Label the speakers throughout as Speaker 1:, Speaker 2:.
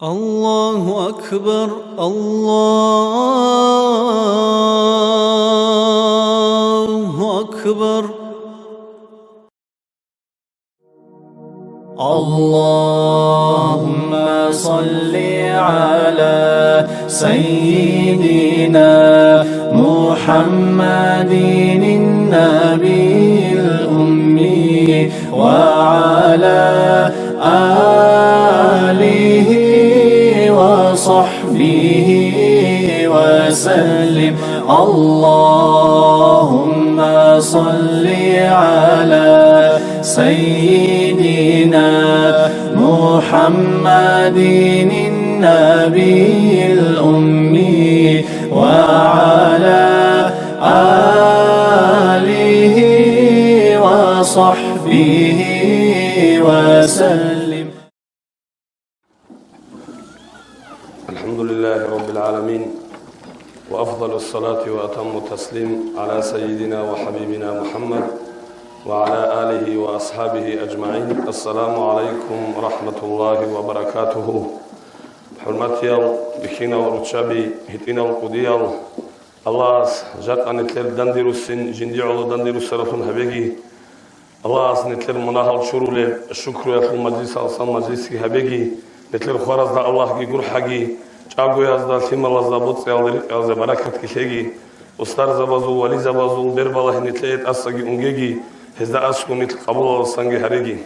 Speaker 1: الله أكبر الله أكبر.
Speaker 2: اللهم صل على سيدنا محمد النبي الأمي وعلى آله وصحبه وسلم. اللهم صل على سيدنا محمد النبي الأمي وعلى آله وصحبه وسلم.
Speaker 3: الحمد لله رب العالمين، وأفضل الصلاة وأتم التسليم على سيدنا وحبيبنا محمد وعلى آله وأصحابه أجمعين. السلام عليكم ورحمة الله وبركاته. حرمتي بكينا ورتشابي هتينا القديال الله جاء نتلر دندروسين جنديعو دندروسرفون هبيجي الله نتلر مناهل شرولة الشكر يا أخو مجلس أصلا مجلسي هبيجي نتلر خرز دا الله جيجور حقي جاكو يازدا سيم الله زبوط يالدريق يالز بركة كشيجي أستار زبازو ولي زبازو بربالله نتلت أسجي أنجيجي هذا أسكن نتل قبول السنجي هريجي.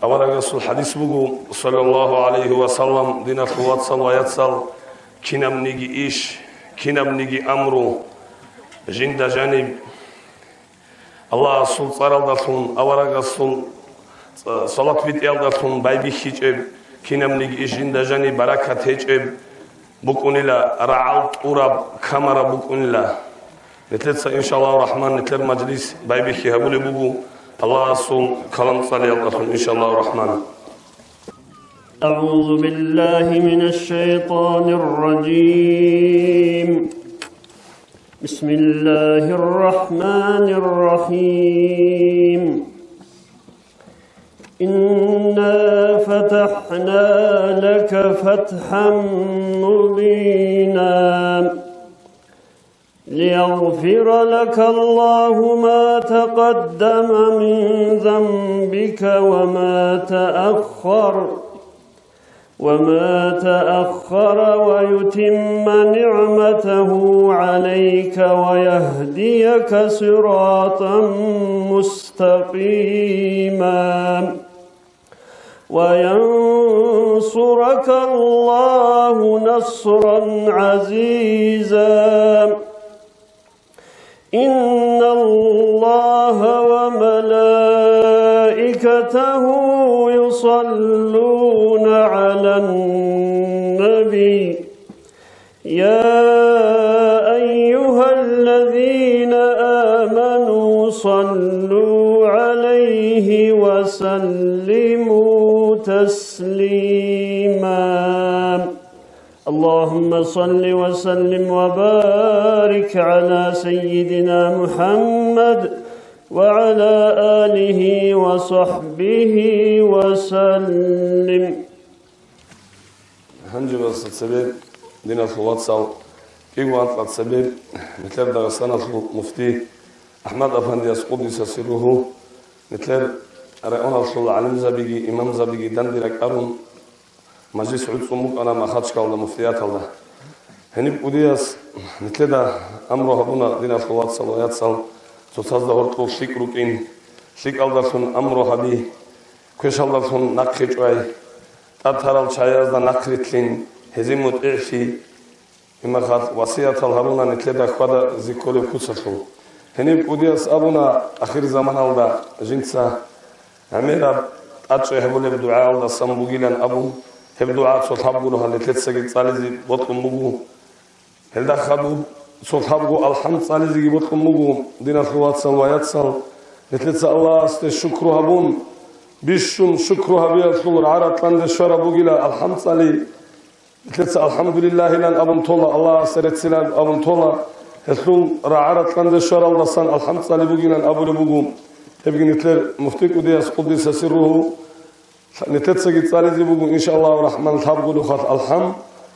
Speaker 3: أولا رسول حديث بقو صلى الله عليه وسلم دينا فوات صل ويتصل كنم نيجي إيش كنم نيجي أمرو جند جانب الله رسول صار الدخون. أولا رسول صلاة بيت الدخون بايبي خيجب كنم نيجي إيش جند جانب بركة هيجب بكونيلا رعالت أورب كاميرا بكونيلا نتلتسا إن شاء الله الرحمن نتلر مجلس بايبي خي هبولي بقو الله رسول كلام صلي الله إن شاء الله الرحمن.
Speaker 4: أعوذ بالله من الشيطان الرجيم. بسم الله الرحمن الرحيم. إنا فتحنا لك فتحا مبينا ليغفر لك الله ما تقدم من ذنبك وما تأخر ويتم نعمته عليك ويهديك صراطا مستقيما وينصرك الله نصرا عزيزا. إن الله وملائكته يصلون على النبي يا أيها الذين آمنوا صلوا عليه وسلموا تسليما. اللهم صل وسلم وبارك على سيدنا محمد وعلى آله وصحبه وسلم.
Speaker 3: هنجي بس السبب دينا صوات صل كيف وانت السبب مثل دغستان المفتي أحمد أفندي أسقطي سسره مثل رأينا رسول العالم زبيجي إمام زبيجي دندرك أرون مجلس عود صموك أنا ما خدش كولا مفتيات الله هني بودياس مثل ده أمره هبونا دينا صوات صلوات صل تصدق ورطو شيك روتين شيك ألدرسون أمره هبي كوش ألدرسون نقش وعي أتهرال شايز ده نقرتلين هزيموت إعشي إما خد وصية الهرونا مثل ده خدا ذكره كوسفو هني بودياس أبونا آخر زمان الله جنسا أميرا أتشو هبولي بدعاء الله سنبوغيلان أبو هبدعاء صحابه له اللي تلتسجد صالزي بطل مجو هل ده خدو صحابه الحمد صالزي بطل مجو دينا خوات صلوات صل نتلتس الله است الشكر هبون بيشون شكر هبي الصور عرض لند الشرع بوجلا الحمد صلي نتلتس الحمد لله لان أبن طلا الله سرت سلام أبن طلا الصور عرض لند الشرع الله صن الحمد صلي بوجلا أبو لبوجو تبقى نتلر مفتك وديس قدس سره نتتسجد صالزي بقول إن شاء الله الرحمن تابقوا خط الحم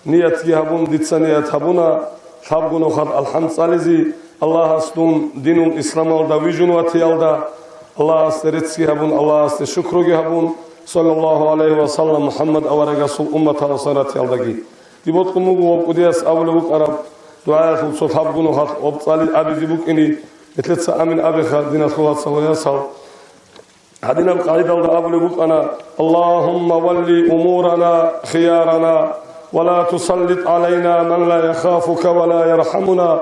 Speaker 3: نيت يهبون دتسنية تابونا تابقوا خط الحم صالزي الله استون دين الإسلام والدا ويجون وتيالدا الله استرتسي هبون الله استشكره هبون صلى الله عليه وسلم محمد أول رسول أمة وصارت يالداكي ديبوتكم مغو وقديس أول بوك عرب دعاء الصوت تابقوا خط وبصالي أبي زبوك إني مثلت أمين أبي خالد دين الصلاة صلى الله عليه وسلم هذين القاعدة أول بوك أنا اللهم ولي أمورنا خيارنا ولا تسلط علينا من لا يخافك ولا يرحمنا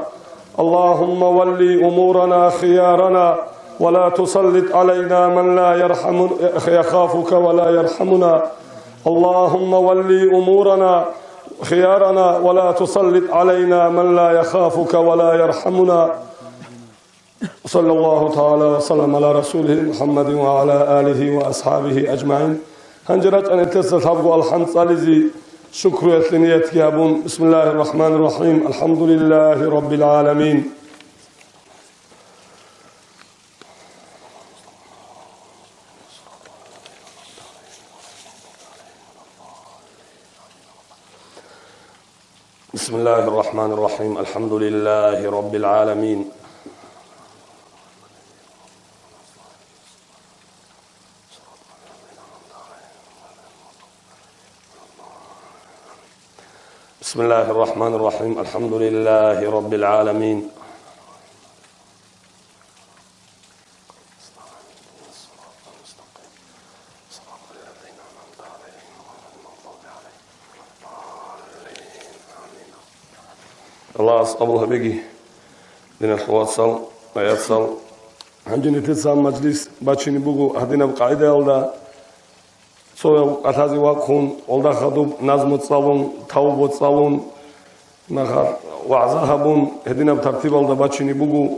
Speaker 3: اللهم ولي أمورنا خيارنا ولا تسلط علينا من لا يخافك ولا يرحمنا اللهم ولي أمورنا خيارنا ولا تسلط علينا من لا يخافك ولا يرحمنا صلى الله تعالى وسلم على رسوله محمد وعلى آله وأصحابه أجمعين هنجرت أن تسلط حبق الحمد صالزي شكر يتلنيت يابون بسم الله الرحمن الرحيم الحمد لله رب العالمين بسم الله الرحمن الرحيم الحمد لله رب العالمين بسم الله الرحمن الرحيم الحمد لله رب العالمين الله أصابه بيجي دين الخوات صل ما يتصل هنجني تسام مجلس باتشيني بوجو هدينا بقاعدة أولدا سوى أتازي واقون أولدا خدوب نظم تصالون توب تصالون نخار وعزاهبون هدينا بترتيب أولدا باتشيني بوجو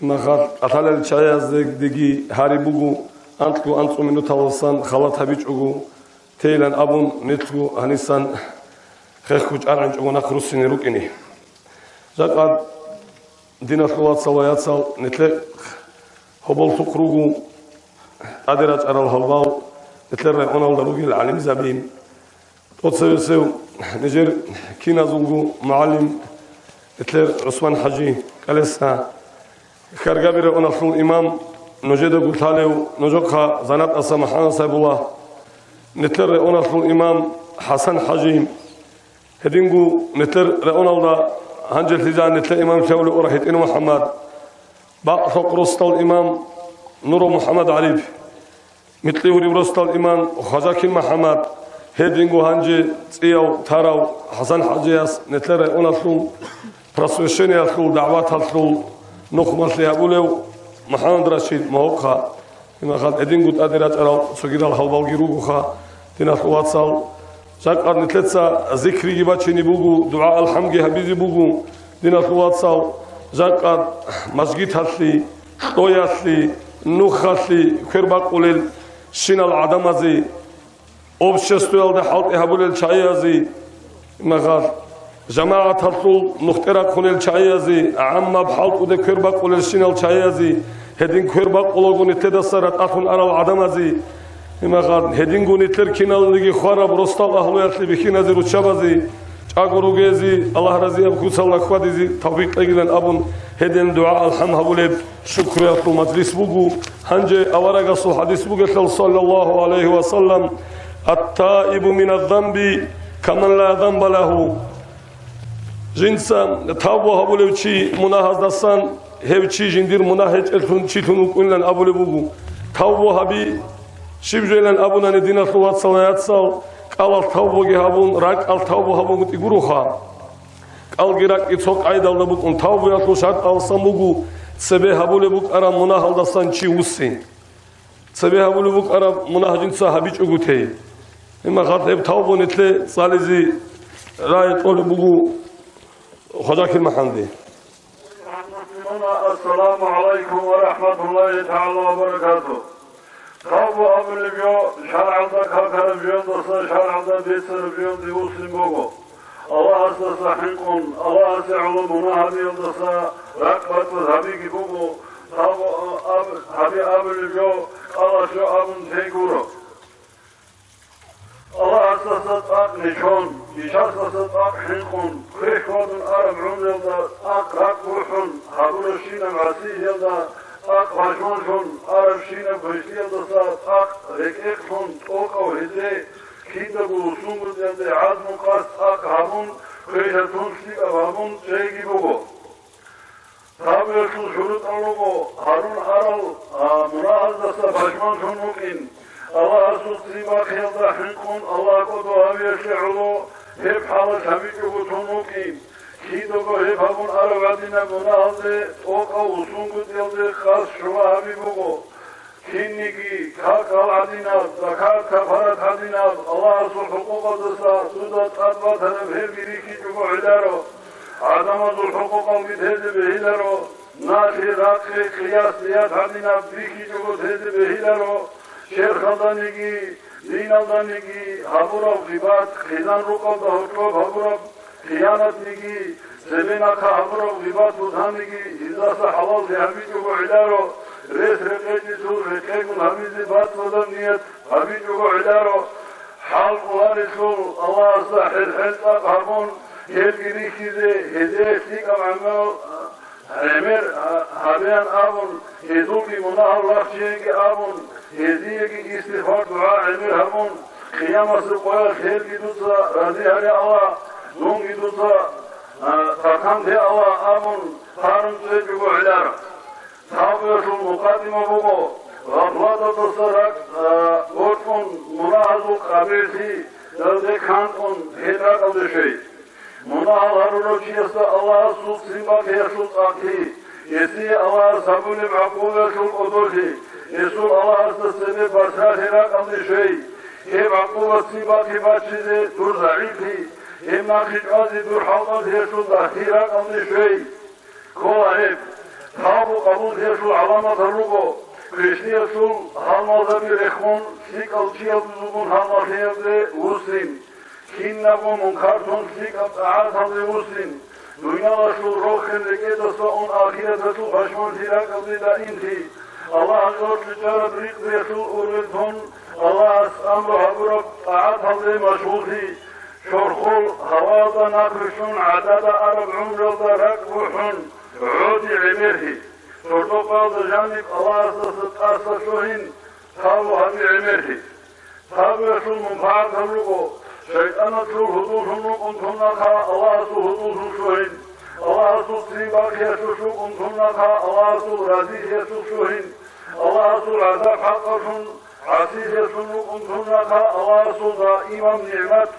Speaker 3: نخار أتالي الشايز ديجي هاري بوجو أنتو منو توصان خلاط هبيج أجو تيلان أبون نتو هنيسان خيخوج أرنج أجو نخرسيني روكيني زاد دين الخوات صلوات صل نتلق هبل تقرقو أدرج على الهلباو نتلق رأينا الدروجي العلم زبين توصل نجر كينا زوجو معلم نتلق عثمان حجي كلسنا خرجابي رأينا خلو الإمام نجد قلت له نجقها زنات أسمحان سيب الله نتلق رأينا خلو الإمام حسن حجي هدينجو نتلق رأينا هنجل تجان نتلا إمام شاول أرحيت إنه محمد بعثق رسط الإمام نور محمد علي مثل وري رسط الإمام خزاك محمد هدينغو هنجي تياو تراو حسن حجياس نتلا أناثلو برسوشني أثلو دعوات أثلو نخمة لهبولو محمد رشيد موقع إما خد هدينغو تأديرات أراو سجير الحلبال جيروخا تناثلو أتصل شاكر نتلتسا ذكري جباتشيني بوجو دعاء الحمد حبيبي بوجو دين الخوات صال شاكر مسجد هاتلي طوي هاتلي نوخ هاتلي كربا قولل شين العدم هذي أوبشستوال ده حلق هبولل شاي هذي مغار جماعة هاتلو نخترق خلل شاي هذي عم بحلق وده كربا قولل شين الشاي هذي هدين كربا قولو نتدسرت أخون أنا العدم هذي إماغاد هدينغو نتلر كينال لغي خراب رستال أهلويات لي بخينا زي رتشابازي چاقرو جيزي الله رضي أبكو صلى الله خواديزي توفيق لغيلن أبون هدين دعاء الحمد هبوليب شكر يطلو مجلس بوغو هنجي أورغا صل حديث بوغو صلى الله عليه وسلم التائب من الذنب كمن لا ذنب له جنسا تابو هبوليب چي مناهز دستان هب چي جندير مناهج التون چي تنوك إنلن أبوليب بوغو تابو هبي شبجلن أبونا ندين الخوات صلوات صل قال التوبة هابون راك التوبة هابون تيجروها قال جراك يتوق عيد الله بق أن توبة يطلشات أو سموجو سبه هابول بق أرام مناهل دستان شيء وسين سبه هابول بق أرام مناهجين صاحبيج أقوتي إما خاطر توبة نتلي صالزي رايت أول بقو خجاك المحندي
Speaker 5: السلام عليكم ورحمة الله تعالى وبركاته توبة أبل بيو شرع ذا كاكر بيون دسا شرع ذا بيسر بيون دي وسلم بوغو الله أستحقون الله أسعلم مناهدي دسا رقبة الهبيك بوغو توبة أبل بيو الله شو أبن تيكورو Allah asasat ak nişon, işasasat ak hinkun, kışkodun arab cümlelda ak rakbuhun, haburu şinem asiyelda ak başmanşun, arab şinem kışliyelda saat ak rekeksun, tokav hizde, kidabu usungu delde azmun kas ak hamun, kışatun slik avhamun çeygi bugu. Tabiyatul şurut alugu, harun aral, munahazdasa başmanşun mukin, Allah sultani bakiyada hinkun, Allah kodu haviyash'ulu, hep halat habicugu tunukim, kidogo hep habun arabadina munahazde, oka usungu dilde khas şuma habibugu, kinniki, kakal adinat, zakat kafarat hadinat, Allah sul hukukadasa, sudat advat hanım her biriki cugu ilaro, adama sul hukukal bitezi behilaro, nafi rakı kıyas diyat hadinat, biriki cugu tezi behilaro, شیر خاندانگی، دین آلدانگی، حبورا غیبت، خیزان روکا دهوکا حبورا خیانت نگی، زمین آخا حبورا غیبت بودانگی، هزاس حلال همی جو عدارو، ریس رقیقی تو رقیقون همی زبات بودن نیت، همی جو عدارو، حال قوارسول، الله اصلا حلتا قربون، هل گیری کیزه، هزه استیقا عمال، emir habeyan abun, hezuli munah Allah çiğengi abun, heziyegi istiğfar dua emir hamun, kıyaması koyar hel gidutsa, razı hali Allah, nun gidutsa, takan de Allah abun, harun sürecügü ilar. Tabiyatul mukaddime bugu, gaflada dosarak, orkun munahazul kabirsi, dövde kantun, helak aldı şey. Munahlarını çiyasa Allah'a sulh simbak yesul akhi. Yesi Allah'a sabuni b'aku ve sul odurhi. Yesul Allah'a sesini barsar hirak aldı şey. Hem akku ve simbak hibaçizi dur zayıfi. Hem nakit azi dur halkaz yesul da hirak aldı şey. Kola hep. Tabu kabul yesul alamat harugo. Krishni yesul halmazda bir ekhun. Sik alçiyat uzun halmazda uslim. Kinnabun munkartun sik abtaat hamle muslim. Dünyada şu rohken reketasa on ahirete su başman sirak abdida inti. Allah azor tüccara brik resul urvetun. Allah amru haburab taat hamle maşhulti. Şorkul havada nakrışun adada arab umrada rakbuhun. Udi emirhi. Şorto kaldı janib Allah asasıt asasuhin. Tavu hami emirhi. Tabu resul munfaat hamluko. Şeytan'a sul hudusunu untunlaka Allah'a sul hudusun şuhin. Allah'a sul sibakye su untunlaka Allah'a sul razihye su şuhin. Allah'a sul azab hakkasın asihye sunu untunlaka Allah'a sul da imam nimet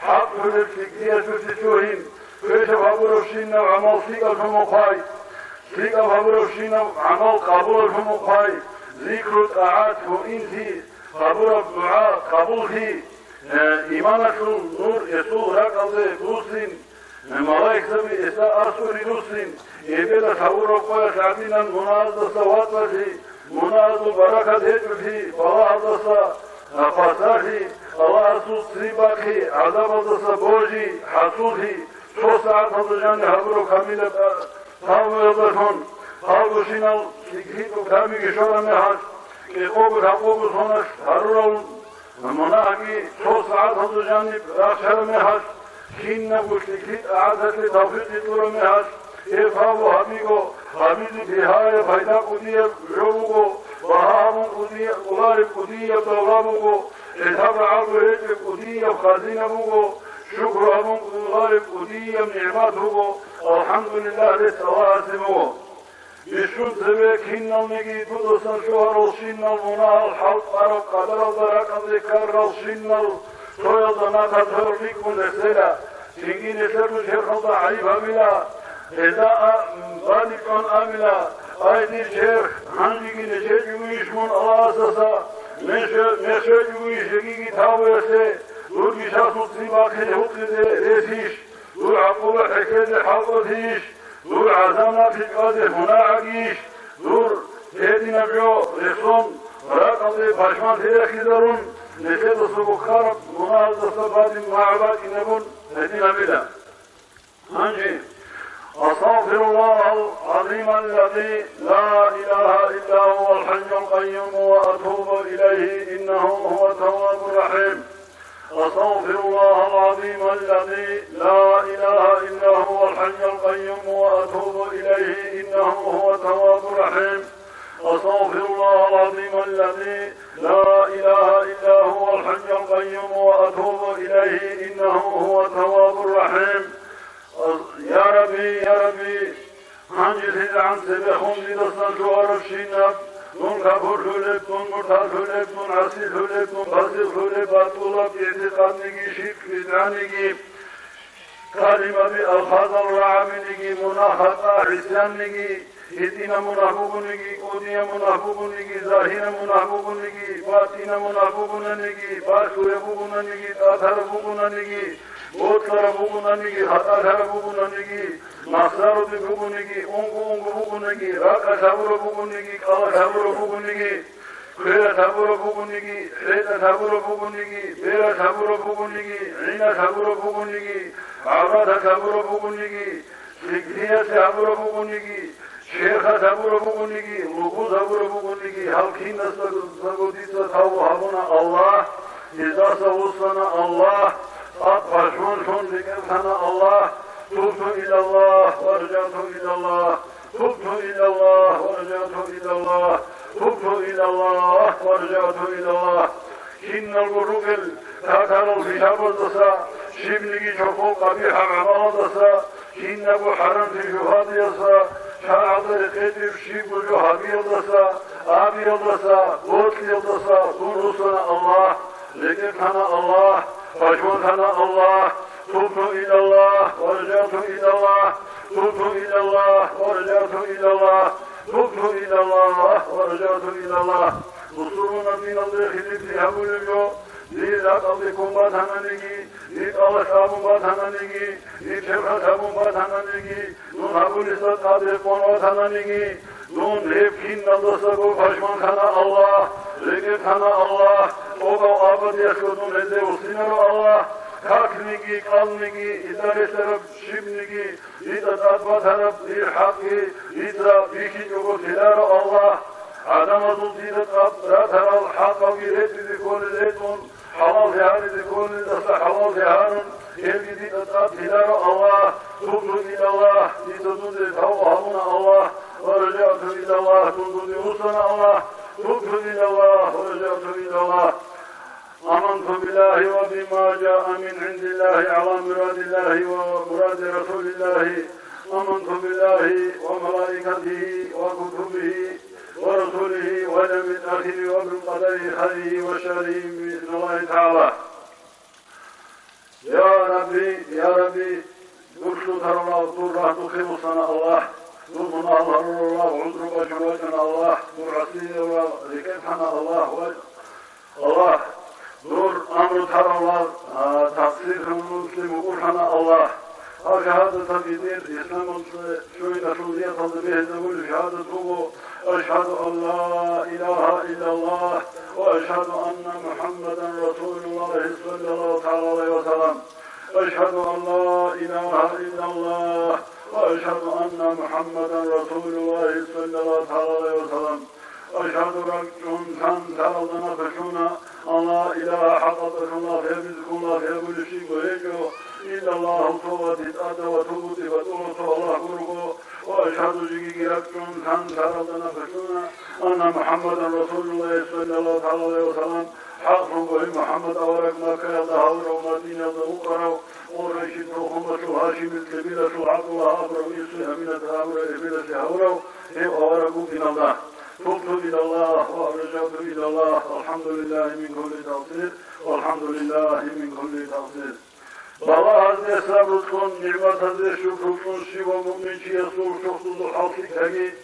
Speaker 5: hak hülüp sikdiye su şuhin. Köşe babur şinne amal sika su mukhay. Sika babur şinne amal kabul su mukhay. Zikrut a'at hu inti babur dua kabul hi. İmanatul nur yesul rakalde muslim malaik sabi esa asuri muslim ebela savuro koya şadinan munazda savat vasi munazdu barakat etmesi balahadasa fasarhi Allah sus sibaki azabadasa boji hasuhi so saat hadajani haburo kamile savuyadashon halguşinal sikhitu kami gişora mehas ki obur hakubu sonaş harural مناهي صو ساعات هذا جانب آخر مهاش كنا مشتكيت أعادت لتوفيق دور مهاش إفهام حبيبو حبيب بهاية فايدا قدية جوبو وهام قدية غارب قدية دوغابو إذهب عبو هجب قدية خازينة بو شكر هم غارب قدية نعماته الحمد لله لسواسمه Bişun sebe kinnal negi tudosan şuharal şinnal munahal halk arab kadar darak karral şinnal soyadana katörlik bu nesela Singin esermiş her halda ayıp amila Eda zalikon amila Aydi şerh hangi güne şerh işmun Allah asasa Meşe işe kitabı ese Dur gişasut sibakı hukide resiş Dur akula hekede halkatiş Dur azamla fikade munaagiş, dur edine biyo reson, bırakaldı başman terekizarun, neşedası bukhar, munazdası badim ma'abat inebun, edine bila. Hangi? Estağfirullahal azimellezi la ilahe illa huvel hayyul kayyum ve etubu ileyhi innehu huve tevvabur rahim. أستغفر الله العظيم الذي لا إله إلا هو الحي القيوم وأتوب إليه إنه هو التواب الرحيم. أستغفر الله العظيم الذي لا إله إلا هو الحي القيوم وأتوب إليه إنه هو التواب الرحيم. يا ربي hangisi anse khumdidastan shuarafshinab nun kabur hülep nun murtal hülep nun asil hülep nun basil hülep batulab i'tiqadnigi şirk bid'anigi kalimati alfazal ra'aminigi munahata isyannigi hitina munafugunigi kudiya munafugunigi zahina munafugunigi batina munafugunanigi başuya bugunanigi tatara bugunanigi Otlara bugunanigi, hatakara bugunanigi, mahsaru bugunigi, ungu bugunigi, raka sabura bugunigi, kala sabura bugunigi, kuyra sabura bugunigi, reta sabura bugunigi, bera sabura bugunigi, ina sabura bugunigi, avrata sabura bugunigi, sikriya sabura bugunigi, şerha sabura bugunigi, lugu sabura bugunigi, halkina sagodisa tavu havuna Allah, izasa usana Allah, أطفشون بكفنا الله تبت إلى الله ورجعت إلى الله تبت إلى الله ورجعت إلى الله تبت إلى الله ورجعت إلى الله إن الغرقل تاكروا في شابدسا شبنك شقوق قبيح عمالدسا إن أبو حرم في شهاديسا شاعد رقيتف شيب جهابيدسا آبيدسا بوتليدسا تنرسنا الله لكفنا الله فاشمتنا الله تبت إلى الله ورجعت إلى الله تبت إلى الله ورجعت إلى الله تبت إلى الله ورجعت إلى الله نصرنا من الداخل ابتهاب اليوم لذا قضيكم باتنانيكي لقال شاب باتنانيكي لشبه شاب باتنانيكي ننهب لسات قادركم باتنانيكي نون لبكين نلدسكو فاشمتنا الله لكفنا الله Oga abad yaşkodun ede usinero Allah, kaknigi, kalnigi, idare taraf, şibnigi, idat taraf, irhaqi, idra, biki jogo tilaro Allah, adamazul didat abdataral haqqa giret bikol edun, halal zihar bikol edasa halal ziharun, elgi didat tilaro Allah, tubdu ilallah, idadun de tavhamuna Allah, ve rejatu ilallah, tubdu usana Allah, tubdu ilallah, ve rejatu ilallah. آمنت بالله وبما جاء من عند الله على مراد الله ومراد رسول الله آمنت بالله وملائكته وكتبه ورسوله واليوم الآخر وبالقدر خيره وشره بإذن الله تعالى. يا ربي ارشد الله ضره تخلصنا الله ضمنا الله عذر وجهنا الله مرسل ذكرنا الله Nur amru taralar, taksir muslim uğurhana Allah. Şehadet tabidir, İslam'ın şöyle şuliyet aldı behzebul şehadet bu. Eşhedü en la ilahe illallah ve eşhedü enne Muhammeden Resulullah sallallahu aleyhi ve sellem. Eşhedü en la ilahe illallah ve eşhedü enne Muhammeden Resulullah sallallahu aleyhi ve sellem. أشهد رجل ترضنا فشونا الله إله حقق الله فيبزك الله فيقول الشيء ويجو إلا الله صوت الأدى وتوت فتورت الله قرقو وأشهد جيك رجل ترضنا فشونا أن محمدا رسول الله صلى الله عليه وسلم حق به محمد أورك ما كان هور ومدينة أخرى قريش خمس هاشم الكبيرة عبد الله أبرو يسوع من الأمر الكبيرة هورو أورك من الله تبت إلى الله ورجعت إلى الله والحمد لله من كل تقصير والحمد لله من كل تقصير. Bala hazne sabrıtkun, nimet hazne şükrütkun, şiva mümin çiye sur şoksuzluk halkik hegi,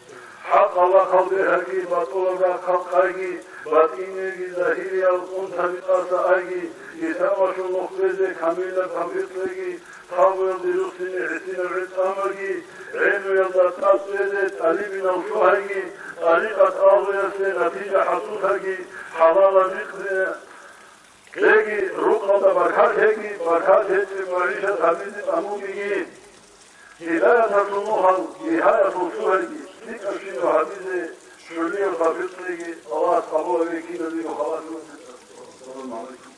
Speaker 5: hak Allah kalbi hegi, bat olarak kalk aygi, bat inirgi zahiri al un tabitarsa aygi, İsamaşun nokteze kamile kafitlegi, tavır dirusini hisine ritsamagi, ilmu yalda tasvezet, Ali bin al-Şuhagi, طريقة أغوية نتيجة حصوصة حلالة ذكر هيجي رقم بركات هيجي معيشة حبيبي أمومي هداية الصنوها نهاية الصنوها ذيك الشيء حبيبي شولية الخفيصة الله قبول بكي نزيل خلاص السلام عليكم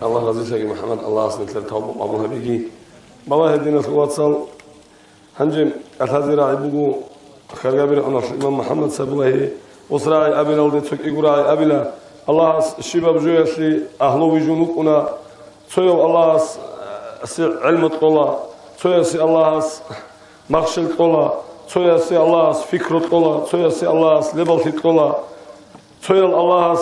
Speaker 3: الله رزقك محمد الله أصلت للتوبة أبوها بيجي بالله الدين الخواصل هنجم أتهزر عبوه خرجابير أنا الإمام محمد سبله وصراعي أبينا ودتك إجراء أبينا الله الشباب جويسي أهلو وجنوبنا سوي الله علم الطلا سوي الله مخشل الطلا سوي الله فكر الطلا سوي الله لبلت الطلا سوي الله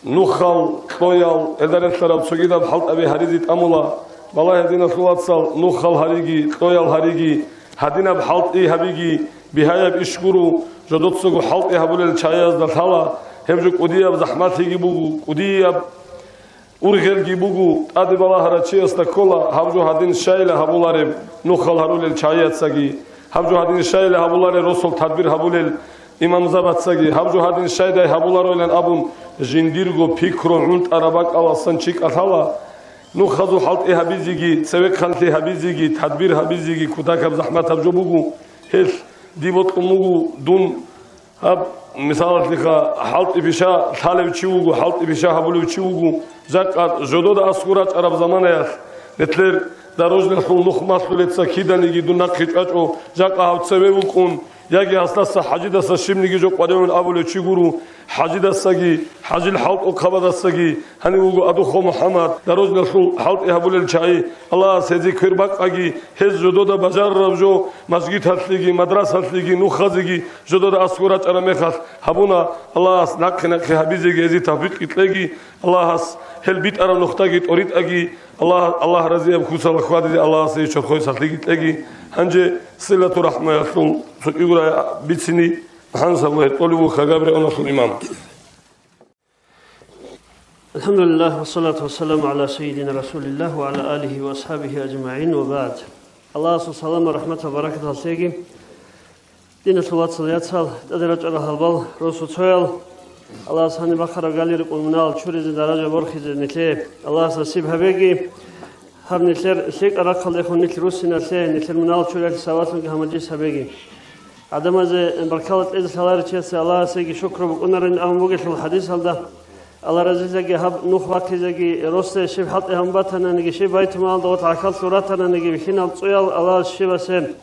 Speaker 3: نخل طويل إدارة الرب سجدا بحلت أبي هريزة أمولا بالله هدينا خلاصل نخل هريجي طويل هريجي هدينا بحلت إيه هبيجي بهاي بيشكروا جدود سجوا حلت إيه هبول الشايز دلتلا همجوا قدية بزحمات يجيبوا قدية أورغل يجيبوا أدي بالله هرتشي استكولا هبجوا هدين شايلة هبولارب نخل هرول الشايز سجي هبجوا هدين الشايلة هبولارب رسول تدبير هبول إمام زبط سجي هبجوا هدين الشايلة هبولارب لين أبون جنديرغو بيكرو عند أرباك الله سنشيك أثلا نخذوا حلت إيه هبيزيجي سويك خلتي هبيزيجي تدبير هبيزيجي كتاك بزحمات هبجوبوجو هل ديبوت أموجو دون هب مثال لك حلت إبشاء ثالث تشيوجو حلت إبشاء هبولو تشيوجو زكاة جدود أسكورات عرب زمانه نتلر دروج نخل نخمات لتسا كيدا نيجي دون نقش أجو زكاة هتسوي بكون يجي أصلا حاجة سشيم نيجي جو قديم أبولو تشيجورو حاجة السجي حاجة الحلق وخبر السجي هني وجو أدخو محمد دروج نخل حلق هبول الشاي الله سيدي كربك أجي هز جدود بجار ربجو مسجد هتلقي مدرسة هتلقي نخزجي جدود أسكورات أنا مخاف هبونا الله نك هبيزجي هذي تفريق إتلاقي الله هل بيت أنا نختاجي أريد أجي الله رزيه بخوص الأخوات الله سيشوف خويس هتلقي تلاقي هنجي صلة رحمة يصل يقول بيتسني حنس الله طلبوا خجابر أنا الإمام.
Speaker 4: الحمد لله والصلاة والسلام على سيدنا رسول الله وعلى آله وأصحابه أجمعين وبعد. الله سبحانه ورحمة وبركاته سيجي. دين الصلاة صليات سال أدرج على هالبال رسول سويل. الله سبحانه بخر قالير قلمنال شوري درجة برخز نتلي. الله سبحانه هبيجي. هم نتلر سيك أرقل يكون نتل روسنا سي نتل منال شوري سواتن كهمجلس هبيجي. عدم زي بركالة إذا سلارة شيء الله سيجي شكر بقولنا أم وقت الحديث هذا الله رزقك هب نخوات زكي رست شيء حط هم باتنا نجي شيء بيت مال دوت عكال صورتنا نجي بخينا تصيل الله شيء بسين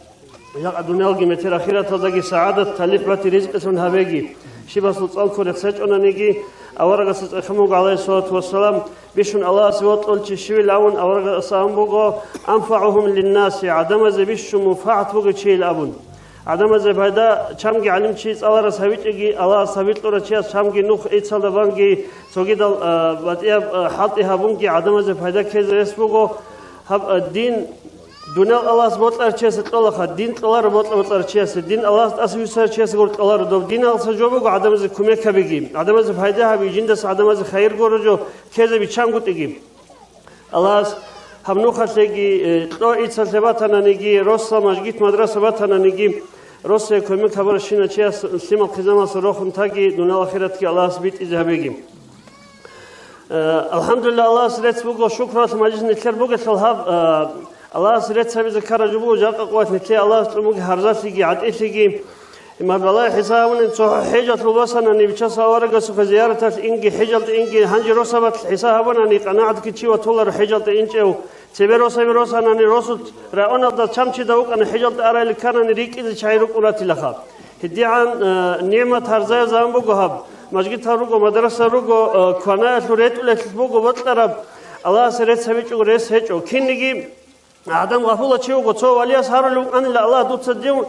Speaker 4: يا الدنيا الجميتة الأخيرة تزكي سعادة تلف بات رزق اسمه هبيجي شيء بس تصل كل سج أنا نجي أورق خموج عليه الصلاة والسلام بيشون الله سوات قلت شيء الأون أورق السلام بقى أنفعهم للناس عدم زي بيشون مفاعت بقى شيء الأون عدم زي بهذا شامجي علم شيء الله رسابيتجي الله سابيت له شيء شامجي نوخ إتصال دبانجي سوجد باتيا حاطها بونجي عدم زي بهذا كذا يسبقه هب الدين دنيا الله سبحانه وتعالى ستقول خد دين الله ربط شيء دين الله أسوي سر شيء سقول الله رد دين الله سجوبه عدم زي كمية كبيجي عدم زي بهذا هبي جندس عدم زي خير جورجو كذا بيشام قط يجي الله هم نوخ سيجي تو إتصال سباتنا نيجي رسا مجيت مدرسة باتنا نيجي روسيا كمية خبر شينا شيء سلم الخزانة سروخن تاجي دون الآخرة كي الله سبيت إذا بيجي الحمد لله الله سرت بوجو شكرا مجلس نتلر بوجو الهاب الله سرت سبي ذكر جبو جاك قوات نتلي الله سلمك هرزات يجي عد إثيجي ما بالله حسابنا صح حجة الوصنا نبيش صورك سوف زيارة إنجي حجة إنجي هنجي روسبت حسابنا نقناعد كتشي وطول حجة إنجي سبيروس أنا نرسل رأونا ده شمشي دوك أنا حجلت أرى لكان نريك إذا شايرك ولا تلخا هدي عن نعمة هرزايا زامبو جهاب مسجد هاروجو مدرسة هاروجو قناة لوريت ولا تبوجو بطلب الله سرت سبيج وريس هجو كينجي عدم غفلة شيء وقصو وليس هارلو أن الله دوت سجون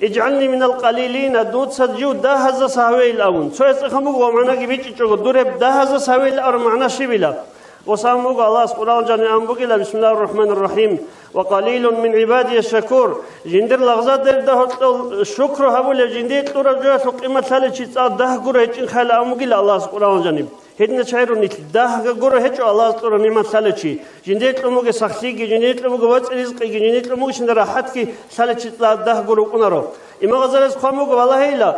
Speaker 4: اجعلني من القليلين دوت سجون ده هذا سهوي الأون سوى خمو ومعنا جبيت جو دورب ده هذا سهوي الأون معنا شبيلا وساموك الله سبحانه وتعالى أنبوكلا بسم الله الرحمن الرحيم وقليل من عبادي الشكور جندر لغزات ده الشكر هبول جندير تورا جوات قيمة ثالث ده قرأ هيك خلا أنبوكلا الله سبحانه وتعالى هدنا شعير نيت ده قرأ هيك الله تورا نعمة ثالث جندير تلموك سخسيك جندير تلموك وات رزق جندير تلموك شندر راحتك ثالث ده قرأ كنارو إما غزالس خاموك والله إلا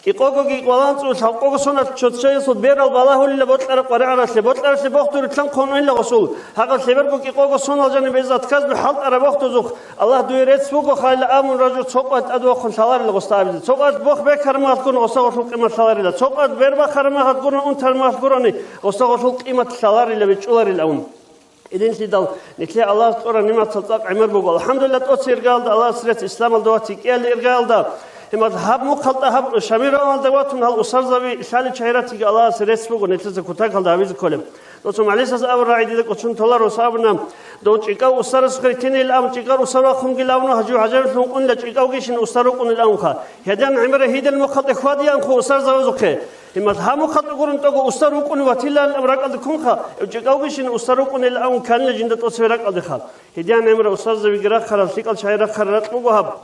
Speaker 4: Икогоги балансу шалкогосона чотшеесу берал балахулиле ботлара qaraarasse botlarasse boxtur tlан qonunla gosul haqa severgo икогосона жаны без отказ халт арабохтузук Аллах дуерет суго хайла амун ражу цоqat адвохун саларла гостабиз цоqat бох бе кармат кун осагошул қимат саларила цоqat берба кармат кун он тармат курони осагошул қимат саларила бичуларила он Иденси дал некле Аллах тора нимат салтак амир бу алхамдулилlah тот сергалда Аллах срет ислам алдавати кел иргалда Имад хаб мухалта хаб шамира алдаватун хал усарзави шали чайрати Аллах срет бу нетле кутак халда авиз колем Досум алисас авр раиди кочун толар усабна до чика усарс кретинил ам чика усара хунгилавна хажу хажар фун ла чика гишин усару кунилам ха ядан амира хидал мухалта хвадиан ху усарзавзуке Имад хаму хату гурун того усару куни ватилан амракал кунха чика гишин усару кунил ам канна жинда тосверак алдха ядан амира усарзави гра харал сикал чайра харат бу хаб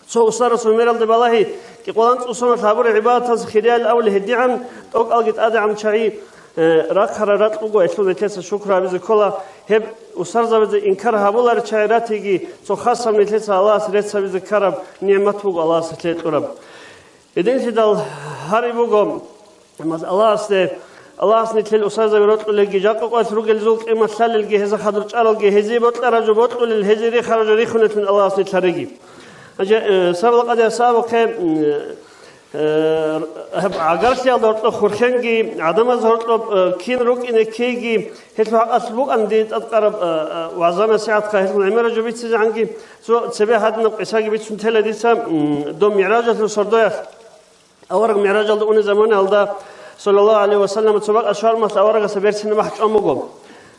Speaker 4: So usara sumeral de balahi ki qolan usona tabur ibadat khilal awl hedian tok algit adam chai rak hararat ugo eslu netes shukra biz kola hep usar zavze inkar habular chairatigi so khasam netes Allah retsa biz karab nimet bu Allah setlet urab eden sidal haribugo mas Allah ste Allah netel usar zavirat legi jaqo qasrugel zuk emasal legi heza khadur charal ge hezi botlara jobot lil heziri kharajri khunatun Allah netlarigi سبق قد سابق عقرش يا دكتور خورشنجي عدم زهرت كين روك إن كيجي هتلو أسبوع عندي أتقرب وعزنا ساعات كهت العمارة جبيت سجانجي سو سبيه هذا نقصا جبيت سنتلا ديسا دوم معراج الصردوية أورق معراج الدون زمان هذا صلى الله عليه وسلم سبق أشهر ما أورق سبير سنة محش أموجو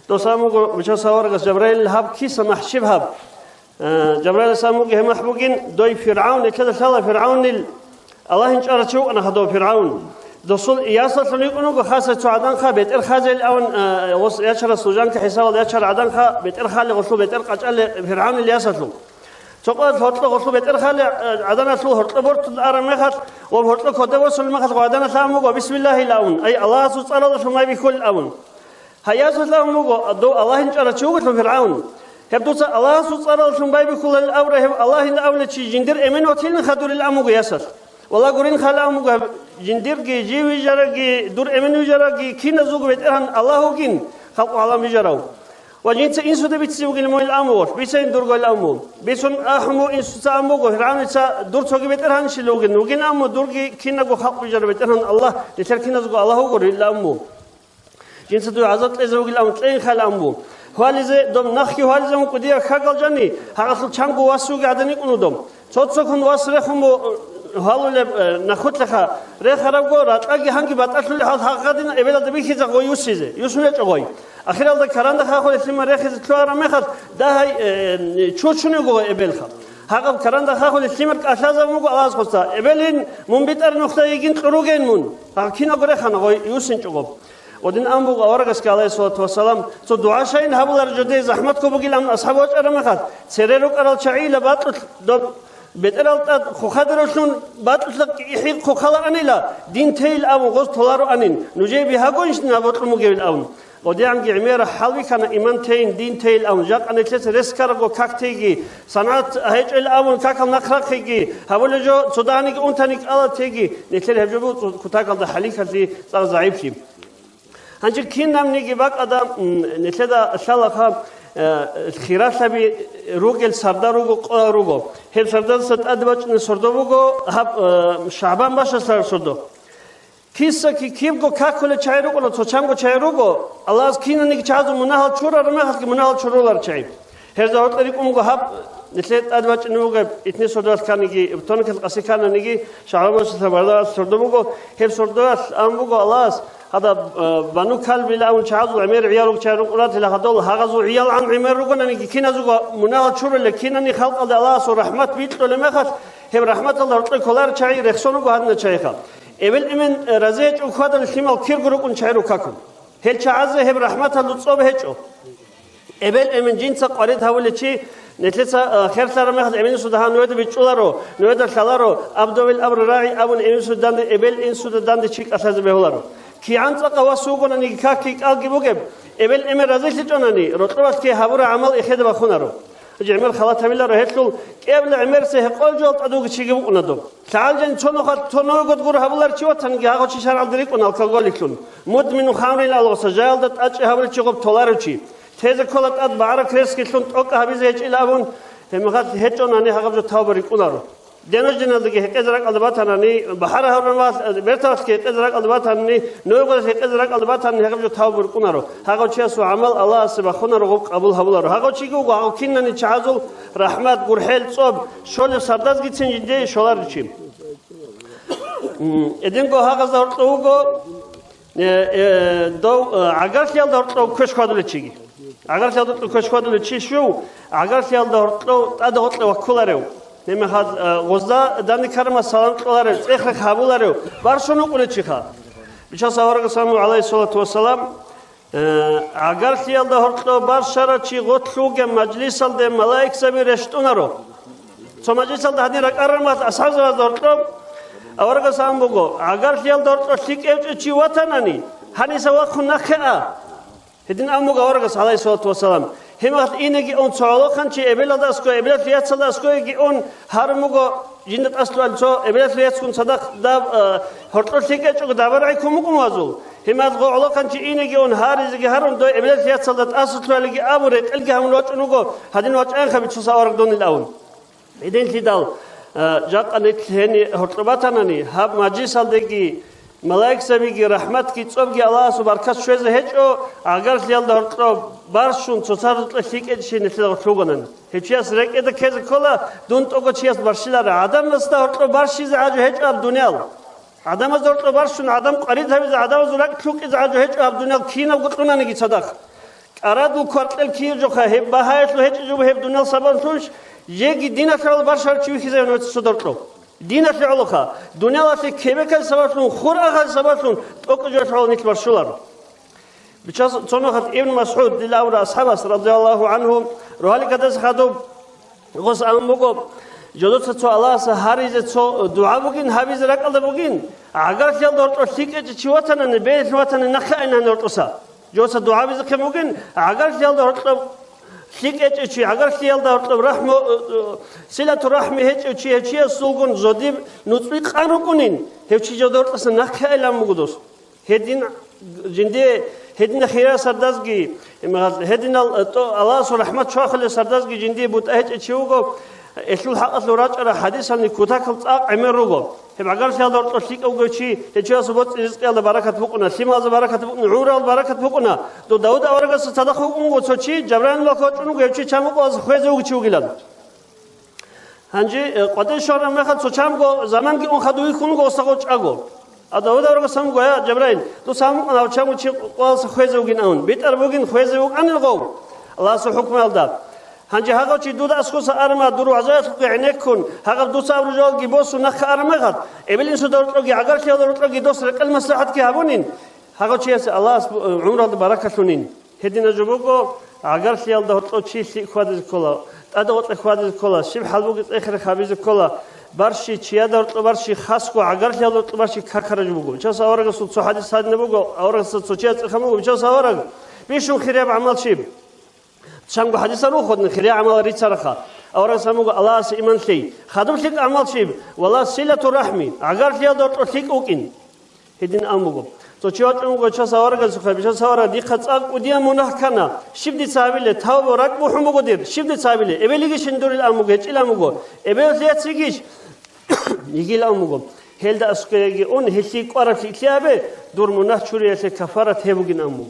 Speaker 4: دوساموجو بجاس أورق جبريل هاب كيس محشب هاب جبريل ساموجي هم محبوجين دوي فرعون كذا شاء فرعون الله إن شاء الله أنا هذا فرعون دصول ياسر تليقونه خاصة عدن خا بيت الخازل أو يشر السجان كحساب يشر عدن خا بيت الخال غسل بيت القجال فرعون اللي ياسر تقول هرتل غسل بيت الخال عدن سلو هرتل برت الأرمخت وهرتل كده وصل مخت وعدن ساموجو بسم الله الأون أي الله سبحانه وتعالى ما بيكل الأون هيا ساموجو دو الله إن شاء الله فرعون هبدوس الله سبحانه وتعالى بيكل الأوره الله الأول شيء جندر أمين وتيلن خدور الأموجو ياسر والله قرين خلاه جندير جي جيوي جرجي دور أمين جرجي كين زوج بيترهن الله كين خلق الله مجراو وجنت إنسو ده بيتسيو قلمو الأمور بيسين دور قل الأمور بيسون أحمو إنسو سامو قهران إنسا دور توجي بيترهن شلوجن وجن أمو دور كين نجو خلق مجرا بيترهن الله لتر كين زوج الله قرين الأمور جنت دو عزت لزوج الأمور تين خل الأمور هالزه دم نخي هالزه مقديا خاقل جاني هغسل چانگو واسو قعدني كنو دم صوت واسرخمو هالول نخوت لخا رخرب قرات أجي هنگي باتأكل هذا هقدين إبلا دبيخي زغوي يوسيزه يوسمي جغوي أخيرا ده كران ده خاخو لسلم رخيز تلوار مخد ده هاي چوچوني جوا إبل خا هقب كران ده خاخو لسلم كأساس مو علاز خستا إبلين منبتر نقطة يجين قروجين من هكينا قري خنا غوي يوسين جغوب ودين أمبو غورغس كالله صلى والسلام تو دعاء شين هبولار جدي زحمت كو بقيل أم أصحاب وجه مخد سريرو قرال شعيل باتل دب بترالت خخدرشون باتلك يحيق خخلا أنيلا دين تيل أو غز طلارو أنين نجيب هاقونش نبوت المجيب أون وديعم جميرة حلوي كان إيمان تين دين تيل أون جاك أنا كلت رسكرجو كاكتيجي صنعت هيج الأون كاكم نخرقيجي هقول جو سودانيك أنتنيك الله تيجي نتلي هجبو كتاك الله حليك هذي صار ضعيف شيء هنجر كين نام نيجي باك أدم نتلدا شالله خام خيرات لبي روجل سردار روجو هب سردار ست أدبج نسردو روجو هب شعبان باش سردو كيسا كي كيف جو كاكل شاي روجو لا توشام جو شاي روجو الله كين نيجي شازو مناهل شورا رماهل كي مناهل شورولار شاي هذا هو طريقهم جو هب نتلت أدبج نوجو إثنين سردار كان نيجي بتونك القصي كان نيجي شعبان باش سردار سردو روجو هب سردار أم روجو الله هذا بنو كلب لا ونشاهدوا عمير عيالك شارون قرات لا هذول هغزوا عيال عن عمير رجنا نيجي كنا زوجا منال شور لكنا ني خلق الله ورحمة بيت لما خد هم رحمة الله رتق كلار شاي رخصونه بهذا شاي خد إبل إمن رزيج وخد الخيمة كير جروك ونشايرو كاكم هل شعزه هم رحمة الله تصوب هجو إبل إمن جنس قريت هؤلاء شيء نتلسا خير سلام مخد إمين سودها نويد بيجولارو نويد الخلارو أبدو بالأمر راعي أبون إمين سودان إبل إن سودان دشيك أساس بهولارو كي عنصق واسوقنا نيكاكي ألقي بوجب إبل إمر رزيش جوناني رطبات كي هبور عمل إخد بخونارو جعمر خلاص هميلا رهيتلو قبل عمر سه قول جولت ادوغ چيگو قندو سالجن چونو خات تونو گد گور حبلار چوتن گه هاچ شار الدريق ون الكوليكلون مدمن خامرين الغس جالدت اچ حبل چيگو تولارچي تيز كولت اد بار كريسكلون توك حبيز هچ الابون همغت هچوناني حقب تاوبري قنارو دنوج جنالدگي هكزرق الباتاناني بحر هورنواس بيرتاس كي هكزرق الباتاناني نوغس هكزرق الباتاناني حقب تاوبر قنارو حقو چيسو عمل الله سبحانه رو قبول حبلارو حقو چيگو حقو كينني چازول رحمت گورحل صوب شول سرداز گيتسن جدي شولار چي ادنگو حقز دورتوگو دو اگر خيال دورتو كش خادل چيگي اگر خيال دورتو كش خادل چي شو اگر خيال دورتو ادوتلو وكولارو نمیخواد غزدا دانی کارم سلام کلاره اخر خابولاره بارشونو کنه چیکار بیچاره سوار قسم علیه الصلاه و السلام اگر خیال دهورتو بارشارا چی غطلوگ مجلس ال ده ملائک سبی رشتونارو تو مجلس ال ده دیرک ارمات اساس دهورتو اور قسم بگو اگر خیال دهورتو شیک چی وطنانی هنی سوا خنخه هدین امو اور قسم علیه الصلاه و السلام همت اینگی اون سوالو خانچی ابلاد اسکو ابلاد لیات صدا اسکو گی اون هرموگو جندت استوال چو ابلاد لیات کن صدا داب هرتر شیکه چو دابرای کومگو مازو همت قولو خانچی اینگی اون هریزگی هرون دو ابلاد لیات صدا اسطوالگی ابورت الگی همون وچنوگو هدین وچن خبی چو سوارک دونیل اون ایدن تیدال جاق انیت هنی هرترباتانانی هب ماجی سالدگی ملائک سبیگی رحمت کی صبگی الله سبارکت شویزه هچو اگر خیال دارتو بارشون چوسارت لشیک ادشی نتیلا چوگنن هچیاس رک اد کز کلا دونت اوگو چیاس بارشیلار آدم نستا هرتو بارشیز عجو هچ اب دنیال آدم از دارتو بارشون آدم قرید همیز آدم از رک چوک از عجو هچ اب دنیال کینا گتونا نگی صدق ارادو کوارتل کی جو خه هب بهایت لو هچ جو هب دنیال سبان توش یکی دینا فرال بارشار چوی خیزه نوت سودارتو دين فعلها دنيا في كيبك سببون خرأها سببون أكجر فعل نكبر شلر بچاس صنوخت ابن مسعود للاورا أصحاب رضي الله عنهم روحالي كدس خدوب غص أمبوغو جلوت تو الله سهاريز تو دعاء بوجين هابيز ركال بوجين عقار خيال دورت أشيك تشوتنا نبيت وتنا نخائنا نورتوسا جلوت دعاء بيز كموجين عقار خيال دورت شيك اتشي اگر خيال دارت رحم صله رحم هچ هچ سوغون زودي نوتبي قانو كونين هچ جدورت اس نخائلا مغدوس هدين جندي هدين خيرا سردازگي هدين الله سو رحمت شاخل سردازگي جندي بوت هچ چوغو اسل حق لوراج حديث ان كوتا كل عمرغو هم اگر خيال دارت شيك اوغچي هچ سبوت رزق الله بركه بقنا سيما بركه بقنا عور بركه بقنا دو داود اورغس صدق اوغو چي جبران لوكوتنو گچي چمو باز خوزو چوغيلان هنجي قدن شورم مخد سو چمگو زمان گي اون خدوي خونگو استگو چاگو داود اورغس سم گويا جبرائيل تو سام انا چمو چي باز خوزو گين بيتر بوگين خوزو انغو الله سو حكم الدا هنجي هاگو چي دود اسكوس ارما درو عزات قعنكون هاگو دو صبر جو گي بوسو نخ ارما خد ابلين سو دورتو گي اگر خيال دورتو گي دوسر قل مصلحت كي هابونين هاگو چي الله عمره بركتونين هدينا جوگو اگر خيال دورتو چي سي خود كولا ادوت خود كولا شب حلوگ اخر خابيز كولا برشي چيا دورتو برشي خاصكو اگر خيال دورتو برشي كاكر جوگو چا سوارگ سو حديث ساد نبوگو اورگ سو چيا خمو چا سوارگ بيشون خريب عمل شيب شامگو حدیث رو خود نخری عمل ریت سرخا اور سامگو الله س ایمان شی خدم شک عمل شی والله صله الرحمی اگر خیال دارت شک اوکین هدین امگو تو چیات امگو چا سوارگ سخه بیش سوارگ دی خصاق ودیا منح کنا شبدی صابله تاو رک بو حمگو دیر شبدی صابله ابلیگی شندورل امگو چیل امگو ابل زیات سیگیش یگیل امگو هلد اسکیگی اون هسی قرا فیتیابه دور منح چوریه کفاره هبگین امگو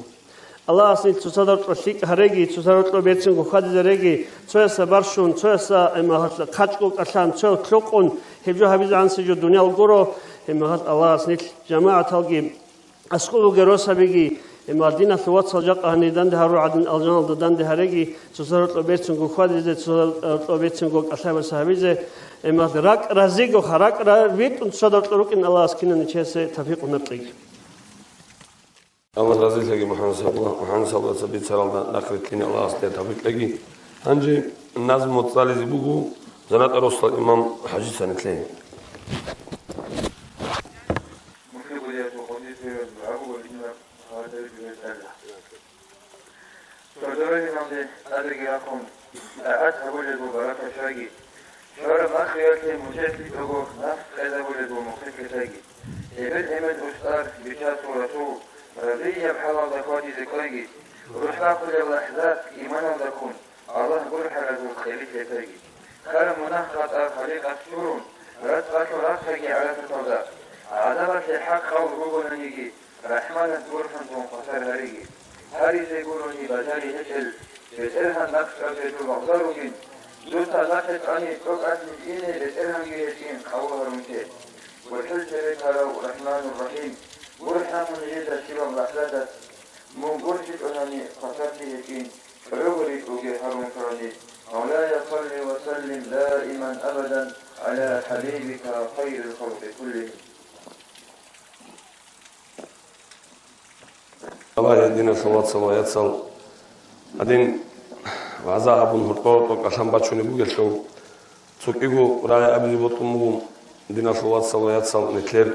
Speaker 4: الله أصلي تصدر ترشيك هرجي تصدر تبيتشن وخاد زرجي تسوى برشون تسوى إمهات خاتكو أشان تسوى تلقون هبجو هبيز عن سجود الدنيا الجرو إمهات الله أصلي جماعة تلقي أسقلو جروس هبيجي إما دينا ثوات صجاق هني دند هرو عدن الجنال دند هرجي تصدر تبيتشن وخاد زي تصدر تبيتشن وأشان سهبيزه إما راك رزيق وخراك ربيت تصدر تروك إن الله أسكننا نشيسه تفيق ونبتيج
Speaker 3: الله رضي لك محمد صلى الله عليه وسلم سلام نخرت لنا الله أصلي تبارك لك هنجي الناس متصالح بوجو زنات الرسول الإمام حجي سنة لين
Speaker 6: Soruları imamda adrege yakın أتهبل بركة شاقي شرم أخيرتي مجدد أقوى نفس أذبل ومخفك تاقي يبل إمد أستار بشاس ورسول رضي بحلال دكواتي ذكاقي روحنا كل اللحظات إيمانا دكون الله قرح رجل خيري تاقي خير منخط خليق أسطورون رتقات وراسكي على تطوضا عذابت لحق خول قوغن نيجي رحمانا تورفن تنقصر هريجي هاري سيقولوني بزاري هجل بسرها نقص أرسل المغزارين دوتا نقص أني توقعت لإيني بسرها جيسين قوة رمتين والحل شريك هلو رحمن الرحيم ورحم نجيزة شباب لحظات من برشد أنني قصرت يكين فيغرق أجي هرم فرني مولاي صل وسلم دائما أبدا على حبيبك خير الخلق كلهم
Speaker 3: الله يهدينا صلوات صلوات صل أدين وعزاء أبو الهرطوط عشان باتشوني بوجل شو تسوقيقو راي أبدي بطمو دينا صلوات صلوات صل نتلر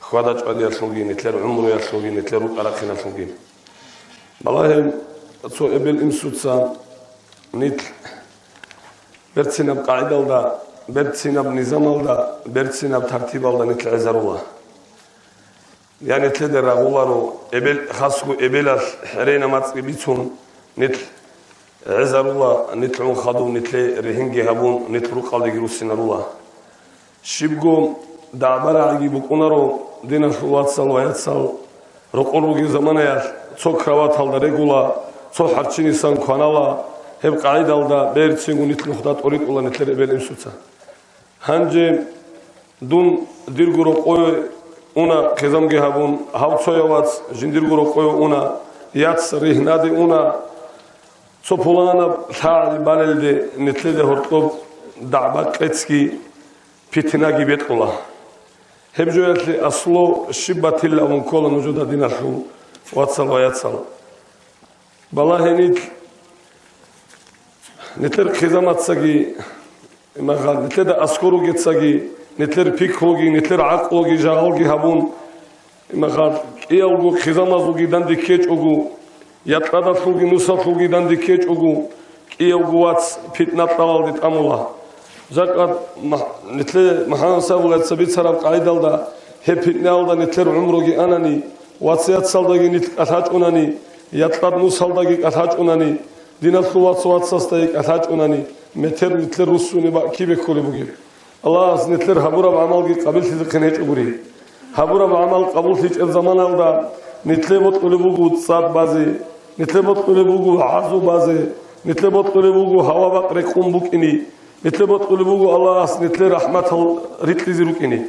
Speaker 3: خوادج أدي الشوقي نتلر عمرو الشوقي نتلر أراقنا الشوقي بالله تسو إبل إمسوتسا نتل برتسينا بقاعدة لدا برتسينا بنظام لدا برتسينا بترتيب لدا نتل عزر الله يعني تلدر غولارو إبل خاصو إبل حرينا ماتسقي بيتون نتل عزر الله نتلعون خادو نتل رهنجي هبون نتلو قال يجروسنا الله شبقو دعبر عجي بقونارو دينا شوات صل ويتصل رقولوجي زمانيا صو كروات هالدا رجولا صو حرشيني سان كانالا هب قاعدة هالدا بيرتشينغو نتلو خدات أوريكولا نتل إبل إمسوتا هنجي دون ديرغورو قوي una kezamge habun havtsoyovat jindirguro qoyo una yats rihnadi una tsopulana thali balelde netlede hortob da'ba qetski pitina gibetqula hebjoyatli aslo shibatil avun kola nujuda dinashu watsal vayatsal balahenit netler kezamatsagi magal netlede askoru getsagi نتلر بيكولوجي نتلر عقلوجي جاهولجي هابون مخاط إيالجو خزامازوجي داندي كيتش أوجو يطرداتلوجي نوساتلوجي داندي كيتش أوجو إيالجو واتس بيتنا طلال ديت أمولا زكاة نتلر محمد سابولات سبيت سراب قاعدة دا هي بيتنا دا نتلر عمروجي أناني واتسيات سالداجي نتل أثاج أناني يطرد نوسالداجي أثاج أناني ديناتلو واتس ساستاجي أثاج أناني متر نتلر رسوني با كيبك كولي بوجي الله نتلر حبورا بعمل قبل تذكرني تقولي حبورا بعمل قبول تيج الزمان هذا نتلبط قلبوجو صاد بازي نتلبط قلبوجو عزو بازي نتلبط قلبوجو هوا بقرق قنبوك إني نتلبط قلبوجو الله نتلر رحمة ريتلي زيروك إني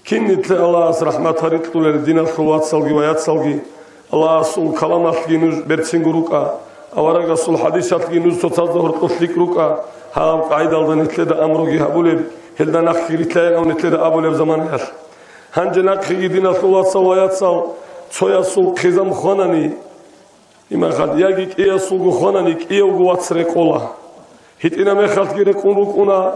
Speaker 3: كين نتلر الله رحمة ريتلو للدين الخوات سلقي ويات سلقي الله سول كلامات جنوز برتشينغروكا أورجا سول حديثات جنوز تتصدر تفليك روكا هم قاعدة الله نتلر أمرجي هبولي هلدا نخي ريتلاين أو نتلر أبولي زمان هر هنجي نخي دين الخوات سويات سال تسويا سول خزام خانني إما خد يجيك إيه سول خانني إيه وقوات سرقولا هتينا مخالت غير كونروكونا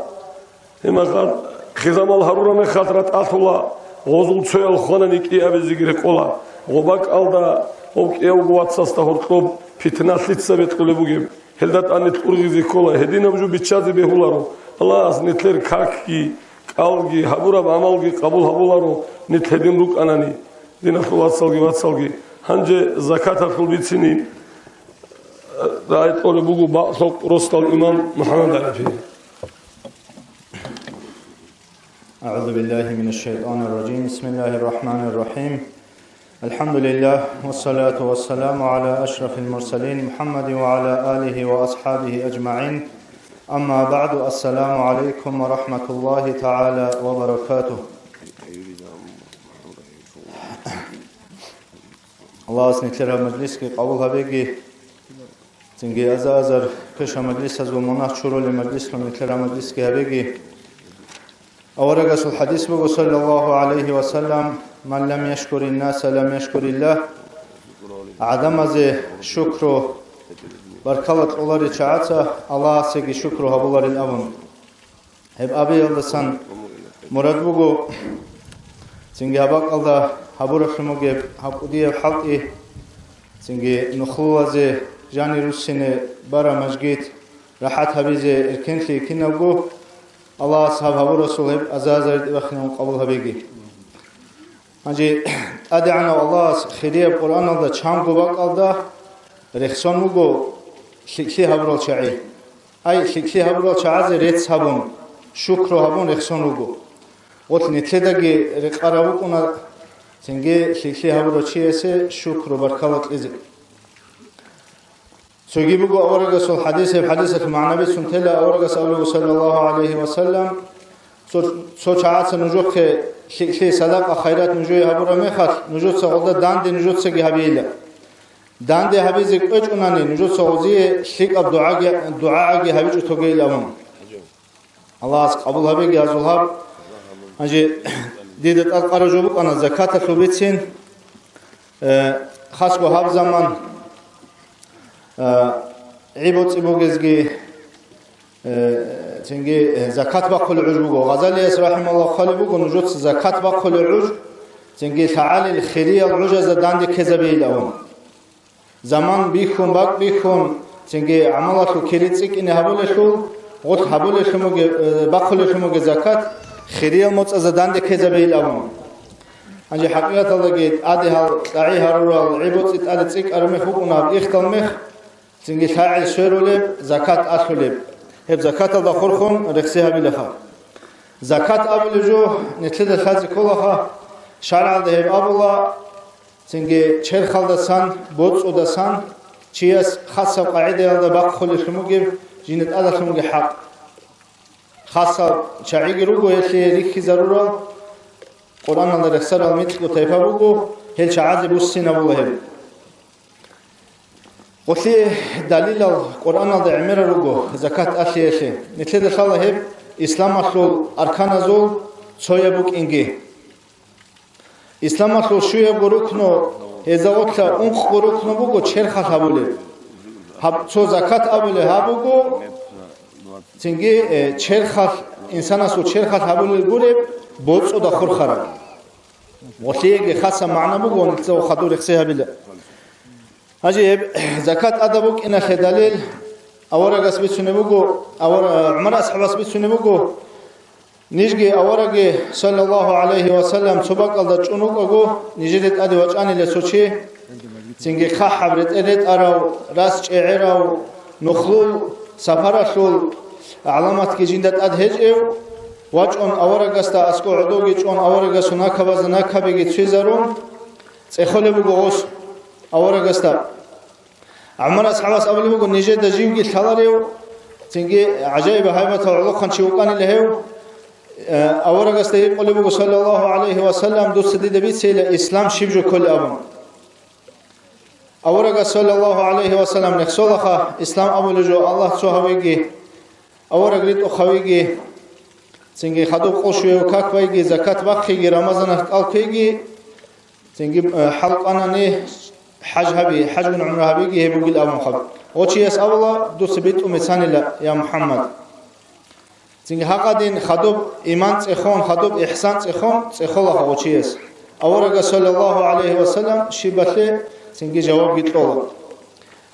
Speaker 3: إما خد خزام الهرورة مخالت أطولا غزول تسويا الخانني إيه أبزي غير كولا غباك ألدا أو إيه وقوات ساستهور طب فتنة لتسبت قلبوجيم هلدات أنت أرغزي كولا هدينا بجو بتشازي بهولارو الله نتلر كاكي قالجي حبورا بعملجي قبول حبولارو نتهدين روك أناني دين أخوات سالجي واتسالجي هنجي زكاة الخلبيتسيني رأيت أولي بوغو بأسوك رسط الإمام محمد علفي
Speaker 7: أعوذ بالله من الشيطان الرجيم بسم الله الرحمن الرحيم الحمد لله والصلاة والسلام على أشرف المرسلين محمد وعلى آله وأصحابه أجمعين أما بعد السلام عليكم ورحمة الله تعالى وبركاته الله سنتلها مجلسك قبولها بيجي تنجي أزازر كشا مجلس هزو مناخ شروع لمجلس نتلها مجلسك بيجي أورقس الحديث بقول صلى الله عليه وسلم من لم يشكر الناس لم يشكر الله عدم زي شكره بركلت الله رجعته الله سيجي شكره هبولار الأبن هب أبي يلدسان مراد بقول تنجي هباك الله هبورك المجيب هبوديه حقي تنجي نخلوه زي جاني روسيني برا مجيت راحت حبيزه اركنتي كنبو الله صحابه رسول ازازر وخنا قبول هبيگي انجي ادعنا الله خيريه قران الله چانگو باقالدا رخصون مگو شكلي هبرول شعي اي شكلي هبرول شعاز ريت صابون شكر هبون رخصون مگو قلت نتلدگي رقراو كنا سنگي شكلي هبرول چيسه شكر بركات ازي سوگي بگو اورگس الحديث المعنوي سنتلا اورگس صلى الله عليه وسلم سو چاعت نجوت شي صدقه خيرات نجوي هبره مخات نجوت سغدا داند نجوت سگي هبيله داند هبيزك اجوناني نجوت سغزي شيك دعاء هبيج توگيلام الله قبول هبيگي ازولاب انجي ديدت قرجوب انا زكاه لوبيتين خاص بو هب زمان عيبوت بوگزگي تنگي زكاه باقول عجبو غزالي رحمه الله خالبو نجوت زكاه باقول عج تنگي تعالي الخيريه العجز داند كذبيلهم زمان بيكون باق بيكون تنگي عملاتو كريتسك ان هبولشو قط هبولشو باقولشو زكاه خيريه المصز داند كذبيلهم انجي حقيقه الله جيت ادي هال داعي هرول عيبوت ادتسك ارمخ وقنا اختلمخ تنگي فاعل شرولب زكاه اصلب هب زكاه الدخورخون رخصها بلخا زكاه ابلجو نتلد خاز كلها شرع ده ابلا تنگي چر خالدسان بوص ودسان چيس خاصه قاعده يلا باخل شموگي جينت ادا شموگي حق خاصه شعيق روگو يشي ريخي ضروره قران الله رخصه المثل طيفه بوگو هل شعاز بوسين والله وفي دليل القرآن ده عمر روجو زكاة أشياء نتلد الله هب إسلام أصل أركان زول سويا بوك إنجي إسلام أصل شوية بروكنو هذا وقت أنخ بروكنو بوجو شرخ هبولي هب سو زكاة أبولي هبوجو تنجي شرخ إنسان أصل شرخ هبولي بوري بوتس أو دخور خرج وشيء خاصة معنا بوجو نتلو خدور خسيها بلا أجيب زكاة أدبك إن خداليل أورجس بتسنبوجو أور عمر أصحاب بتسنبوجو نيجي أورجي صلى الله عليه وسلم سبق الله تشونوجو نيجيت أدي وجاني لسوتشي تيجي خحبرت أديت أراو راس شعراو نخلول سفرشول علامات كجندت أدهجيو وجون أورجس تا أسكو عدوجي جون أورجس ناكبز ناكبيجي تشيزرون تخلبوجوس أورجس تا عمر أصحاب أبلي بقول نيجي دجيم قلت هذا تنجي عجائب هايبة وعلقان شوقان لهيو أورجس تا يقول بقول صلى الله عليه وسلم دوست دي دبيت سيل إسلام شبجو كل أبن أورجس صلى الله عليه وسلم نخسولخا إسلام أبو لجو الله تسوهويجي أورجريت أخويجي تنجي خدوب قشوي وكاكويجي زكاة بخيجي رمضان ألقيجي تنجي حلق أنا نه حج هبي حج من عمره هبيجي هي بقول أبو خب وشي يسأل الله دوس بيت أمسان الله يا محمد تنجي هقدين خدوب إيمان تخون خدوب إحسان تخون الله وشي يس أورجا صلى الله عليه وسلم شبته تنجي جواب قلت له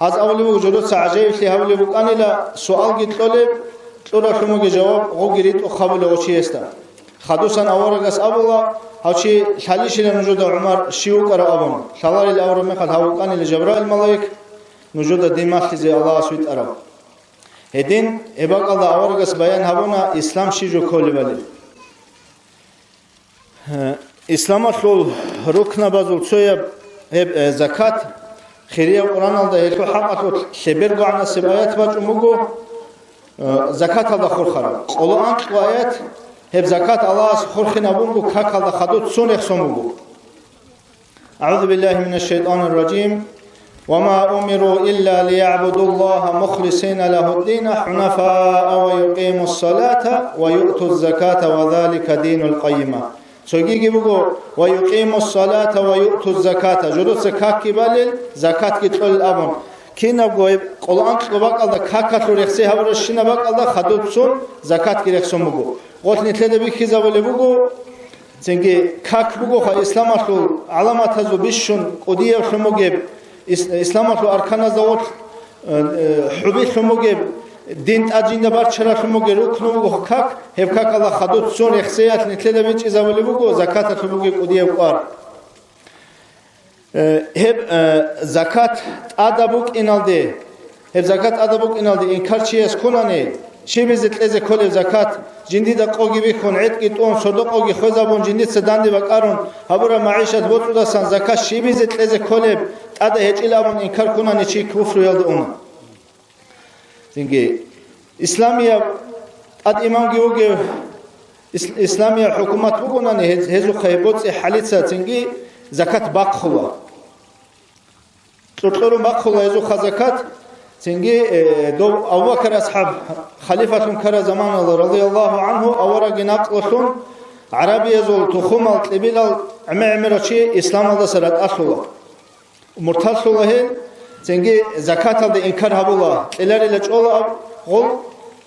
Speaker 7: هذا أول بقول جلوس عجيب في هؤلاء بقول أنا لا سؤال قلت له تقول شو مجي جواب غقريت أخبله وشي يستا خدوسا أورجا أسأل الله هالشي حليش لنوجود عمر شيوك أرابون شلال الأمر مخد هاوكان لجبراء الملائك نوجود دماغ زي الله سويت أراب هدين إباق الله أورجس بيان هبونا إسلام شيجو كل بالي إسلام أصل ركن بازول سويا هب زكاة خيرية القرآن الله يكو حق أصل شبير عنا سبايات باج أموجو زكاة الله خور خراب قولوا أنك وآيات هب زكاة الله خورخنا بونغو كاكال خدود سونخ سومغو أعوذ بالله من الشيطان الرجيم وما أمروا إلا ليعبدوا الله مخلصين له الدين حنفاء ويقيموا الصلاة ويؤتوا الزكاة وذلك دين القيمة سوغيغي بوغو ويقيموا الصلاة ويؤتوا الزكاة جلوس كاكي بالل زكاة كتول الأبن كينا بوغو قولان قباق الله كاكاتو رخسي هورشينا باق الله خدود سون زكاة كي رخسون بوغو قلت نتلد بكي زاولي بوغو تنجي كاك بوغو خا إسلاماتو علامات هزو بيشون قدية وشموغيب إسلاماتو أركان زاوت حبي شموغيب din ajinda bar charakhmuge ruknugo kak hebkak Allah khadut son ikhsiyat nitleda vinch izavlibugo zakat khmuge qudiev qar heb zakat adabuk inalde heb zakat adabuk inalde inkarchies kunane shibizet leze kolev zakat jindida qogi bikhon etqit on sodoqogi khozabon jindit sedandi vaqarun habura maishat botudasan zakat shibizet leze kolev ada hechilabon inkar kunane chi kufru yalde ona Çünkü İslamiye ad imam gibi İslamiye hükümet bugünden hezu kaybot halitsa çünkü zakat bakkhula. Tutlarım bakkhula hezu zakat çünkü do Abu Bakr ashab halifatun kara zamanlar radıyallahu anhu avara ginaqlsun Arabiye zol tukhum al qibil al amirachi İslam alda sarat akhula. Murtasullah Çünkü zakat aldı inkar habula. Eler ile çoğla ol.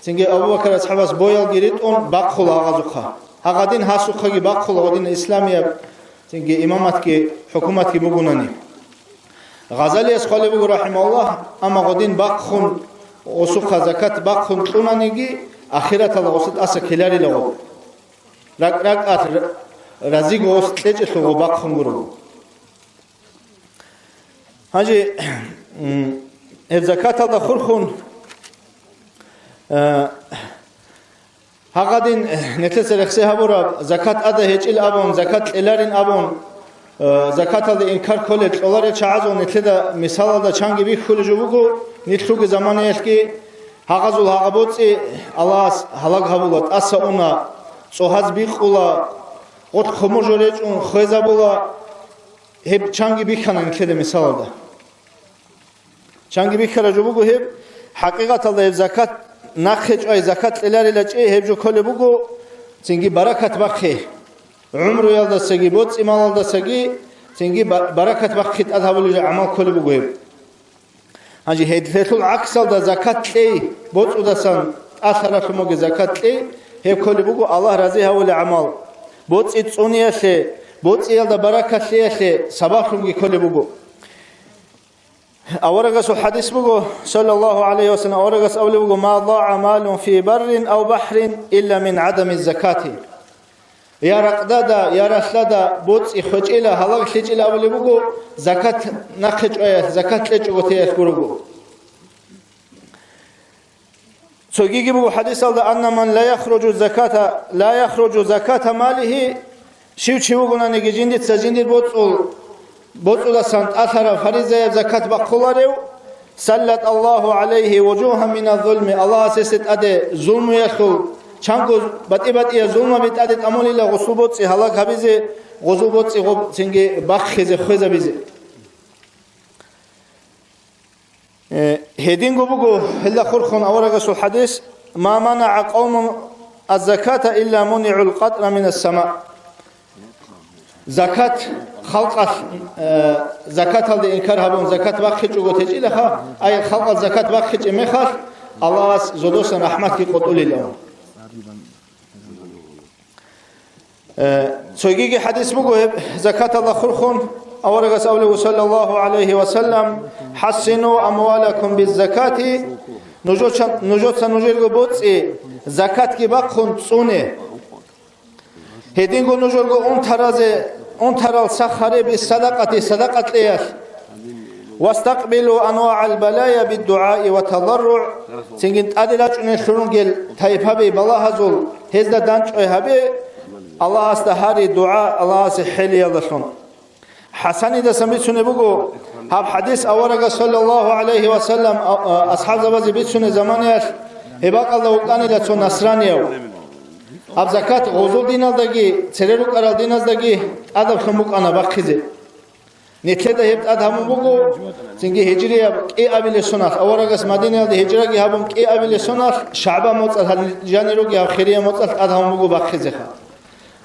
Speaker 7: Çünkü Abu Bakr ashabas boyal girit on bakhula ağazuqa. Ağadin hasuqa gi bakhula odin İslamiye. Çünkü imamat ki hükümet ki bugunani. Gazali esqali bu rahimallah ama odin bakhun osuqa zakat bakhun tunani gi ahirat Allah osit asa kelar ile ol. Rak at razig ost teje so bakhun guru. Hacı ev zakat alda khurkhun haqadin netlese rekse habura zakat ada hechil abon zakat elarin abon zakat alda inkar kolet olare chaaz on netleda misal alda changi bi khuluju bugu nitluge zamane eski haqazul haqabotsi alas halag habulat asa ona sohaz bi khula ot khomojorech un khezabula hep changi bi khanan netleda misal alda Changi bikhara jubugu heb haqiqat alda ev zakat nakhech ay zakat elar ila che heb jo kole bugu singi barakat bakhi umru yalda sagi bot imal alda sagi singi barakat bakhit adhabul amal kole bugu heb haji hedfetul aks alda zakat le bot udasan athara moge zakat le heb kole bugu Allah razi havul amal bot itsoniyase bot yalda barakat le sabahungi kole bugu أورجس الحديث بقول صلى الله عليه وسلم أورجس أولي بقول ما ضاع مال في بر أو بحر إلا من عدم الزكاة يا رقدادا يا رشلادا بوت إخوج إلى هلاك شيء إلى أولي بقول زكاة نخج آية زكاة لجوتي أذكره سوجي بقول حديث الله أن من لا يخرج زكاة ماله شو بقولنا نيجي جندي تسجندي بوتودا سانت أثر فريزة زكاة بقولاريو سلت الله عليه وجوها من الظلم الله سيست أدي ظلم يخل چانكو بات يا ظلم بيت أدي أمول الله غصوبوت سي هلاك هبيزي غصوبوت سي غب سنجي بخيزي خوزة بيزي هيدين قبوغو هلا خلقون أورغسو الحديث ما منع قوم الزكاة إلا منع القطر من السماء زكاة خلق زكاة هذا إنكار هبون زكاة بخش وقتج إلها أي خلق زكاة بخش إمخال الله زودوس رحمة كي قتول له سويجي حديث بقول زكاة الله خلقون أورجس أوله صلى الله عليه وسلم حسنوا أموالكم بالزكاة نجوت سنجير بوتس زكاة كي بخون صونه هدين قلنا جرجو أن ترى السخرة بالصدقة صدقة ليش واستقبلوا أنواع البلايا بالدعاء والتضرع سنجنت أدلج أن شرونجل تايبهبي بالله زول هذا دانش أيهبي الله استهاري دعاء الله سحلي يلشون حسن إذا سمعت سنبوجو هذا حديث أورج صلى الله عليه وسلم أصحاب زبادي بيت سن زمانيش هباق الله وقاني لتون نصرانيو أب زكاة غزول دينال دقي سريرو قرال دينال دقي أدب خموك أنا بخيزي نتلد هبت أدهم بوغو سنجي هجرية كي أبيل سناس أورغس مدينة دي هجرة كي هبم كي أبيل سناس شعبا موتصل جانيرو كي خيرية موتصل أدهم بوغو بخيزي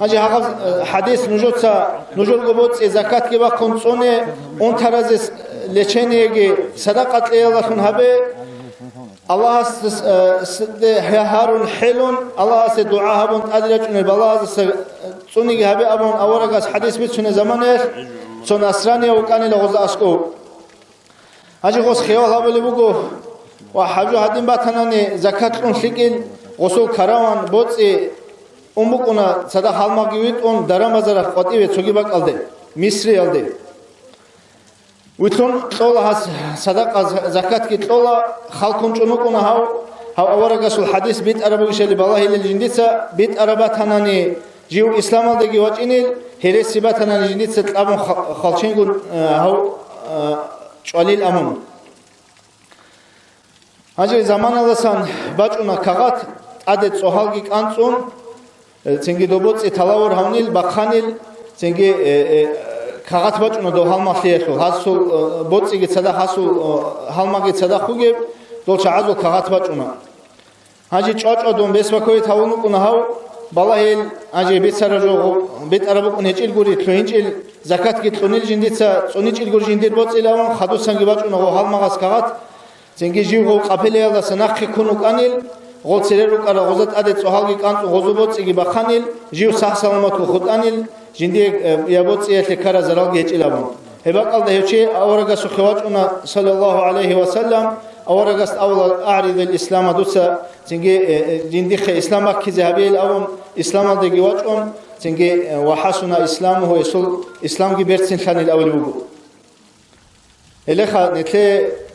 Speaker 7: هاجي هاقف حديث نجول قبوت زكاة كي بخون صوني اون ترازي لچيني كي صدقات ليالخون هبه الله هارون حلون الله دعاء هبون أدرج بالله صوني هبه أبون أورغس حديث بيت سنة زمانه سن أسراني وكاني لغز أسكو هاجي غوز خيال هبه لبوغو وحاجو هادين باتناني زكاة لون شكل غسل كراوان بوتسي أمبكونا صدا حالما جيويت أون درام بزرق قطعي وتسوغي باك ألدي مصري ألدي ويتون طولا هاس صدقة زكاة كي طولا خالكون چونوكونا هاو أورغسو الحديث بيت أربو شالي بالله إلي الجنديسة بيت أرباتناني جيو إسلام ألدي واتينيل هيري سيباتناني الجنديسة تلابون خالشينغون هاو شواليل أمون هاجي زمان الله باچونا كغات عدد سوهالگي كانسون تنگي دوبوت اتلاور هونيل بخانيل تنگي كغات باچونا دو هالما خيخو هاسو بوتسيگي صدا هاسو هالماگي صدا خوگي دولچا عزو كغات باچونا هاجي چوچو دون بسوكوي تاونوكونا هاو بالله هاجي بيتسراجو بيت اربوكون هچيل گوري تلوينچيل زكات گي تلونيل جنديتسا صونيچيل گور جندير بوتسيلاون خادوسانگي باچونا هالماگاس كغات تنگي جيو قابلي الله سناخي كونو كانيل غول سيرو كارا غوزات ادي صحالغي كانتو غوزوبوت سيغي بخانيل جيو صح سلامتو خدانيل جندي يابوت سيته كارا زرالغي چيلابون هبا قالده هچي اورغا سخواچونا صلى الله عليه وسلم اورغاست اول اعرض الاسلام دوسا تنگي جندي خ اسلام كي ذهبيل اون اسلام دغي واچون تنگي وحسن اسلامه يسول اسلام كي بيرسين ثاني الاول بوغو الخا نتلي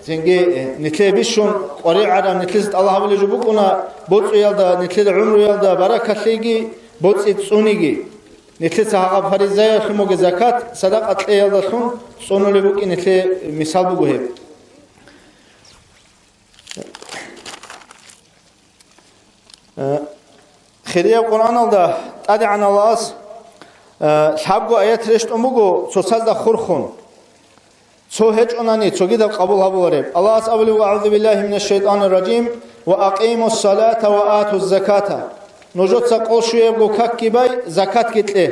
Speaker 7: تنگي نتلي بيشون قري عرام نتلست الله بله جبوكونا بوت يالدا نتلي عمر يالدا بركه ليغي بوت صونيغي نتلي صحابه فريزايا خموغ زكات صدقه يالدا سون صونولي بوكي نتلي مثال بوغو هي خيريا قران الله ادي عن الله حبغو ايات رشت امغو سوسازدا خورخون سو هج أناني تجد قبول هبولرب الله أسأل وأعوذ بالله من الشيطان الرجيم وأقيموا الصلاة وآتوا الزكاة نجوت سقول شو يبغو كك كباي زكاة كتله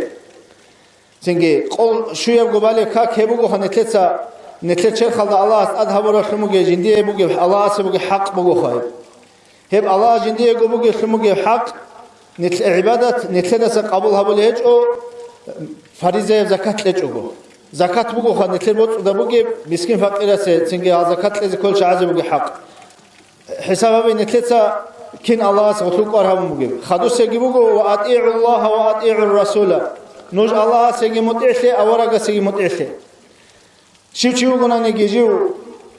Speaker 7: تنجي قول شو يبغو بالي كك يبغو هنتلسا نتلتشر خلد الله أسأل هبولر خموجي جندي يبغو الله أسأل حق بغو خايب هب الله جندي يبغو خموجي حق نتل عبادة نتلسا قبول هبولهج أو فريزة زكاة لجوجو زكاة بوجو خان نتلبوت وده بوجي مسكين فقيرة تنجي زكاة لازم كل شيء عزيز بوجي حق حسابه بين نتلتا كين الله سبحانه وتعالى بوجي خدوا سيجي بوجو وأطيعوا الله وأطيعوا الرسول نوج الله سيجي مطيعه أورجا سيجي مطيعه شو قلنا نيجيو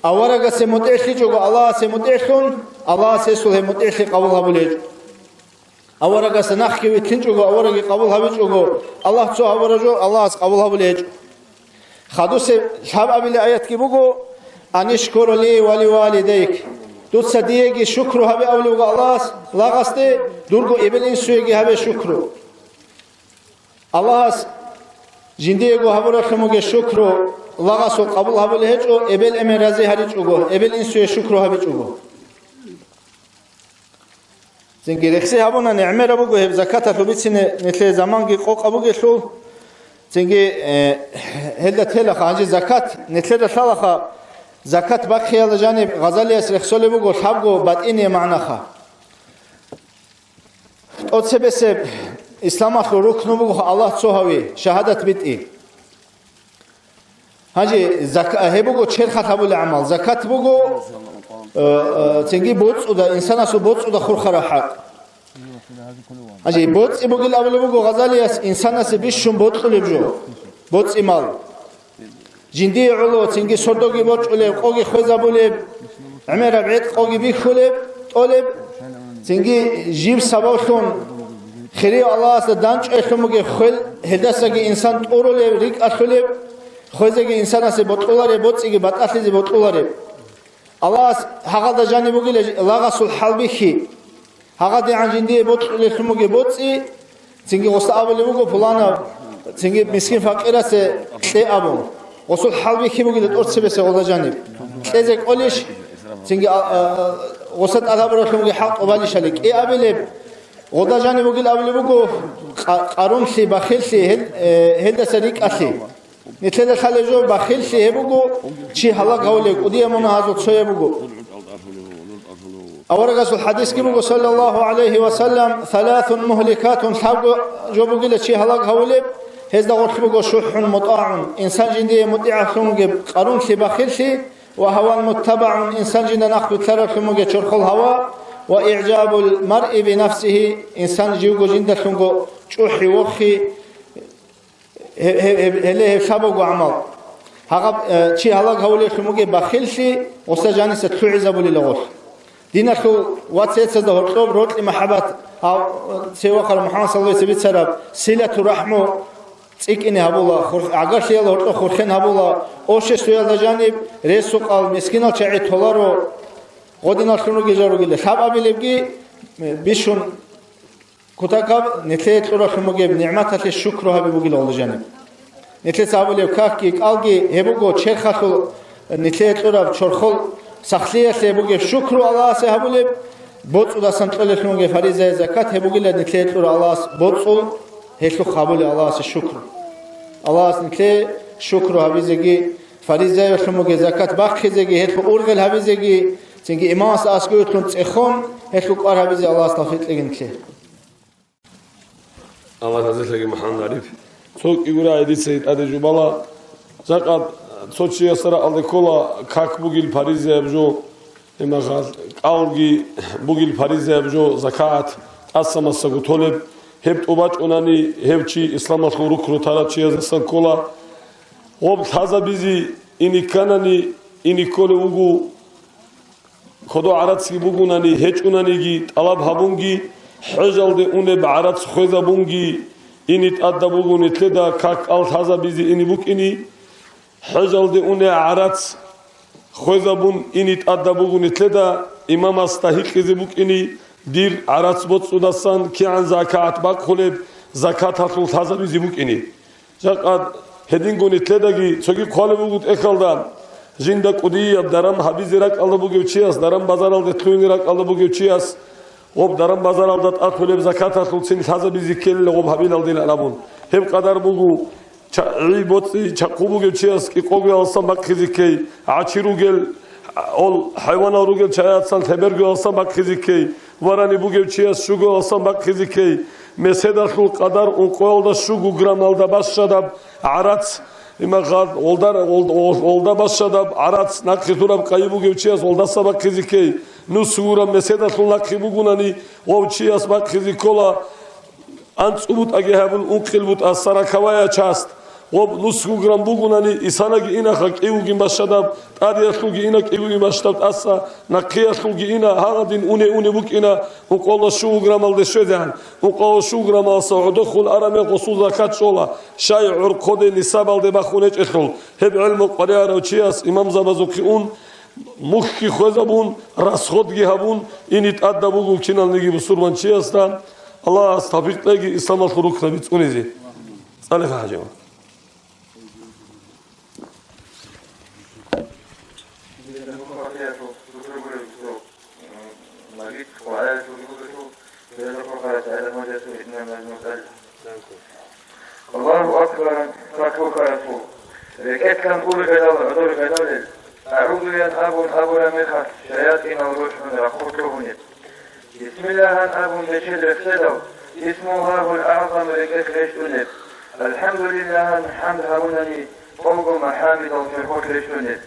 Speaker 7: أورجا سيجي مطيعه جو الله سيجي مطيعون الله سيسوله مطيعه قبولها بولج أورجا سنخكي وتنجو أورجا قبولها بيجو الله تو أورجو الله قبولها بولج خدوس شاب أبي آيات كي بقول أنشكر لي ولوالديك دوت صديقي شكر هبي أولي الله لا قصدي درجو إبل إنسويجي هبي شكر الله جنديجو هبورا خموجي شكر لا قصو قبول هبي لهجو إبل أمين رزي هريجو إبل إنسوي شكر هبي جوجو زنجي رخسي هبونا نعمة ربوجو هب زكاة لبيتسين مثل زمان جي قوق أبوجي شو تنجي هلا تلا خانجي زكاة نتلدا ثلاثة زكاة بقي على جانب غزالي أسرح سولي بقول حبقو بدئني معناها أتسبب إسلام أخو ركن بقول الله تسوهوي شهادة بدئي هانجي زكاة هبقو شرخة تبول العمل زكاة بقول تنجي بوتس وده إنسان أسو بوتس وده خرخرة حق هاجي بوتس يبغى أول بقول غزالي إنسان سبيشون بوت خليجو بوتس إمال جندي علو تنجي صدقي بوت علب قوي خوزا بولب عمر بعيد قوي بيخلب طلب تنجي جيب سباوشون خيري الله سدانش إخموجي خل هدسة إنسان أورولب ريك أخلب خوزا إنسان سبوت أولاري بوتس يجي بات أخلي بوت أولاري الله هذا جاني بقول لاغس الحلبي هغادي عن جندي بوت لخموجي بوتسي تنجي وسط أول بوجو فلانا تنجي مسكين فقيرة سي أبو وصل حلبي كي بوجي لتورس بس ولا جانب تزك أوليش تنجي وسط أذهب لخموجي حق وباليش عليك إيه أبلي ولا جانب بوجي أول بوجو قارون سي بخيل سي هدا سريك أسي نتلا خالجو بخيل سي بوجو شيء هلا قولك ودي أمنا هذا شيء بوجو أورجس الحديث كم صلى الله عليه وسلم ثلاث مهلكات حب جوبو قيل شيء هلاك هولب هذا غرق بقول شح مطاع إنسان جندي مطيع خنوج قارون شيء بخيل شيء وهوى المتبع إنسان جنا نخبو تلرخ مجد شرخ الهوى وإعجاب المرء بنفسه إنسان جيوغو جندا شنغو شوحي وخي هليه شابو عمل هغب شي هلاك هولي خموجي بخيلشي وسجاني ستعزب للغوش دينا شو واتسيت سده هرطوب روت لمحبت أو سيوخر محمد صلى الله عليه وسلم سيلة رحمه تيك إني هبولا عقاش يلا هرطو خورخين هبولا أوش سويل جانب ريسو قال مسكين الشعي تولارو قدنا شنوجي جاروجي شاب أبي لبجي بيشون كتاكاب نتلت لورا خموجي بنعمة الشكر هبي بوجي الله جانب نتلت سابولي وكاكي قالجي هبوجو شرخاتو نتلت لورا بشرخول سخليه سبوجي شكر الله سهبولي بوتو دا سنتقل خموجي فريزة زكاة هبوجي لنتلت لورا الله بوتو هيشو خابولي الله سشكر الله سنتلت شكر هبي زكي فريزة خموجي زكاة باخي زكي هيشو أورغل هبي زكي سنجي إمام سأسكوت كنت إخون هيشو قار هبي زي الله استفيد لجنتلي
Speaker 3: الله تزلك محمد عريف سوق يقول عيد سيد أدي جبلا زقد سوتشي يسرى على كلا كاك بوجيل باريس يبجو إما قال أولجي بوجيل باريس يبجو زكاة أسمى السقطولب هبت أبات أناني هبتشي إسلام الخروج روتارات شيء زسان كلا وبتهذا بيزي إني كانني إني كله وجو خدو عرضي بوجوناني هج أناني جي طلب هبونجي حجل ده أني بعرض خوذا بونجي إني تأدى بوجوني تلدا كاك ألتهذا بيزي إني بوك إني حجل ده أني عرض خوذا بون إني تأدى بوجوني تلدا إمام استحق كذي بوك إني دير عرض بوت سوداسان كي عن زكاة باك خلب زكاة ألتهذا بيزي بوك إني جاكاد هدين قوني تلدا جي سوكي خالب بوجود إخالدام جندا قدية درام حبيزيرك الله بوجوتشياس درام بازار الله تلونيرك الله بوجوتشياس وب درام بازار الله تأكل بزكاة تلصين هذا بذكر وب حبيل الله دين الأبون هم قدر بوجو عيبوت شقو بوجوتشياس كي قوي أصلا بكذكي عشيروجل أول حيوان روجل شايات سال تبرج أصلا بكذكي وراني بوجوتشياس شو أصلا بكذكي مسيدة القدر ونقول ده شو جرام الله باش شداب عرات إما قال olda başladı arat nakhitura kaybu geçiyoruz olda sabah kizikey nusura meseda sulla kibu gunani o çiyas bak kizikola antsubut agehabul unkilbut asara kavaya çast o nusku gram bugunani isana gi ina hak evugin başladı adiyaslu gi ina evugin başladı asa nakiyaslu gi ina haradin une buk ina o kolla şu gram aldı şöden o kolla şu gram alsa udkhul arame qusul zakat şola şay'ur kode nisab aldı bakhuneç ekhul hep ilmu qariyara uçiyas imam zabazuki un mukhi khozabun raskhod gi habun init adda bugu kinalnigi busurman çiyastan Allah astafiqlegi İslam'al khurukta bit unizi salafa hacım
Speaker 6: الله أكبر فكوك رسول ركعت كان قول جلال أعوذ ينهب أبو لمخة شياطين الروح من رخوتهن بسم الله أبو نشد رفسدو اسمه هو الأعظم ركعت رشتنب الحمد لله حمد هونني فوق محامد الفرقوت رشتنب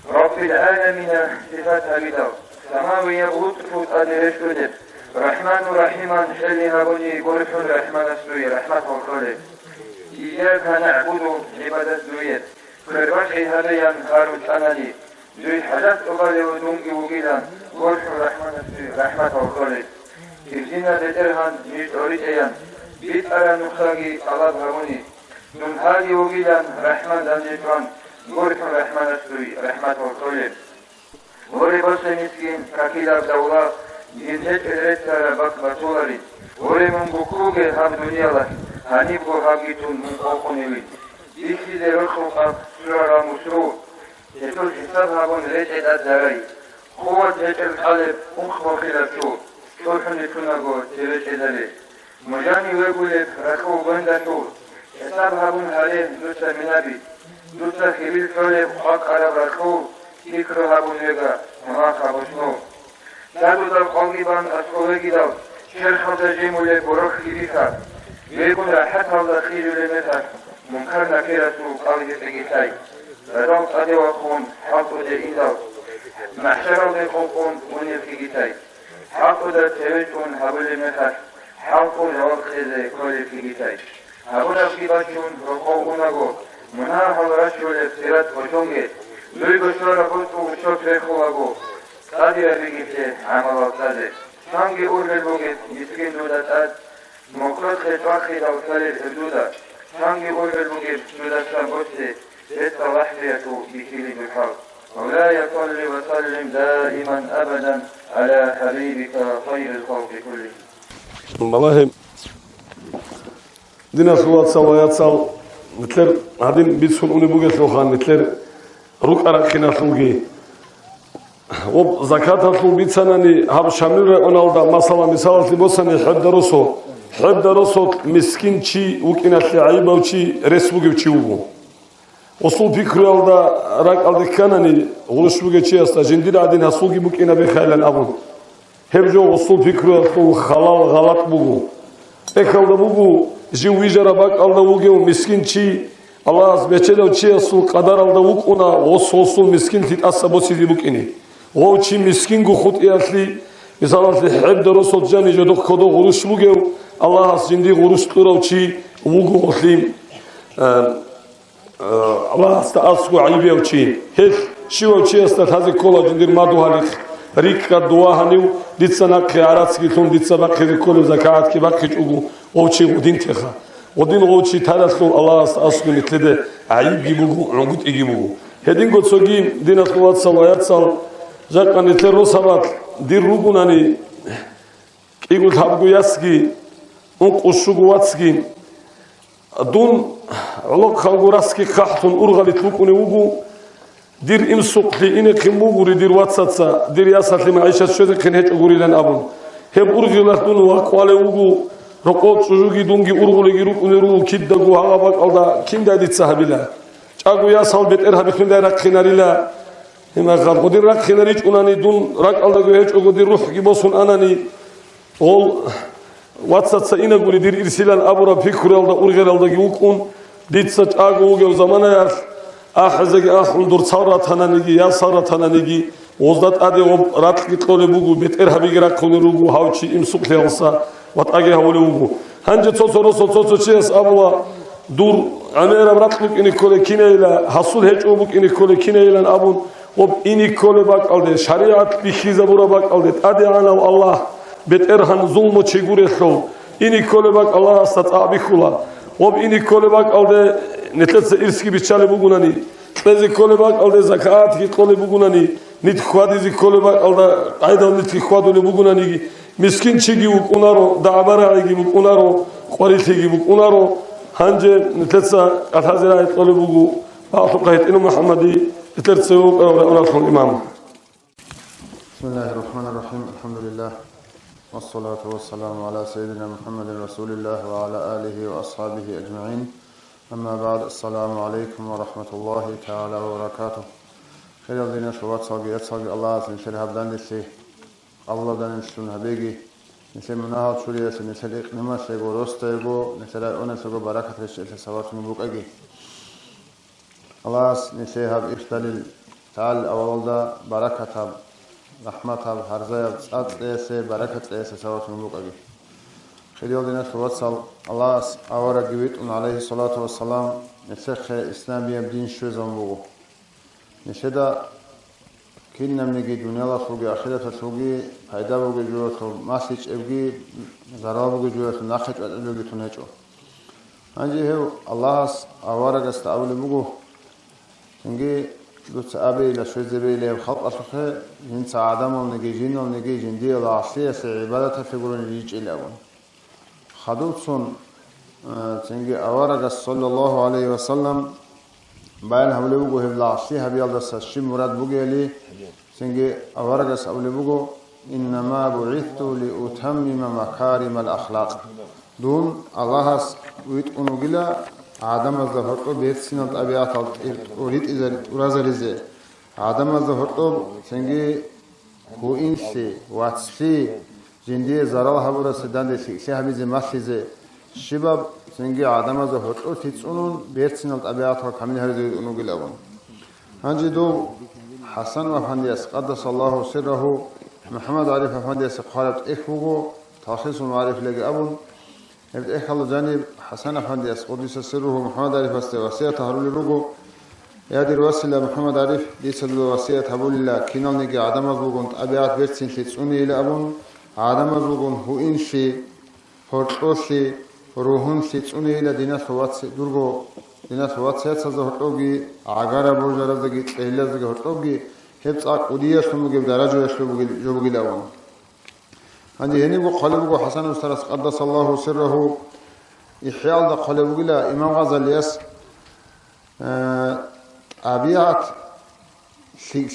Speaker 6: رب العالمين صفات هبدو سماوية أوتفوت أدي رشتنب رحمن رحيما شليها بني قرح رحمن السوي رحمة الخلق إياك نعبد عبادة السوية كربشي هذيا خارج أنني ذي حدث أغلي ودنقي وقيلا قرح رحمن السوي رحمة الخلق كفزينة تترهن جيت أريد بيت أرى نخلاقي طلب هوني دون هذه وقيلا رحمن الجفران قرح رحمن السوي رحمة الخلق وري بس مسكين كاكيلا بدولا ينهج الرسالة بك بطولي وري من بكوغي هاب دنيا لك هنيبو هاقيتون من قوقنوي بيكي ذي رخوقا سرارا مسرور تتول حساب هابون رجعت الداري قوة هجر الحلب انخبو خلافشو شرحني تنقو ترجع ذلك مجاني ويقولك رخو بندتو حساب هابون هالين نسا منابي نسا خليل فلب حق عرب رخو فكر هابون ويقا مهاقا بشنو تادو دل قلبان أسقوه دل شرخ تجيم لك برخ بيكا ويقول راحت هذا خير لمثل منكر نكيرة قلب تجيتاي ردوك أدي وخون حق دي إيداو محشر دي خونكون ونير في جيتاي حق دي تيوتون هبول مخش حق جواب خيزي كولي في جيتاي هبول في باشون رخو ونغو منها حضرشو لفسيرت وشونجي لوي بشور خلطو وشوك ريخو قادر في جيتاي عملات تازي شانجي أورل بوغيت يسكين دودات آد مقرد خيطاخي دو تالي الحدودة شانجي أورل بوغيت دودات شامبوتي بيت وحفيته بكيلي بالحق مولاي صل وسلم دائما أبدا على حبيبك خير الخلق كلهم
Speaker 3: والله دينا صوات سوايات سال مثل هادين بيتسون أوني بوغيت لوخان مثل روك أراكينا سوغي وب زكاة سو بيتساناني هاب شامل أونالدا مثلا مثال تبوساني حب درسو مسكين شي وكينا عيبة وشي رسبوغي وشي وبو وصول فكري alda rak aldık kanani oluşmu geçiyorsa jindir adin hasugi bu kina bekhalen abun hebjo usul fikri usul halal galat bu ekalda bu jiwijara bak alda bu miskin çi Allah az beçelo çi usul kadar alda bu ona usul miskin tit asabo sizi bu kini o çi miskin gu khut yasli misalan heb derosul jani jodok kodo uruş bu Allah az jindi uruştura çi bu oslim Allah asta asku ayıbı uçi. Hiç şu uçi asta taze kola jindir madu halik. Rikka dua haniu ditsana kıyaratski tun ditsa bakı kolu zakat ki bakı ugu uçi udin teha. Udin uçi taraslu Allah asta asku mitlede ayıp gibi bu ungut gibi bu. Hedin gotsogi dinas kuvat salayat sal jakan terro sabat dir rugunani igut habgu yaski un qushugu watski دون علق خالقوراسكي قحطون أرغلت لكوني وجو دير إمسق لي إنك خموجوري دير واتساتسا دير ياسات لي معيشة شذ خنهج أقولي لن أبون هم أرغلت دون واقوالي وجو رقود شجوجي دونجي أرغلي جروكوني رو كيد دعو هابك الله كين دادي تسحبيلا أقول يا سال بيت إرهاب خندا رك خناريلا هم أقول قدير رك خناريج أناني دون رك الله جوهج أقول روح جبوسون أناني all WhatsApp'sa ina guli dir irsilan abura fikralda urgeralda yukun ditsaç agu ugev zamana yar ahzagi ahun dur savratananigi ya savratananigi ozdat ade ob rat gitqole bugu beter habigi rakqole rugu havchi imsuqle olsa wat age havle bugu hanje tsotso ches abula dur amera ratluk ini kole kineyla hasul hech obuk ini kole kineylan abun ob ini kole bak alde şariat bi khiza bura bak alde ade ana Allah beterhan zulmu çigureşo ini kolebak Allah astat abikula ob ini kolebak alde netletse irski biçale bugunani tezi kolebak alde zakat ki kole bugunani nit khwadi zi kolebak alda ayda nit khwadule bugunani miskin çigi unaro dabara gi unaro qoliti gi unaro hanje netletsa athazira kole bugu aqayt inu muhammadi tertsu ora imam
Speaker 7: Bismillahirrahmanirrahim elhamdülillah والصلاة والسلام على سيدنا محمد رسول الله وعلى آله وأصحابه أجمعين أما بعد السلام عليكم ورحمة الله تعالى وبركاته خير الدين شوات صاقي الله سن شرها بدان دسي الله دان نشتون هبيجي نسي مناهض شوريا نسي إقنما سيقو روستيقو نسي رأيونا سيقو بركة رشي سوات مبوك أجي الله نسي هب إختال تعال أولدا بركة رحمة هرزايا أتلسي بركة لسي سوات مبوكي خيريو دينا شوات سال الله أورا جويت عليه الصلاة والسلام نسخ إسلام بيبدين شو زنبوغو نشدا كين نمنيجي دنيا لا سوغي آخرة سوغي هيدا بوغي جواتو ماسيج ابغي زرا بوغي جواتو ناخج أدلوغي تنهجو هنجي هو الله أورا قست أولي بوغو نجي لوتس أبي لشوزبي له خلق أصله جنس عدم ونجي جن ونجي جندي العصية عبادة فيقولون يجي لون خدوتسون تنجي أورج صلى الله عليه وسلم بين هبل بوجو هبل عصية هبي الله سشيم مراد بوجي لي تنجي أورج أولي بوجو إنما بعثت لأتمم مكارم الأخلاق دون الله ويت أنوجلا عدم الظهر بيت سنة الأبيات أريد إذا ورازلزة عدم الظهر سنجي هو إنسي واتسي جندي زرال هبورة سدان دسي سهبي زماسيزة شباب سنجي عدم الظهر تيتسونون بيت سنة الأبيات كامل هرزة أنوجلون
Speaker 8: هنجي دو حسن وفنديس قدس الله سره محمد عارف فنديس قالت إخوه تخصيص معرف لقى أبون ابد إخل جانب حسن فنديس قدس سره محمد عارف استواسية هرول رجو يادر وسيلة محمد عارف ليس الواسية هبول الله كنال نجي عدم الرجون أبيات بيرسين تسوني إلى أبون عدم الرجون هو إنشي هرطوشي روحون تسوني إلى ديناس واتس درجو ديناس واتس هذا هرطوجي عجارة برجرة دقي تهلا دقي هرطوجي هبت أقودية شلون جب درجة شلون جو بقي لون عندي هني بقلبه حسن وسترس قدس الله سره إحيال ده قلبه لا إمام غزالي يس أبيات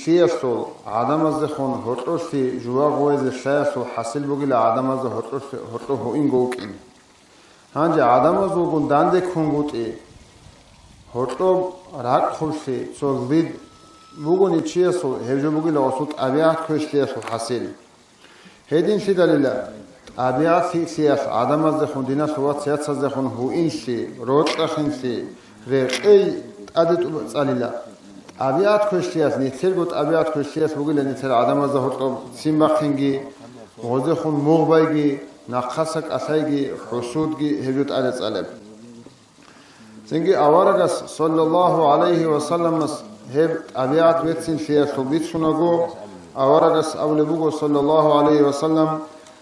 Speaker 8: سياسو عدم الزخون هرطوش في جوا غويز السياسو حاصل بقي لا عدم الز هرطوش هو إنجوك إن هنجي عدم الزوجون داندك هنجوت إيه هرطوش راك خلصي صوغبيد بوغوني تشيسو هجو بوغي لوسوت أبيات كوشتيسو حاصل هيدين في دليل أبيات في سياس عدم الزخون دينا سوات سياس الزخون هو إنشي روت أخنسي رأي أدت أبصاليلا أبيات كوشتياس نتسرقت أبيات كوشتياس بوغي لنتسر عدم الزخون سيمبخنجي غزخون مغبايجي نقصك أسايجي حسودجي هجوت أدت ألب سنجي أورغس صلى الله عليه وسلم هب أبيات بيتسين سياسو بيتسونغو أورغس أولبوغو صلى الله عليه وسلم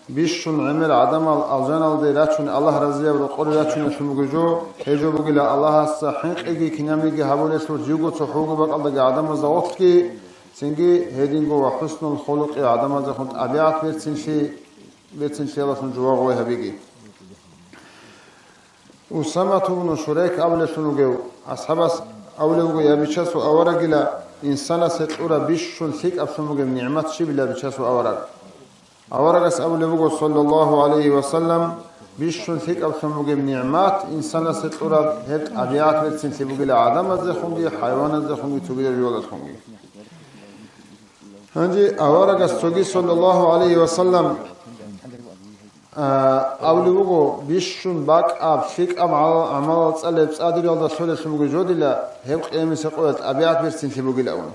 Speaker 8: بيشون عمل عدم الجنال دي راتشون الله رضي وقر راتشون سمغجو هجو بغلا الله الصحيح اجي كناميجي هابولس جوجو تحوغو بق الله عدم زوقتي سنجي هيدينغو وحسن الخلق عدم زخنت أبيات بيتسين شي الله سنجواغو هبيجي وسمت بن شريك أولسونغو أصحابس أولوغو يابيشاسو أورغلا إنسان ستورا بيشون ثيك أبسموغ من نعمت شبلا بيشاسو أورغس أولوغو صلى الله عليه وسلم بيشون ثيك أبسموغ من نعمت إنسان ستورا هبت أبيات بيتسين سيبوغلا عدم الزخونجي حيوان الزخونجي توغير ريول الزخونجي هنجي أورغس توغي صلى الله عليه وسلم أولوغو بيشون باك أب ثيك أب عمال تصالب صادر يالدا سولة سموغ جودلا هبت قيمي سقوات أبيات بيتسين سيبوغلا أون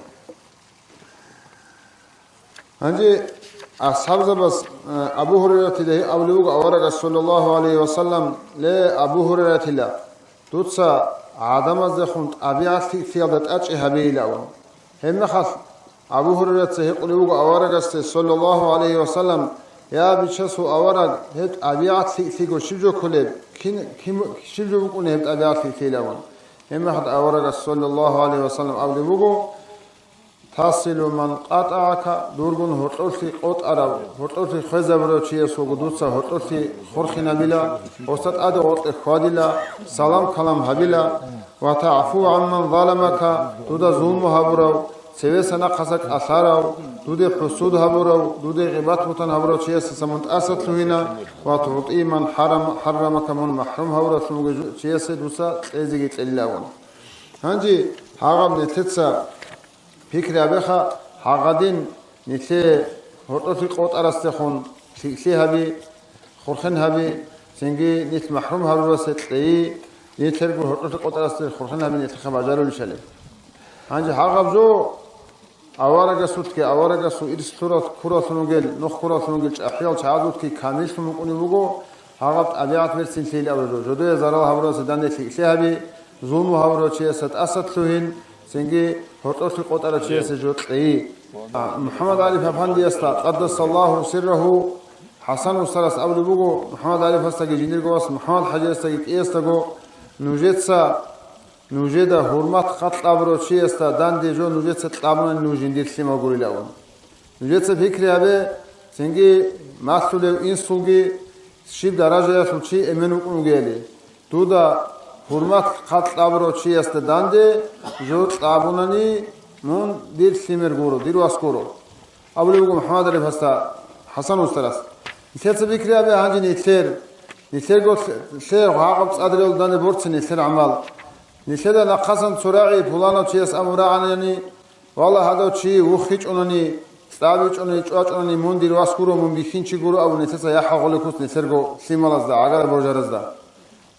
Speaker 8: هنجي أصحاب زبس أبو هريرة له أولوغ أورغ صلى الله عليه وسلم لا أبو هريرة له توتسا عدم الزخونت أبيات في يالدت أجي هبي لأون هم خاص أبو هريرة له أولوغ أورغ صلى الله عليه وسلم يا بيشسو أورغ هت أبيات في شجو كلب كم شجو بكون هت أبيات في لأون هم خاص أورغ صلى الله عليه وسلم أولوغ تصل من قطعك دورغون هرطوشي قط أراو هرطوشي خزبرو چيسو قدوسا هرطوشي خرخنا بلا وسط أدو قط خادلا سلام كلام هبلا وتعفو عمن ظلمك تودا ظلم هبرو سويسنا قسك أثارو تودا حسود هبرو تودا غيبات متن هبرو چيس سمنت أسد لهنا وتعطي من حرمك من محروم هبرو چيس دوسا ازيجت اللون هنجي هاغم نتتسا فكرة أبيخا حقدين نتلي هرطوشي قوت أرستخون سي هبي خرخن هبي سنجي نت محروم هبي وستلي نتلقوا هرطوشي قوت أرستخون خرخن هبي نتلقى مجالو لشالي هنجي حقب جو أوارغا سوتكي أوارغا سو إرس كورا سنوغيل نخ كورا سنوغيل أحيال شعادوتكي كامل سنوغوني بوغو حقب أبيعت مرسين سيلي أولو جدوية زرال هبرو سدان نتلقى هبي ظلمو هبرو چيست أسد لهن سنجي هرطوشي قوت على شيء سجود محمد علي فافندي استا قدس الله سره حسن وسرس أولي بوغو محمد علي فاستاقي جنير قواس محمد حاجة استاقي كيستاقو نوجد هرمات قتل أبرو شيء استا دان دي جو نوجد ستلابنا نوجندير سيما قولي لأون نوجد فكري أبي سنجي مسؤول إنسولجي شيب درجة يسول شيء امنو كنو جيلي تودا هرمات قتل أبرو شيء است دانده جوت أبوناني من دير سيمر غورو دير واسكورو أولي بقول محمد علي فستا حسن وسترس نسير سبيكري أبي هانجي نسير قلت سير وعاقب صادر يول دانده بورتس نسير عمال نسير نقصن سراعي فلانو شيء أمورا عني والله هذا شيء وخيج أنني استعبيج أنني جوات أنني من دير واسكورو من بيخينشي غورو أو نسير يا حقولكوس نسير جو سيمالاز دا عقار برجرز دا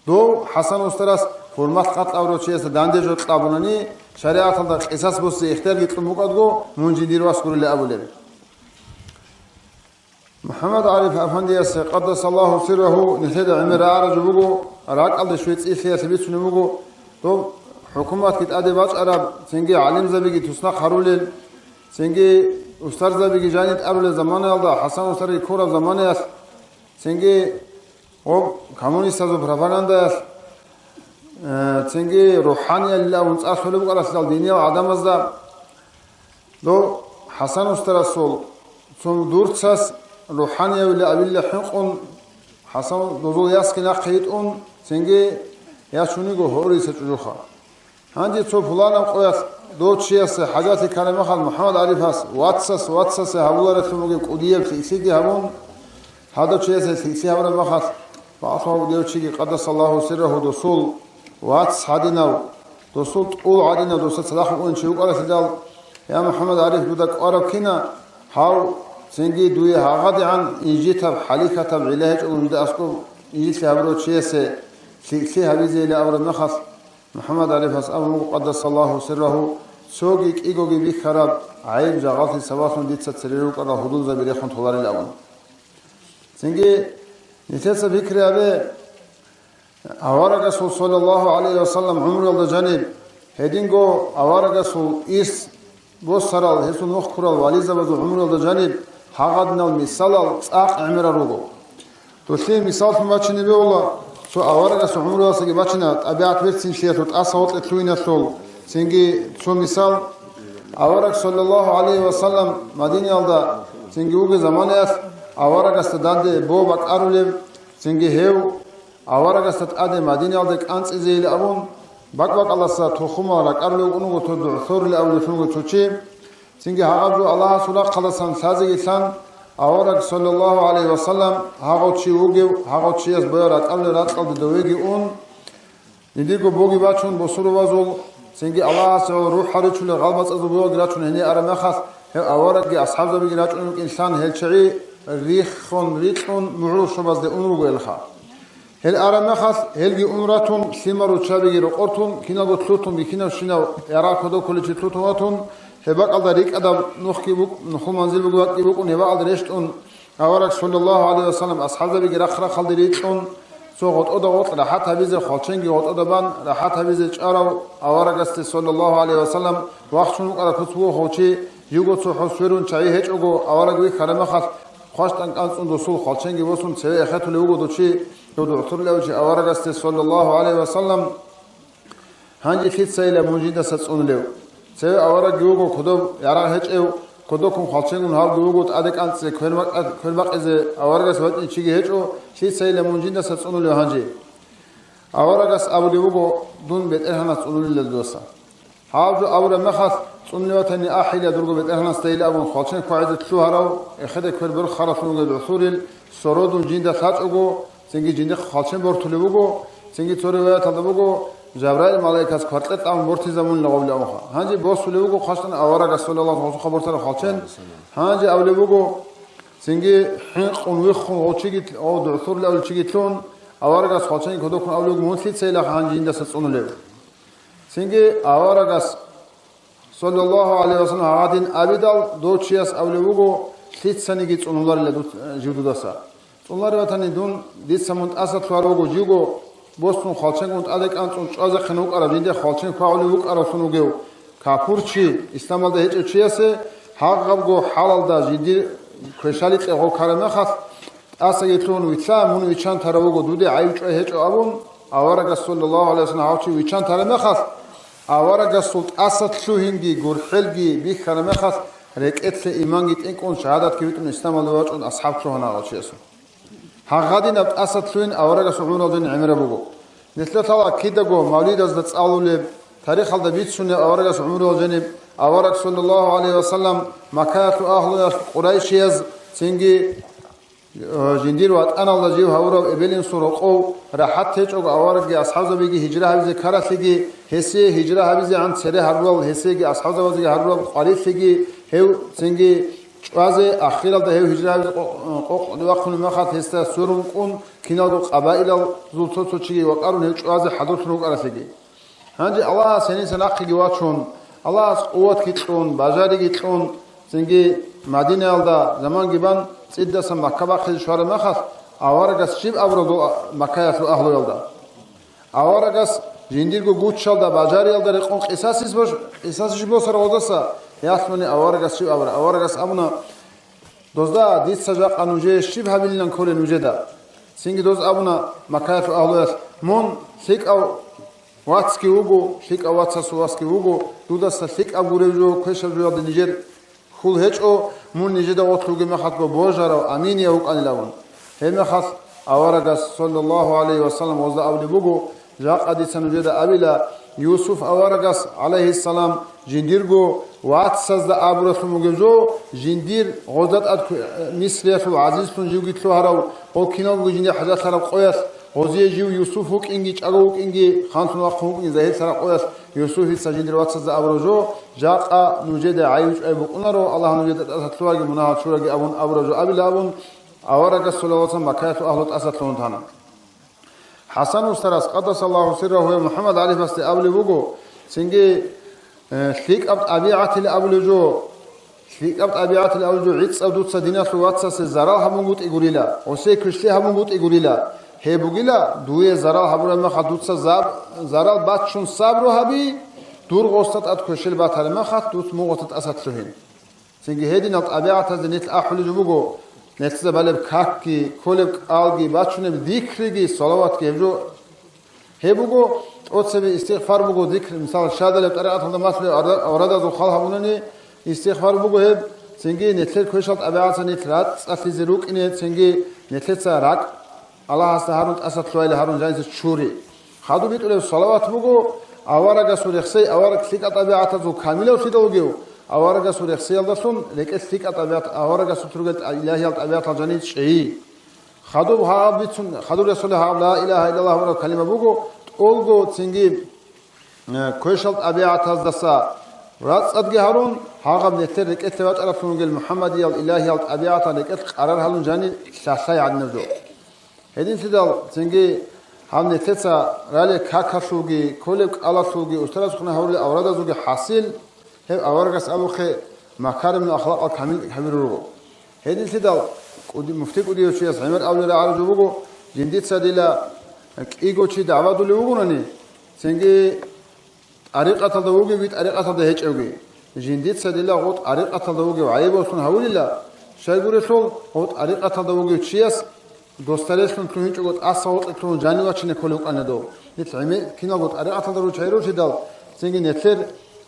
Speaker 8: دو حسن وسترس فرمات قتل أورو چیست دانده جو تابونانی شريعة الله قصص بس اختار يطلب مقدقو منجدير واسكر اللي أبو لبي محمد عارف أفندي قدس الله سره نتدى عمر عرج بقو راك الله شويت إخيا سبيت سنو بقو تو حكومات كت أدي باش أراب سنجي علم زبيجي تسنق حرولين سنجي أستاذ زبيجي جانيت أبل زمان الله حسن أستاذ كورا زمان يس سنجي او كمونيست زو بروباغاندا سنجي روحانية الله ونصار خلوق على سلال دينية وعدم أزدا دو حسن أستاذ سول سون دورتساس روحانية ولا أبيل حقون حسن دوزو ياسكنا قيتون سنجي يا شونيغو هوري سجوخا عندي تو فلان قويس دو تشيس حاجات كلمه خال محمد عارف هاس واتسس هبولار تموغي قوديه فيسيدي هبون هذا تشيس فيسي هبولار مخاس باصو ديو تشيغي قدس الله سره دسول واتس حدينا دسول طول عدينا دسول صلاح اون شيوق على سدال يا محمد عارف بدك قرب كنا هاو سنجي دوي هاغدي عن انجيتب حليكتب علاج ومد اسكو يجي هبولار تشيس في هذه الأمر مخص محمد عليه الصلاة قدس الله سره سوقك إيجوجي بخراب عيب جغالتي سواسون ديت ستسريروك على حدود زبيريخون طلال الأول سنجي نتيسا فكرة أبي أوارق رسول صلى الله عليه وسلم عمر الله جانب هدينغو أوارق رسول إيس بوسرال هسو نوخ كرال واليزا بزو عمر الله جانب حاقدنا المثال ساق عمر روغو توسلي مثال فماتشني بي الله سو أوارق رسول عمر الله سنجي باتشنا أبيعت ورسين شيئتوت أصوت لتلوين السول سنجي سو مثال أوارق صلى الله عليه وسلم مدينة الله سنجي وغي زمانيات أوارق استداد بوبك أروليم سنجي هيو أوارق استداد مدينة الله أنس إزيل أبون بك الله سا تخوما لك أرولي ونغو تدع ثور لأولي فنغو تشي سنجي هاقبلو الله سولا قلسان سازي سان أوارق صلى الله عليه وسلم هاقو تشي وغي هاقو تشي از بيارات أولي رات قلد دويگي اون نديگو بوغي باتشون بسورو وزول سنجي الله سا روح حريچول غالبات ازو بيوغي راتشون هني أرمخص أوارق أصحاب زبيگي راتشون إنسان هلچعي ريخون معروف شباز دي أنرو الخا هل أرمخص هلگي أنراتون سيمارو چابيگي رقورتون كيناغو تلوتون بكينا شيناو يراكودو كوليچي تلوتوناتون هباق الله ريك أدب نخكي بوك نخو منزل بوك وقتي بوك ونهباق الله ريشتون أورك صلى الله عليه وسلم أصحاب ذبي رخرا خلد ريتون سو غط أدا غط راحت هبيز خالشنجي غط أدا بان راحت هبيز چارو أورك است صلى الله عليه وسلم وقت شنوك على كتبو خوشي يوغو سو حسورون چاي هيچ اوغو أورك وي خرمه خاص خواست أنقانسون دسول خالشنجي وسون سوي اخيتو لوغو دوشي يودو عطر لوشي أورك است صلى الله عليه وسلم هنجي فيت سيلا موجودة ستسون لو سوي أورك يوغو كدوب يارا هيچ ايو كدوكم خالشنجون هاو يوغو تأدك أنت كلمك إذا أورك سوات إيشيجي هيچو شي سيلا موجودة ستسون لو هنجي أورك است أبو لوغو دون بيت إرهنا تسون للدوسا هاو أورا مخص تسون لواتني أحيلا درغو بيت إرهنا ستيلا أبو خالشنج قاعدة تلوهراو إخدك كربر خرف نوغو العثوريل سرودون جيندا تاتعوغو سنجي جيندا خالشنج بورتولوغو سنجي توريوات هذا جبرائيل ملائكة كارتلت أم بورتي زمون لغوبل أمخا هنجي بوس لوغو خاصن أورا رسول الله صلى الله عليه وسلم خالشن هنجي أولوغو سنجي حق ونوخ وشيجت أو دعثور لأول شيجتلون أورا رس خالشن كدوكن أولوغو منفيت سيلا هنجي إندا ستصون له سنجي أورا رس صلى الله عليه وسلم عادين أبيدال دوتشياس أولوغو فيت سنجي تصونولار لدو جودو داسا تصونولار واتني دون ديت سمونت أسد فاروغو جيوغو بوستون خالچنگ und adek ant und chaze khnuk ara dinde خالچنگ fauli luk ara sunugeu kapurchi istamalda hech chiase haqabgo halalda jidi kheshali qego karama khas asa yetlon vitsa mun vichan taravugo dude ayuch hech abun awaraga sallallahu alaihi wasallam hauchi vichan tarama khas awaraga sult asat shuhingi gurhelgi bi karama khas reketle imangit enkon shahadat kivitun istamalda wach und ashab shohana achiasu هاغادين أساتلين أورجا سعون الدين عمره بقو نسلت الله كيدا جو مولد أزدت أولي تاريخ هذا بيت سنة أورجا سعون الجنب أورج صلى الله عليه وسلم مكات أهل قريش يز سنجي جندير وات أنا الله جيو هورا إبلين سرقو راحت هيج أورج أصحاب بيجي هجرة هذي كارث لجي هسي هجرة هذي عن سره هرول هسي جي أصحاب بيجي هرول قريش لجي هو سنجي شوازه أخيرا ده هجرة قوق وقت المخاط هستا سورم كون كنادو قبائل زلطة تشجي وقارون هج شوازه حضرت نوق على سجي Hanji Allah senin senaqi giwachun Allah quwwat kitun bajari gitun singi Madine alda zaman giban siddasa Makka baqi shora makhas avaragas shib avrodo Makkayatu ahlu yolda avaragas jindirgo guchalda bajari alda reqon qisasish bosara odasa yasmani avaragas shib avaragas amuna dozda ditsaja qanuje shib habilinan kole nujeda singi doz abuna Makkayatu ahlu yas mon sik av Watski ugo, shik awatsa suwaski ugo, dudasa shik aburejo, kweshajo de Niger, khul hecho, mun Nijeda otluge mekhat go bojara, aminiya uk anilavun. He mekhat awaragas sallallahu alayhi wa sallam wazda abli bugo, jaq adisa Nijeda abila, Yusuf awaragas alayhi salam, jindirgo, watsaz da aburesu mugejo, jindir, gozat ad misriyatul aziz tun jugitlu haraw, o kinagu jindir hajat haraw qoyas, Oziye jiu Yusuf huk ingi chaguk ingi khantun waqt huk ingi zahid sara qoyas Yusuf hissa jindir watsaz abrojo jaqa nujeda ayuj aybuk unaro Allah nujeda asatluagi munahat suragi abun abrojo abila abun awaraga salawatan makayatu ahlut asatlun thana Hasan ustaras qaddasallahu sirrahu Muhammad ali fasti abli bugo singi thik ab abi'atil ablujo thik ab abi'atil ablujo itz abdut sadina watsas zaral hamungut igurila ose krishli hamungut igurila He bugila duye zaral habura me khadutsa zaral batchun sabru habi dur gostat at koshel batar me khadut mugotat asatluhin singi hedin at abiat az net ahlu bugo netsa baleb kakki koleb algi batchune dikrigi salavat gevjo he bugo otsebe istighfar bugo dikr misal shadaleb tariqat hada masle orada zo khal habunani istighfar bugo he singi netler koshat abiat net rat afiziruk inet singi netletsa rak Allah hasta Harun asatluayla Harun jainse churi khadu bitule salawat bugo awaraga surexsay awarak sikat abiata zu kamila usidogeu awaraga surexsay aldasun leke sikat abiat awaraga suturget ilahi alt abiat janit shei khadu habitun khadu rasul ha la ilaha illallah wa kalima bugo olgo singi koshalt abiata dasa ratsadge Harun hagam neter leke tewat arafungel muhammadi al ilahi alt abiata leke qarar halun janit shasay adnado Hedin sidal singi hamne tetsa rale kakashugi kolek alasugi ustaras khuna hawle awrada zugi hasil he awargas abuxe makarim al akhlaq al kamil habiru hedin sidal qudi mufti qudi yochiyas Umar awla arju bugo jindit sadila igochi da'wadul ugunani singi ariqatal dawugi bit ariqatal da hechewgi jindit sadila got ariqatal dawugi aybosun hawlila shaygureshol got ariqatal dawugi chiyas Dostalesun tunjugot asawt tun januachne kolukane do nitme kinagot ariqatan daru chayro sidal singi netler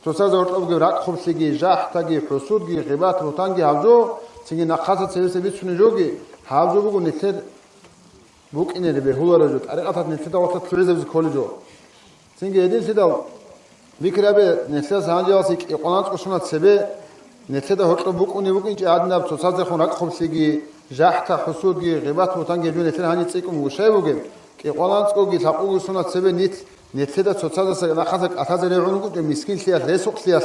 Speaker 8: tosazort obge rak khubsigi jahtagi husudgi ghibat rutangi havjo singi naqasa sevse bitune jogi havjo bugo netler bukine be hularajot ariqatat netler dawat turizm koljo singi edin sidal vikrabe netler sanjasi iqonat qoshunat sebe netler da hotlo bukune bukinchi adnab tosaze khun rak khubsigi Jahta husudgi ghibat mutangi june ten hani tsikum gushaybuge ki qolanskogi taqugu sunat sebe nitda tsotsaza sa nakhazak atazere unugu miskin siyas resuq siyas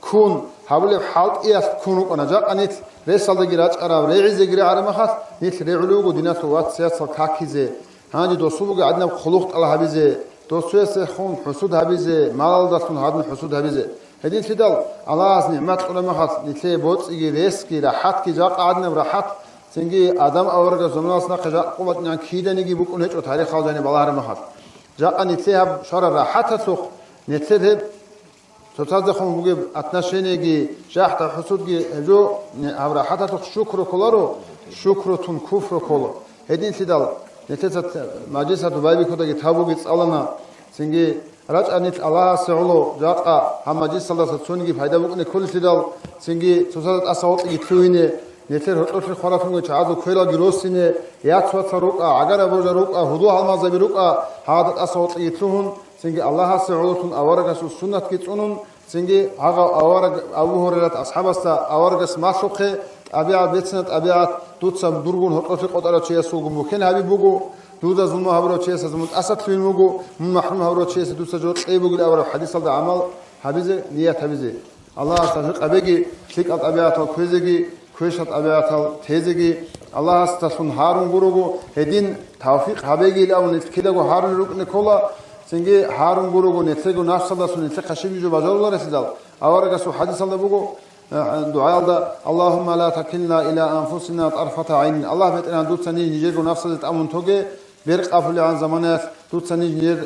Speaker 8: kun habule halt iyas kunu qanaja qanit resaldagi rachqara reize gire aramakhas nit reulugu dinatu wat siyas kakize hani dosubuge adnab khuluq ala habize dosuese khun husud habize malaldatun hadn husud habize hedin sidal Allah's ni'mat ulamakhas nitle botsigi reski rahat ki jaq adnab rahat Singi adam awarga zumnasna qaja qumat nyan kidanigi bukun hecho tarikh khawjani balahar mahat jaqa nitlehab shara rahata suq nitlehab totazkhum buge atnashenegi jahta husudgi jo avrahata suq shukru kolaro shukrutun kufru kolo hedin sidal nitlesat majlisat baybi kodagi tabugi tsalana singi rajanit Allah sa'ulo jaqa hamajis sallallahu sungi fayda bukne kul sidal singi totazat asawt gitluine Netler hotloshi kharafungo chazu khela girosine yatswatsa ruqa agara boja ruqa hudu halmaza bi ruqa hadat asawt yitluhun singi Allah sa'ulutun awaragas sunnat kitsunun singi aga awarag Abu Hurayrat ashabasta awaragas masukhe abiat betsenat abiat tutsam durgun hotloshi qotara chesugu muken habibugo duda zulma habro chesa zumut asat filmugo mahrum habro chesa dutsa jo qeybugil awara hadis alda amal habize niyat habize Allah astaghfir abegi shikat abiat khuzegi Kwishat abiatal tezegi Allah astasun Harun gurugu hedin tawfiq habegi laun kidago Harun rukne kola سنجي هارون غورو نتلقوا نفس الله سن نتلقى شيء جو بجول الله رسيدال أورجا سو حديث الله بقول دعاء الله اللهم لا تكلنا إلى أنفسنا طرفة عين الله بيتنا دوت سني نجير نفس الأمن توجي بيرق أفضل عن زمانات دوت سني نجير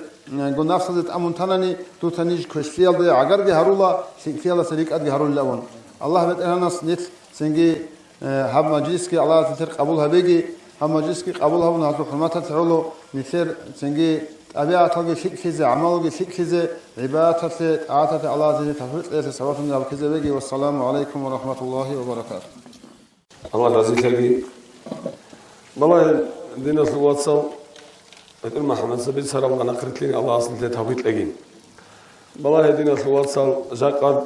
Speaker 8: نفس الأمن تناني دوت سني كشفيال ده عقر جهرولا فيال سريك أد جهرول الأول الله بيتنا ناس نت سنجي هم مجلس كي الله تثر قبولها بيجي هم مجلس كي قبولها ونهضر حرمتها تعلو نثر سنجي أبيعتك فيك كذا عملك فيك كذا عبادتك عادتك الله زي تفرق سواء من كذا بيجي والسلام عليكم ورحمة الله وبركاته.
Speaker 3: الله رزق لي والله دينا في الواتساب أقول محمد سبيل سلام أنا قرأت لي الله أصل تهويت لجين والله دينا في الواتساب جاء قد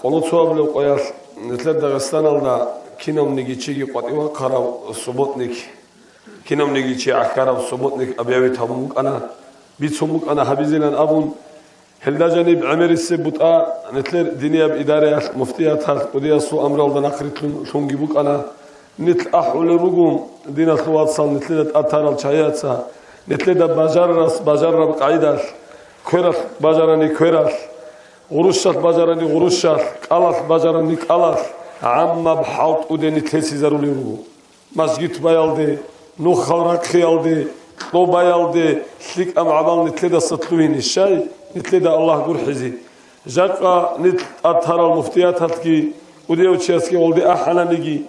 Speaker 3: قلت سواب لو قياس نتلد دغستان الله كينام نيجي شيء قطيوا كرام صبوتنيك كينام نيجي شيء عكرام صبوتنيك أبيعي تهمك أنا بيتسمك أنا حبيزين أبون هل جانب عمر السبوتا نتلر دنيا بإدارة مفتيات ودي سو أمر الله نقرت لونجيبوك أنا نتل أحول الرجوم دينا ثوات صل نتلر أثار الشيات سا نتلر بجار قاعدة كرر بجارني كرر غرشات بجارني غرشات قلف بجارني قلف عم بحوت ودني تلسي زرولي رجوم مسجد بيالدي نخال ركيالدي لو بيالدي سلك أم عبال نتلر سطلوين الشاي نتلد الله قر حزي جاكا نت أطهر المفتيات هتكي وديو تشيسكي ولدي أحنا نجي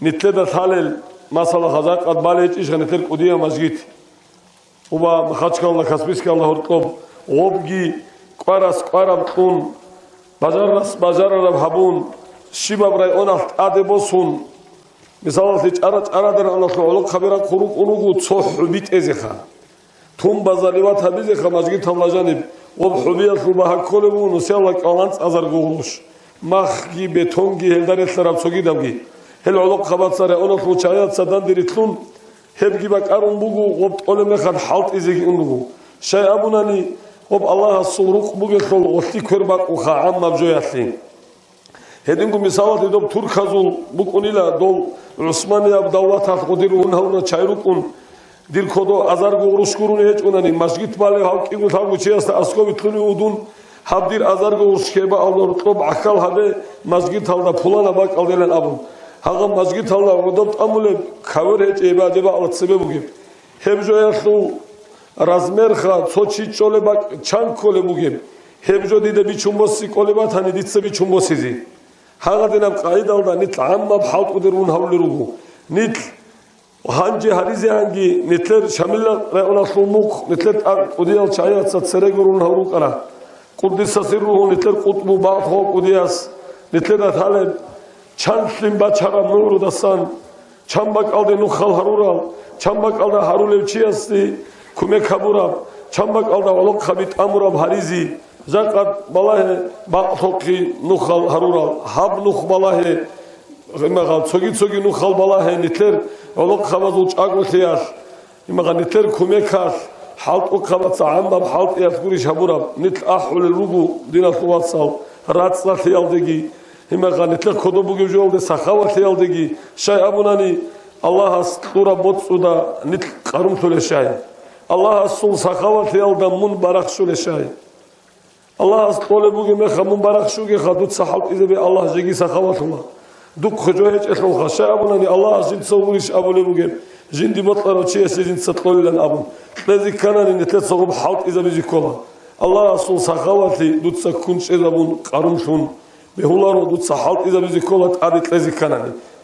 Speaker 3: نتلد ثالل مثلا خزاق أتباليج إيش نتلك وديو مسجد وبا مخاتك الله كسبيسك الله هرطلب وبجي قارس قارب كون بجار رب هبون شباب راي أنات أدبوسون مثلا تيج أراد أنا علق خبيرة خروج أنوجو تصح بيت إزخا ثم بزاريات هبيزخا مسجد هم لجانب وبحبيل فبها كلبون وسيلك ألانس أزر قولش مخي بتونجي هالدار الثراب سوقي دمجي هالعلق خبات صار أنا فوتشايات صدان دريتلون هبجي بك أرون بوجو وبتقول مخد حالت إزيك إنه شيء أبوناني وب الله الصوروق بوجي خل وثي كربك وخام مبجوياتين هدينكم مثالات يدوب تركزول بكونيلا دول عثمانية بدولات قدرون هونا شايروكون دير كودو أزار غورش كورون هيج أناني مسجد بالي هاك يقول هاك وشياست أسكو بتلوني ودون هبدير أزار غورش كيبا الله رطب عقل هذا مسجد هذا فلانا باك أولين أبو هذا مسجد هذا ودبت أمله خبر هيج إبا جبا على السبب وجب هبجو يخلو رزمر خا صوتشي شوله باك چان كله وجب هبجو ديده بيچومبوسي كله بات هني ديتس بيچومبوسي زي هذا دينام قاعدة ولا نتل عم بحاول قدرون هول رجو نتل وهانجي هريزي هانجي نتلر شاملة رأونا صوموك نتلر قديال شايات ستسرقرون هروك أنا قدس سره نتلر قطب بعض هو قدياس نتلر ثالث چند سلم بچه‌را نور دستان چنبک aldı نخال هرورال چنبک aldı هرولب چیاستی کمی کبوراب چنبک aldı ولق خبیت اموراب هریزی زکات بالاه باقی نخال هرورال هب نخ بالاه مغال سوگی نخال بالاه نتلر ولق خباز وچ اگوتیاس مغال نتلر کمی کاس حالت وقبض عام بحالت يذكرش هبوراب نتل أحول الرجو دينا ثواصل راتسنا ثيالدقي هم غنيت لك كده بوجي جولد سخاوة ثيالدقي شيء أبوناني الله استورا بوتسودا نتل قرم ثلشاي الله استول سخاوة ثيالدا من برخ شلشاي الله استول بوجي مخ من برخ شوجي خدود سحاب إذا بي الله جيجي سخاوة الله دوك خجوهج إخوة شيء أبوناني الله جد سووريش أبولي بوجي جندي مطلع وشيء سجن ستقول لنا أبو لذي كان نتلت صوب حالت إذا بيجي كلا الله رسول سخاوتي دوت سكونش إذا بون قرمشون بهولار ودوت سحالت إذا بيجي كلا تعرف لذي كان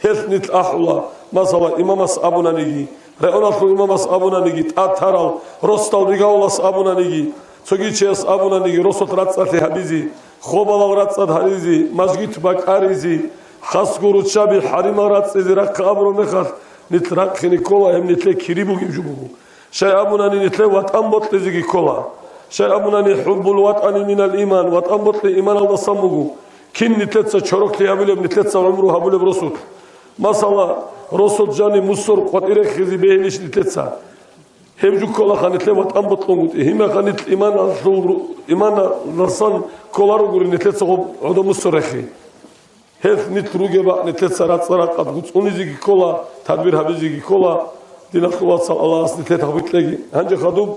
Speaker 3: هل نتل أحلا مثلا إمام أبونا نيجي رأونا في إمام أبونا نيجي تأثرال رستال رجاولاس أبونا نيجي سجيتشيس أبونا نيجي رسول راتسات هبيزي خوبا راتسات هريزي مسجد بك أريزي خاص قرود شابي حريم راتسي رك أبرو مخاط نترك نيكولا هم نتلك كريبو جيبو شيء أبونا نتلك وطن بطل زي كولا شيء أبونا نحب الوطن من الإيمان وطن بطل إيمان الله صمغو كن نتلك شروك ليابيل نتلك عمره هبول برسول مثلا رسول جاني مصر قطير خزي بهنيش نتلك هم جو كولا خنتلك وطن بطل هم خنت إيمان نصان كولا رجول نتلك عدو مصر خي هف نتروجي بقى نتلت سرات قد قلت أنيزي كولا تدبير هبيزي كولا دينا خلاص الله أصل نتلت هبيت لقي هنجي خدوب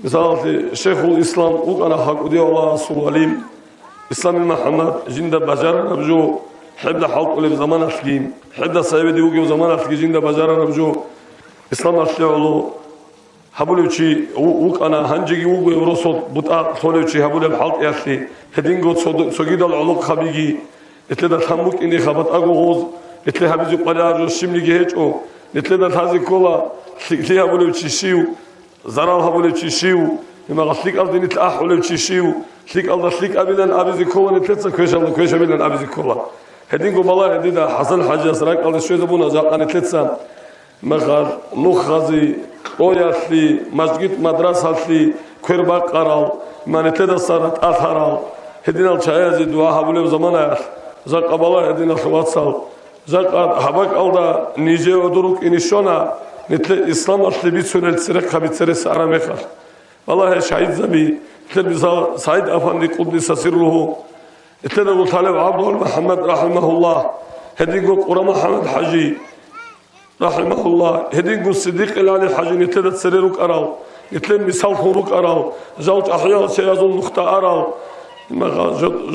Speaker 3: مثال شيخ الإسلام وأنا حق الله سواليم إسلام محمد جند بجار نبجو حبل حلق ولي بزمان أسليم حبل صاحب دي وجو زمان أسلي جند بجار نبجو إسلام أسلي حبولوچی وق انا هنجگی وق ورسول بوتا تولوچی حبول بحلق ياسي هدينغو سوغيدال علق خبيگي اتلدا تاموك اني خبط اغوز اتل حبيزو قلار شيمليگي هچو اتلدا تازي كولا لي حبولوچی شيو زرال حبولوچی شيو ما غسليك الدين اتل احولوچی شيو ليك الله ليك ابيدن ابيزي كولا اتلص كوشال كوشابيدن ابيزي كولا هدينغو بالا هديدا حسن حاجه سراك الله شويه بونا زاقان اتلص مغار نوخازي قوياسلي مسجد مدرسة كربا قرال منتدى صارت أثرال هدينا الشايزي دعاء حبولي بزمانه زاق أبلا هدينا خواتسال زاق حباك ألدا نيجي ودروك إنشونا نتل إسلام أصلي بيت سنة سرق خبيت سرس أراميخر والله شهيد زبي نتل بزال سعيد أفندي قدس سره نتل أبو طالب عبد محمد رحمه الله هدينا قرى محمد حجي رحمه الله هدينغو الصديق العلي الحاجي نتلت سريروك أراو نتلم مثال خوروك أراو زوج أحياء سيازون نخطة أراو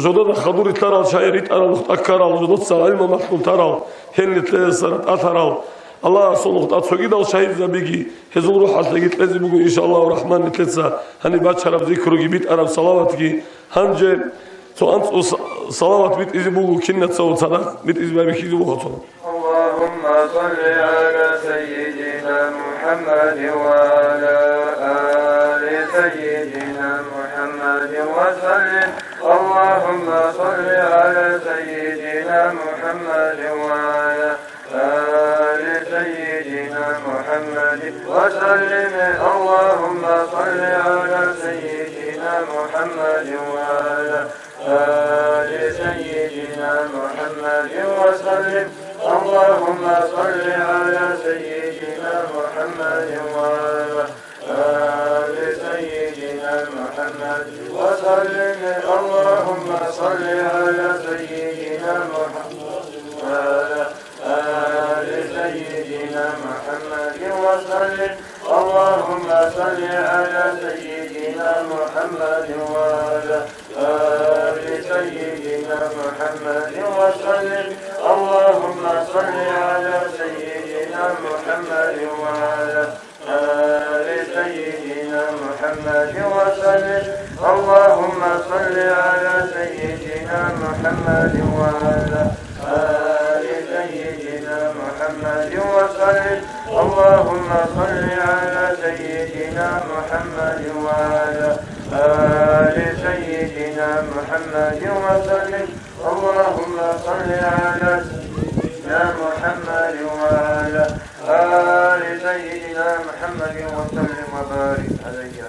Speaker 3: جدد خضوري تراو شايريت أراو نخطة أكراو جدد سلعلم محكم تراو هن نتلت سرط أثراو الله رسول نخطة سوغيدا وشايد زبيجي هزون روح أسلقيت لازم بقول إن شاء الله الرحمن نتلتسا هني بات شرف ذكرو جبيت أراو صلواتك هنجي سو أنت صلوات بيت إذي بقول كنة سوى صدق بيت إذي بابي كيزي بخطو
Speaker 6: اللهم صل على سيدنا محمد وعلى آل سيدنا محمد وسلم اللهم صل على سيدنا محمد وعلى آل سيدنا محمد وسلم اللهم صل على سيدنا محمد وعلى آل سيدنا محمد وسلم اللهم صل على سيدنا محمد وعلى آل سيدنا محمد وسلم اللهم صل على سيدنا محمد وعلى آل سيدنا محمد وسلم اللهم صل على سيدنا محمد وعلى آل سيدنا محمد وسلم اللهم صل على سيدنا محمد وعلى آل سيدنا محمد وسلم اللهم صل على سيدنا محمد وعلى آل سيدنا محمد وسلم اللهم صل على سيدنا محمد وعلى آل سيدنا محمد وسلم اللهم صل على سيدنا محمد وعلى آل سيدنا محمد وسلم وبارك عليه.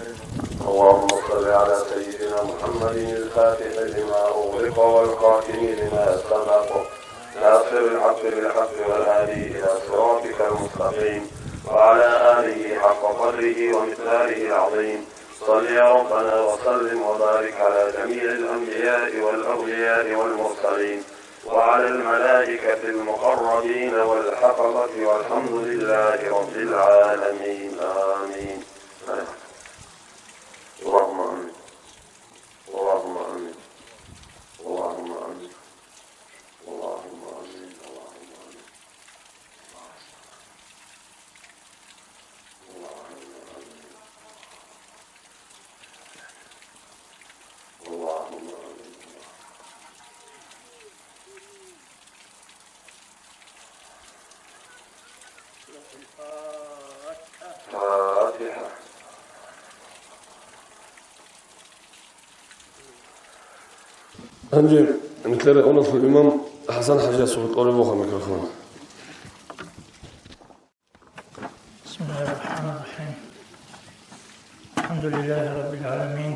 Speaker 3: اللهم صل على سيدنا محمد الفاتح لما أغلق والقاتم لما سبق ناصر الحق بالحق والهادي إلى صراطك المستقيم وعلى آله حق قدره ومقداره العظيم. صل يا ربنا وسلم وبارك على جميع الأنبياء والأولياء والمرسلين وعلى الملائكة المقربين والحفظة والحمد لله رب العالمين آمين. اللهم آمين اللهم آمين اللهم آمين اللهم آمين اللهم آمين اللهم آمين. فاتحة. هنجي نتلاقي أولا في الإمام حسن حاجة صوت قولي بوخا ميكروفون.
Speaker 9: بسم الله الرحمن الرحيم. الحمد لله رب العالمين.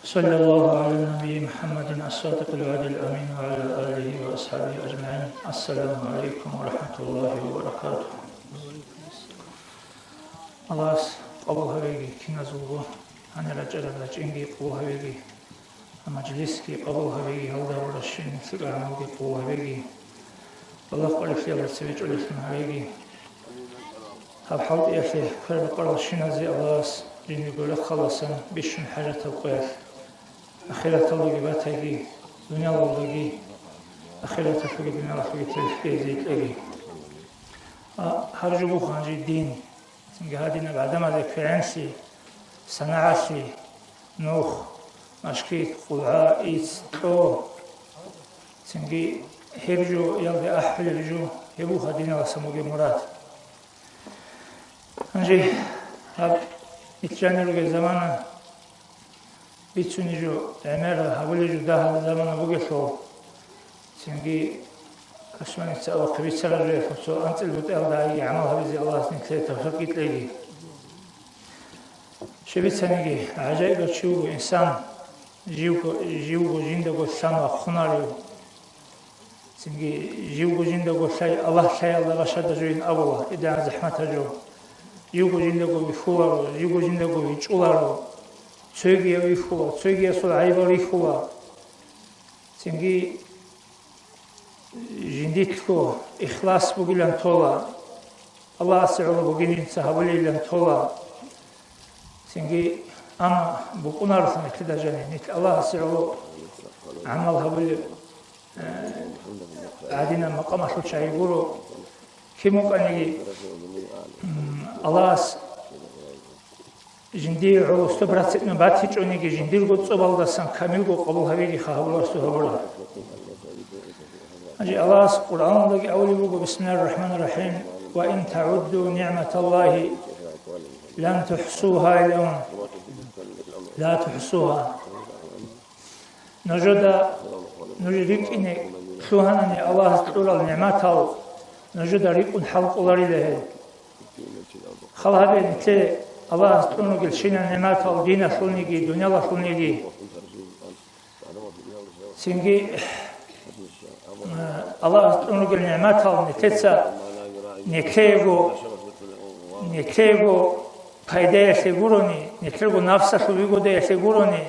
Speaker 9: صلى الله على النبي محمد الصادق الوعد الأمين وعلى آله وأصحابه أجمعين. السلام عليكم ورحمة الله وبركاته. الله قبول هبيجي كنزوه أنا رجل رجينجي قبول هبيجي مجلسكي قبول هبيجي هذا ورشين سلامه قبول هبيجي الله قال في الله سبيج ولسنا هبيجي هب حوض يفيه كل قرش نزي الله جنبه خلصا بشن حاجة القياس أخيرا الله باتاجي دنيا الله أخيرا تفقد دنيا الله تلفي زيت لقي هرجو خانج الدين سنجهادنا بعد ما ذك في عنسي سنعسي نوخ مشكيت قلعاء إيس تو سنجي هرجو يلدي أحل رجو يبوخ دين الله سموجي مراد أنجي هب إتجاني لغي زمانا بيتسوني جو عمارة هبولي جو داها زمانا بوغيشو سنجي كشماني تسألو قبيت سلر لي فبسو أنت البتقال داعي عملها بزي الله سنكتير تفقيت لي شبيت سنجي عجائب تشوفو إنسان جيوغو جندگو سانو خناريو سنجي جيوغو جندگو شاي الله شاي الله بشد جوين أبوه إدعا زحمة جو جيوغو جندگو بفوارو جيوغو جندگو بيچولارو تسوغي بفوار تسوغي سول عيبا بفوار سنجي جنديتكو إخلاص بقلن طولا الله سعوله بقلن سهبولي لن طولا سنجي أنا بقونا رثنا كده جاني نت الله سعوله عملها بقول عادينا مقام شو شيء يقولوا كم كان يجي الله جندي عو استبرت نباتي جوني يجي جندي قد صبال دسان كامل قو قبول هبيجي خابل استهبلا أجي الله القرآن لقي أولي بقول بسم الله الرحمن الرحيم وإن تعدوا نعمة الله لن تحصوها اليوم لا تحصوها نجدك إني شوهنني الله تقول النعمات نجد ريق حلق الله له خلها بين تي الله تقول قل شين النعمات دين شونيجي دنيا الله شونيجي سنجي الله تقول قل نعمات نتسا نكيغو فايدة سيغوروني نتلقو نفسه ويقودة سيغوروني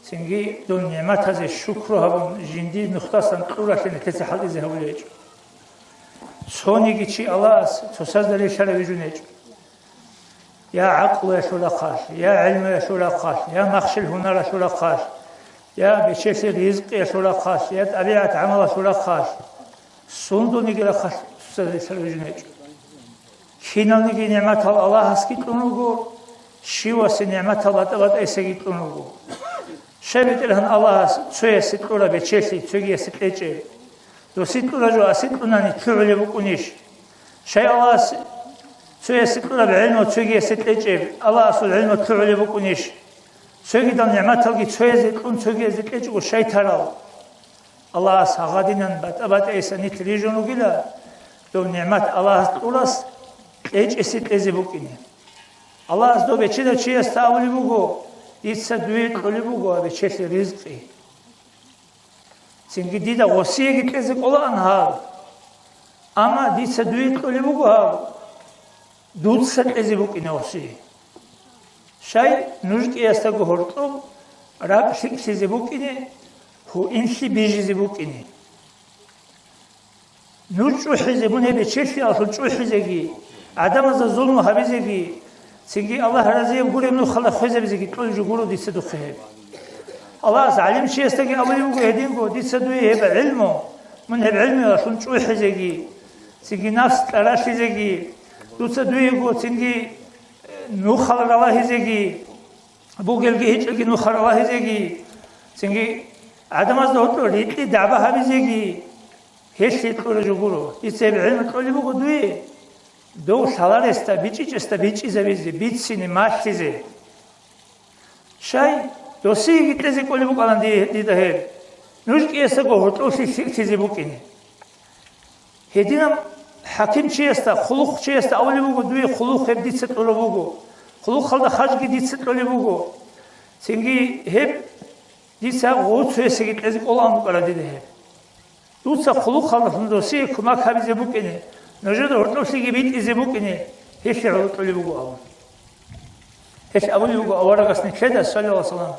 Speaker 9: سنجي دون نعمت هذا الشكر هبون جندي نختصن قولة نتسحل إذا هوليج سونيجي شي الله تساز دلي شربيجونيج يا عقل يا شلقاش يا علم يا شلقاش يا مخشل هنر يا شلقاش يا بشيس رزق يا شلقاش يا طبيعة عمل شلقاش سوندو نيجي لقاش تساز دلي شربيجونيج خينالني نعمة الله هسكت لنوجو شيوس نعمة الله تبات أسكت لنوجو شبيت لهن الله تسوي ستورة بتشيسي تسوي ستلجة دو ستورة جو أستلوناني تعلي بكونيش شيء الله تسوي ستورة بعلمه تسوي ستلجة الله أصل علمه تعلي بكونيش تسوي دم نعمة الله تسوي ستلون تسوي ستلجة وشيء ترى الله سعادنا بات أسني تريجونو كلا دو نعمة الله تقولس إيش أسيت أزبوكيني الله أصدق بتشيل شيء استعمل بوجو يتصدق كل بوجو بتشيل رزقي سنجي ديدا وصية كتزك الله أنهار أما يتصدق كل بوجو دود سد أزبوكيني وصية شيء نجك يستعو هرتم راب شيء أزبوكيني هو إنشي بيجي أزبوكيني نوشو حزبونه بتشيل أصل شو حزقي عدم الظلم هبزقي سنجي الله رزق يقول إنه خلق خزب زقي كل جوجلو دي سدو خيب الله علم شيء استجي أولي يقول هدين قو دي سدو يهب علمه من هب علمه عشان شو حزقي سنجي نفس تراش زقي دو سدو يقول سنجي نو خلق الله زقي بوجل جهج لكن نو خلق الله زقي سنجي عدم الظلم ريتلي دعوة هبزقي هيش تقول جوجلو يسبب علم كل يقول دوي دو سالار استبيتش زبيزي بيتسيني ماشيزي شاي دوسي كتزي كل يقول عن دي ده نوجك يسقو هتوسي سيزي بوكيني هدينا حكيم شيء است خلوق شيء است أولي بوجو دوي خلوق هب دي ست ولا بوجو خلوق خلدا خارج دي ست ولا بوجو سنجي هب دي سا غوت سيسي كتزي كل عن بقرا دي ده دوسا خلوق خلدا دوسي كما كابيزي بوكيني نجد هرتوسي بيت إزبوكني هيش عروت اللي بقوا هيش أولي بقوا أورقسني كذا صلى الله عليه وسلم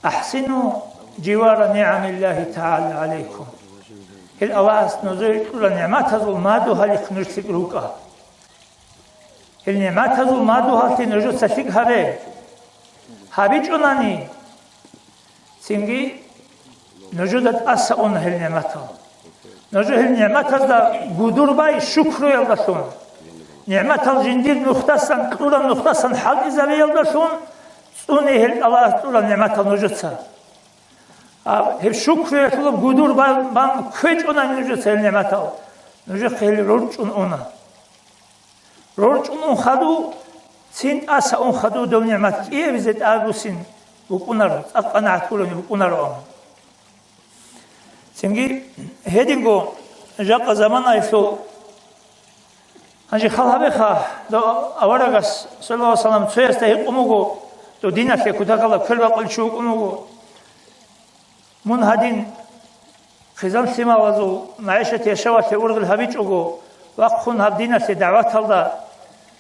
Speaker 9: أحسنوا جوار نعم الله تعالى عليكم الأواس نزول كل نعمات هذول ما دوها لك نرسل روكا النعمات هذو ما دو هالتي نجو سشيك هبه هبيج أناني سنجي نجودت أسأون هالنعمات نجو هالنعمات هذا قدور باي شكر يلدشون نعمات الجندير نختصا طولا نختصا حال إذا يلدشون سوني الله طولا نعمات النجودسا هب شكر يطلب قدور بان كيج أناني نجودسا هالنعمات نجو خيل رجون أنا رجون خدو سين أسأون خدو دو نعمات إيه بزيت آبوسين بقنارو أقنع تولوني بقنارو سنجي هيدينغو جاق زمان أيسو هنجي خالها بخا دو أورغاس صلى الله عليه وسلم تسويسته أموغو دو دينا في كتاكالا كل بقل شوك أموغو من هادين خزان سيما وزو معيشة يشوات أورغ الهبيج أغو وقفون هبدينا في دعوات الله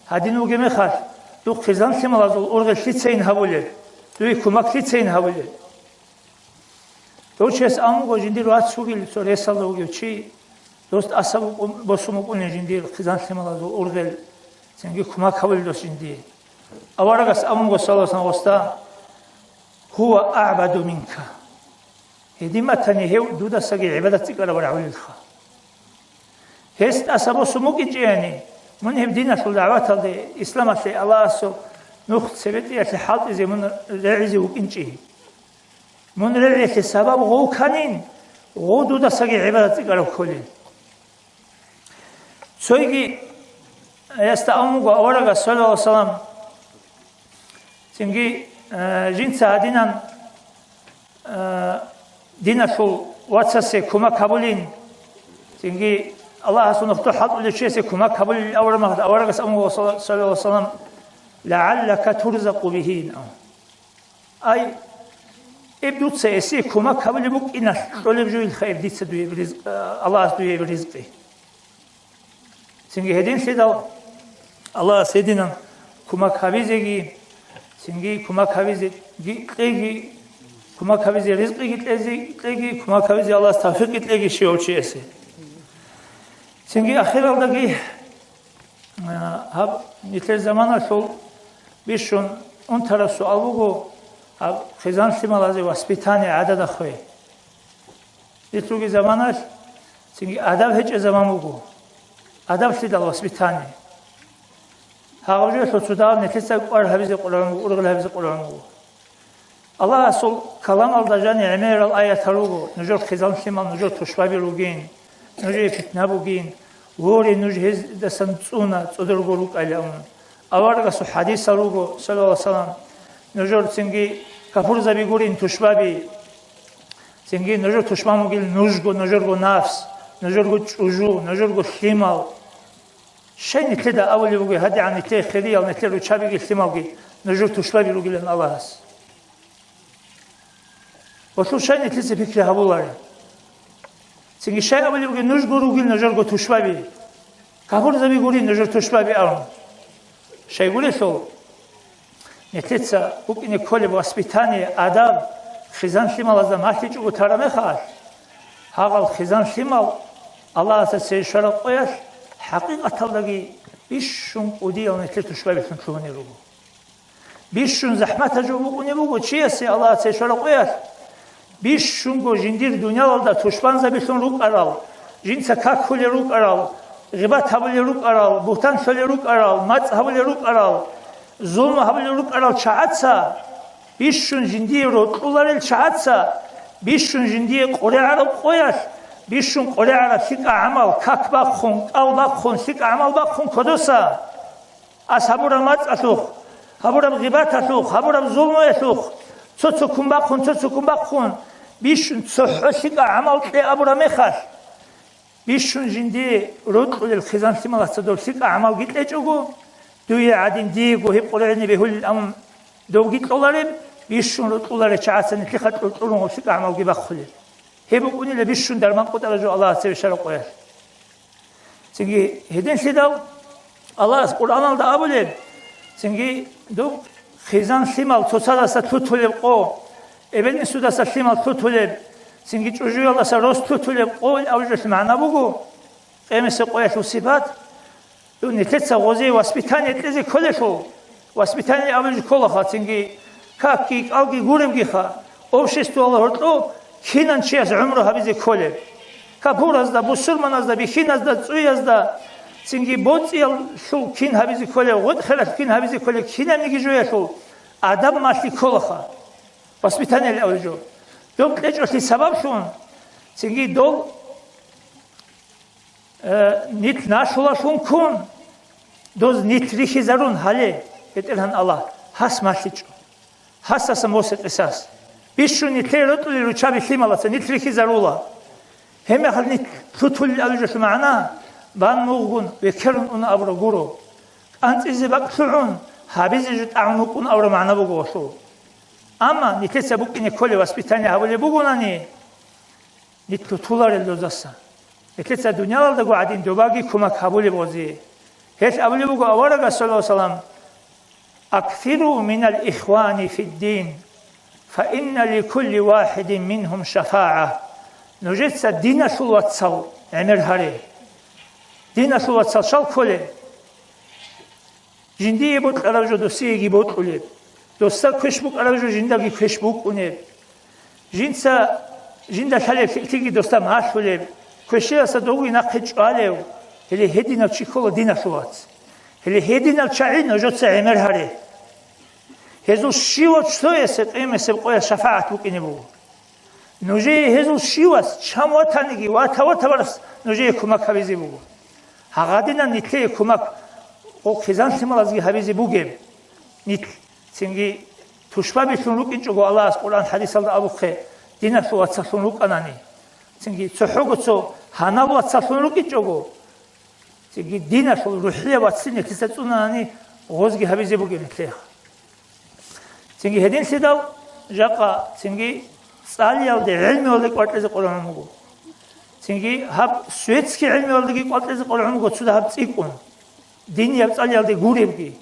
Speaker 9: هادين وغي مخاش دو خزان سيما وزو أورغ الشيتسين هبولي دوی کمک تیتین هولی. دوچه‌س آموزش جندیر وقت سوگیل سوره سال وگیو چی دوست اصاب بسوم کنه جندیر خزان سیمال دو اورگل سنگی کمک هولی دوست جندیر. آوارگاس آموزش سالسان وستا هو أعبد منك. هدی متنی هیو دودا سگی عبادتی کار برای خا. هست اصاب بسوم کنی یعنی من هم دین شل دعوت هذا إسلام شيء الله سو نخت سبتي في حال إذا من رعزي وكنشي من رعزي السبب غو كانين غو دودا سجى عبادة قالوا كلين سويجي يستأمو أورجا صلى الله عليه وسلم سنجي جنس دينا دينا شو واتساسي كما كابولين سنجي الله سبحانه وتعالى حط للشيء كما كابول أورجا سأمو صلى الله عليه وسلم لعلك ترزق به أي ابدو سياسي كما قبل بك إن طلب جو الخير دي سدوي برزق الله سدوي برزقه سنجي هدين سيدا الله سيدنا كما كابيزي سنجي كما كابيزي تيجي كما كابيزي رزقي تيجي كما كابيزي الله توفيق تيجي شيء شيء سنجي آخر الدقي هب مثل زمان شو بيشون اون طرف سوال بگو خزان سیمال از واسپیتانی عدد خوی دیتروگی زمانش سنگی ادب هیچ زمان بگو ادب سید واسپیتانی هاوجه سوتسودار نتیسه قر حفظ قرآن بگو ارغل حفظ قرآن بگو الله اصل کلام الدجانی عمیر الآیت روگو نجور خزان سیمال نجور تشبابی روگین نجور فتنه بگین وری نجهز دستن تسونا تدر گروک علیهم آوارگاس حدیث روگو صلی الله علیه وسلم نجور سنگی کپور زبی گورین تشبابی سنگی نجور تشبامو گیل نجگو نجورگو نفس نجورگو چوجو نجورگو خیمال شین نتیده اولی بگوی هدی عن نتیه خیریال نتیه رو چابی گیل خیمال گیل نجور تشبابی رو گیلن الله هست و تو شین نتیه فکر هبولاری سنگی شین اولی بگوی نجگو رو گیل نجورگو تشبابی کپور زبی گورین نجور تشبابی آن شيء يقول شو نتيجة ممكن كل واسبيتاني آداب خزان شمال از ما تيجي وترى مخاش هذا الخزان شمال الله سيد شرط قياس حقيقة تلاقي بيشون قدية ونتيجة شوية بتنشوني روبو بيشون زحمة جوبو ونبوغو شيء سي الله سيد شرط قياس بيشون جو جندير دنيا والدا تشبان زبيشون روك أرال جنس كاكل روك أرال غیبت حبل روک ارال، بهتان شل روک ارال، مات حبل روک ارال، ظلم حبل روک ارال چهاتسا، بیشون جندی رو طولارل چهاتسا، بیشون جندی قره عرب قویش، بیشون قره عرب شک عمل کک بخون، آل بخون، شک عمل بخون کدوسا، از حبورم مات اتوخ، حبورم غیبت اتوخ، حبورم ظلم اتوخ، تو کن بخون، بیشون صح شک عمل که ابورم میخواد. بیشون جندی رود الخزان سیمال استدور سیک اعمال گیت لجوگو دوی عادین دیگو هی قلعی به هول ام دو گیت لولاریم بیشون رود قلعی چهارسن کی خط رود سیک اعمال گی بخولی هی بگونی لبیشون درمان قدر جو الله سر شر قویش سنگی هدین سیداو الله قرآن الدا ابوله سنگی دو خزان سیمال توسال است توتولب قو ابن سود است سیمال توتولب سنجي تجوي الله سروس تطلب قول أو جس معنا بقول قيمة قوية وصفات то нетеца возе воспитание тезе колешо воспитание авлж колаха цинги каки алги гуревгиха общество алорто кинанчиас умру хабизе коле капуразда бусурманазда бихиназда цуязда цинги боцил шу кин хабизе коле вот хелас кин хабизе коле кинамиги жояшо адам машли колаха воспитание авлжо то клечосли сабаб шун цинги дол нит нашулашун кун доз нит рихизарун хале етерхан Аллах хас машличо хасаса мосетесас бишшу нитлеротули ручаби хималаса нит рихизарула хеме хал нит тутули алжош маана бан мугун векерун уна абра гуру анцизе баксуун хабизе жут аунукун абра маана бугошу ама нитеса букине коле воспитание хавле бугунани нит тутулар лозаса нитеса дунялда гуадин добаги кумак хавле бози هيش أبلغ أورق صلى الله عليه وسلم أكثروا من الإخوان في الدين فإن لكل واحد منهم شفاعة نجد دين شو واتسال عمر هاري دين شو واتسال شال كله جندي يبوت أرجو دوسي يبوت كله دوستا كشبوك أرجو جندي كشبوك كونه جندا شال تيجي دوستا معاش كله كشيا صدقوا يناقش عليه هلی هدینا چی کلا دینا شوات هلی هدینا چاین نجات عمر هری هزو شیوات شوی است ایم سبقای شفاعت بکنی بو نجی هزو شیوات چمواتنگی و تواتورس نجی کمک حبیزی بو هقدینا نیتی کمک او خزان سیمالازی حبیزی بوگیم نیت سنگی توشبا بیشون روک اینجا گو الله از قرآن حدیث الله ابو خی دینا شوات سخون روک آنانی سنگی چحوگ تو هنوات سخون روک اینجا گو سنگی دینا شو روحیه واتسینه کسی تونانی غوزگی حبیزی بگیرید لیه. سنگی هدین سیدال جاقا سنگی سالی آلده علمی آلده قرطز قرآن مگو. سنگی هب سویتسکی علمی آلده قرطز قرآن مگو سوده هب تیکون. دینی هب سالی آلده گوری بگی.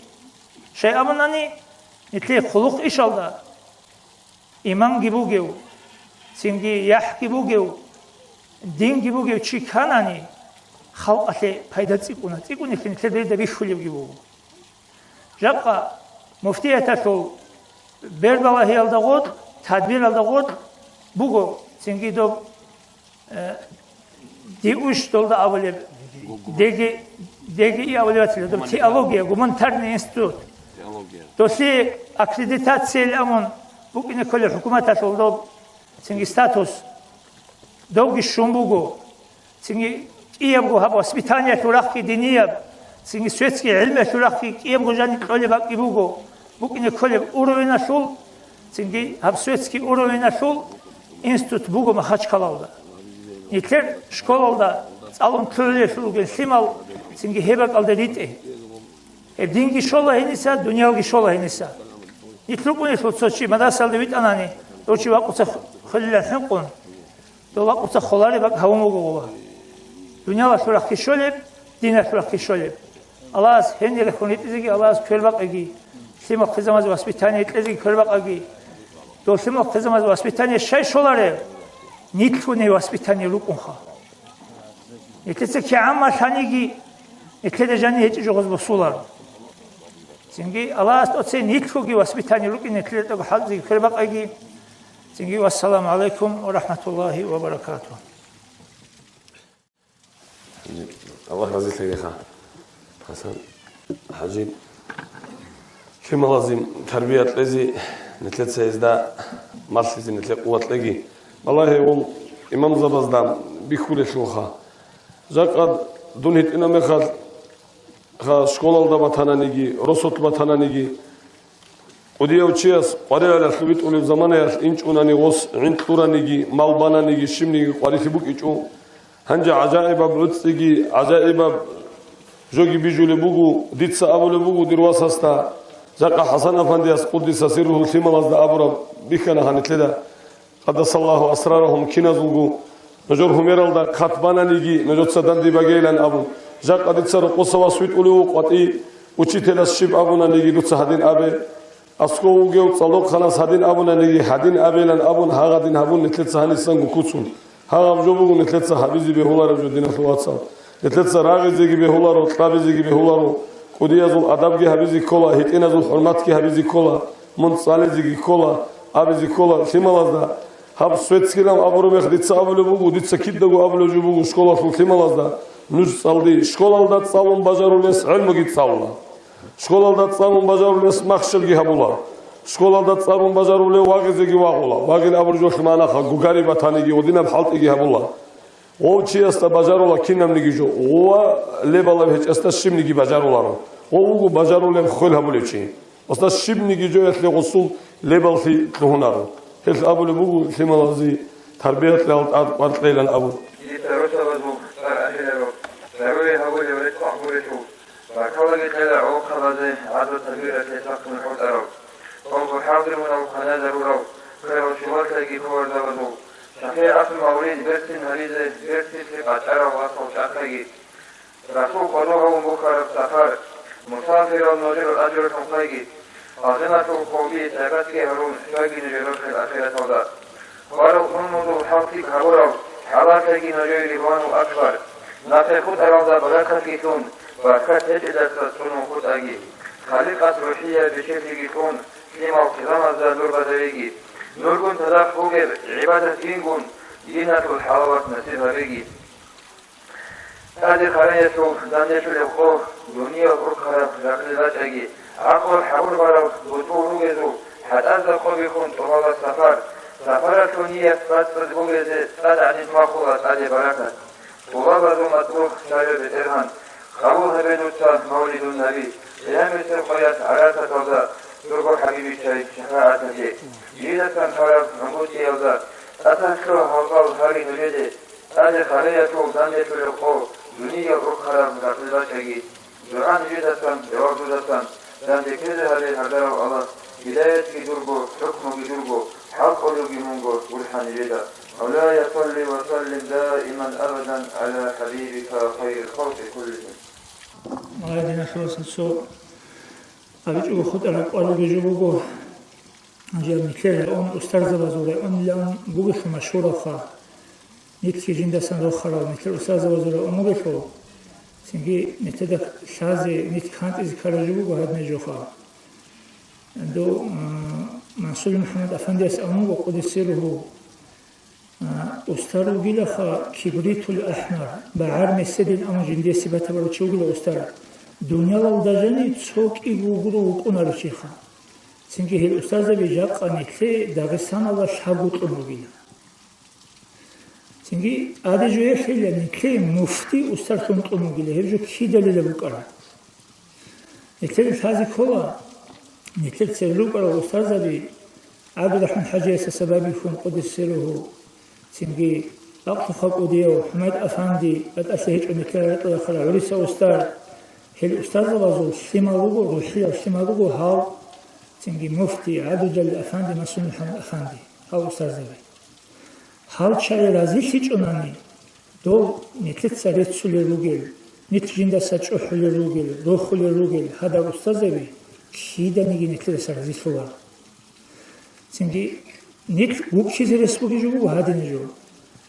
Speaker 9: شای امانانی نتلی خلوق ایش آلده. ایمان گیبو گیو. سنگی یح گیبو گیو. دین گیبو گیو چی کانانی. خلقه پیدا تیکونه تیکونه که نتیجه دبی شولی بگیرو. جاقا مفتیه تاشو برباله هیالده قد تدبیر آلده قد بگو سنگی دو دیوش دولده اولی دیگی اولی واتیله دو تئولوژیا گومنتارنی انستیتوت دوستی اکریدیتاسیل امون بگینه کل حکومت تاشو دو سنگی استاتوس دوگی شون بگو سنگی İyemgo hab hospitania şurakki diniye singi svetski ilme şurakki iyemgo jani kole bak ibugo bukine kole urovina şul singi hab svetski urovina şul institut bugo ma haç kalalda nitler şkolada alın köle şul gen simal singi hebek alda dite dingi şola henisa dünyalgi şola henisa nitluk ne şul soçi madasal devit anani doçi vakusa khallal hanqun do vakusa kholari bak havumogo Dünyala şurakki şöyle, dine şurakki şöyle. Allah hendele konetizgi, Allah kölbak agi. Sima kızamaz vaspitane etlezgi kölbak agi. Doşima kızamaz vaspitane şey şolare. Nitlu ne vaspitane lukunha. Netlese ki amma şanigi, netlede jani hiç joğuz bosular. Çünkü Allah otse nitlu ki vaspitane lukin netlede halzi kölbak agi. Çünkü vesselamu aleyküm ve rahmetullahi ve berekatuhu.
Speaker 3: الله razı olsun ya Hasan Hacı kim lazım terbiyetlezi netletseyizda marşizi netlet kuvvetlegi vallahi o imam zabazdan bir kule şuha zakat dunhit inamekhat ha şkolada vatananigi rosot vatananigi odiya uçiyas qarayala xubit ulu zamana ya inç unani gos int turanigi malbananigi şimnigi qarisi buk içu Hanca acayip ablutsigi, acayip jogi bijule bugu, ditsa abule bugu dirwasasta, zaka Hasan Efendi as Kuddisa sirruhu simalazda abura bikana hanitleda, qaddasallahu asrarahum kinazulgu, nojorhum eralda katbananigi, nojotsadan dibageylan abun, zaka ditsa ruqosava suit ulu qati, uchitelas shib abunanigi dutsa hadin abe, asko geu tsalok khalas hadin abunanigi hadin abelan abun hagadin habun nitletsa hanisan gukutsun. Hağam jobugun netletsa habizi be holar jo dina suatsa Netletsa ragizigi behularo, tlabizigi behularo, Kudiazul adabgi habizi kola, hitinazul hurmatki habizi kola, Muntzalizigi kola, abizi kola, Himalazda, Hab Svetskiram aburumeh ditsa avlu bugu, ditsa kiddagu avlu jubugu, Shkola sul Himalazda, Nuj saldi, Shkolalda tsalun bajarules ilmugi tsalla. Shkolalda tsalun bajarules makhshilgi habula. Shkolalda tsalun bajarule wagizigi wagula. Wagil aburjosh manaha, Gugari batanigi, Odinab haltigi habula. O çiyasta bajarula kinamnigi jo, o lebalav hiç asta şimnigi bajarularo. O ugu bajarulem khol habulechi. Asta şimnigi jo etle usul lebalfi tuhunaro. Hel abule bugu simalazi tarbiyatla altlaylan abu.
Speaker 6: شخصي أصل مولد برسن هريزة برسن في قطعة وصل شخصي رسول قلوه مبكر السفر مسافر النجر الأجر الحقيقي عظمة القومية سيبتك هرون شاقي نجر في الأخيرة وضع قالوا أنه حقيق هورو حالاتك نجر رضوان أكبر نافي خود أرضا بركة كون بركة هجدة سنو خود أجي خالقة روحية بشكل كون كما وكذا الزادور بدريجي نوركن تداف خوجب عبادة دينكن دينة الحلاوة نسيبها بيجي هذه خريطة سوق دانيش الأخوة دنيا أخرى لكن لا تجي أقول حول برا بطول جزو حتى أنزل بيكون طوال السفر سفر الدنيا فات بوجز فات عن المخلوق هذه بركة طوال ذو مطلوب شايب بترهن خبوه بنوتا مولد النبي لم يصير قياس على تطلع تربو حبيبي شايف شفاعته جيدة خرب نموتي يوزا أتنشو حوصل هاري نجده هذه خلية دانية الأخوة دنيا أخرى رقلبا شاقي دعان جيدة بوردودة دانية كده هذه هدر الله هداية دربو حكم دربو حق منغو ولحان جيدة ولا يصلي وسلم دائما أبدا على حبيبك خير الخلق كلهم
Speaker 9: مغادنا خلاص السوق أبيجو خد أنا قالوا بيجوا أجل نكلم أن أستاذ وزورة أن لأن بوجه مشهور خا نتكي جندا سنرو خرا نتكي أستاذ وزورة أن بوجه سنجي نتدا شازي نتكانت إذ خرجوا بوجه هذا نجوخا عندو منصور محمد أفندي أسألهم وقد سيره أستاذ وجيل خا كبريت الأحمر بعار مسدين أم جندي سبته برشوجل أستاذ دنيا والدجاني تسوق يبغوا وكونار شيخا سنجي هي الأستاذة بيجاق نتلي داغستان الله شابوت أموجينا سنجي هذا جوية خيلة نتلي مفتي أستاذ تونت أموجينا هي جو كيدا للبكرة نتلي هذه كولا نتلي تسلوكرة الأستاذة بي عبد الرحمن حاجة سبابي فون قدس سره سنجي أقط خلق ديو حماد أفندي أتأسهج نتلي رطلة خلا عريسة أستاذ هي الأستاذ رازو سيماروغو روحية سيماروغو هاو سنجي مفتي عبد الجليل أفندي مسؤول محمد أفندي هاو أستاذ زبي هاو شاي رازي هيج أناني دو نتلت سريت سولي روغيل نت جندا ساتشو حولي روغيل دو خولي روغيل هذا أستاذ زبي كيدا نيجي نتلت سرازي فوار سنجي نت وكشيزي رسبوكي جوغو هادي نجو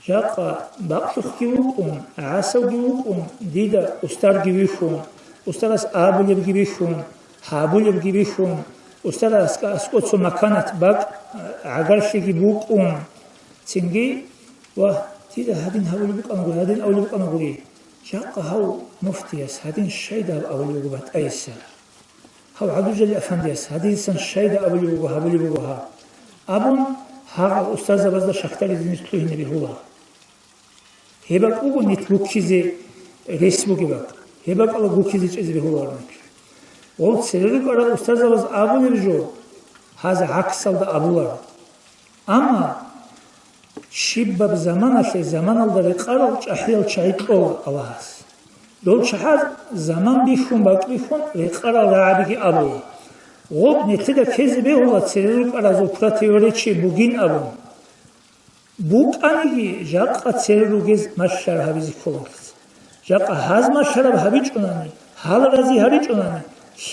Speaker 9: جاقا باقتوخ جيوكم عاسو جيوكم ديدا أستاذ جيوكم أستاذ آبولي بجيوكم حابولي بجيوكم أستاذ أسكوتسو مكانت باق عقرشي جيبوكم سنجي وتيدا هادين هاولي بك أنا قولي هادين أولي بك أنا قولي جاقا هاو مفتيس هادين الشايدة أولي بك أيسا هاو عبد الجليل أفنديس هادين سن الشايدة أولي بك هاولي بك أبون ها أستاذ بزد شكتاري دي نتلوه نبي هو هباك أوغو نتلوك چيزي رسموكي باك هباك ألا غو چيزي چيزي هو أرنك وقت سيرلوك أرى أستاذ بزد أبو نرجو هذا عكس الدا أبوار أما شباب زمان أخي زمان الدا رقارو أحيال شايد أول الله هس دول شحر زمان بيخون باك بيخون رقارو رعبكي أبو غوب نتدا كذي بهولا تسيرلوك أرى زوكرا تيوريتشي بوغين أبو بوك أنيجي جاقة تسيرلوكيز مشار هابيزي كولوكس جاقة هاز مشار هابيج أناني حال رازي هابيج أناني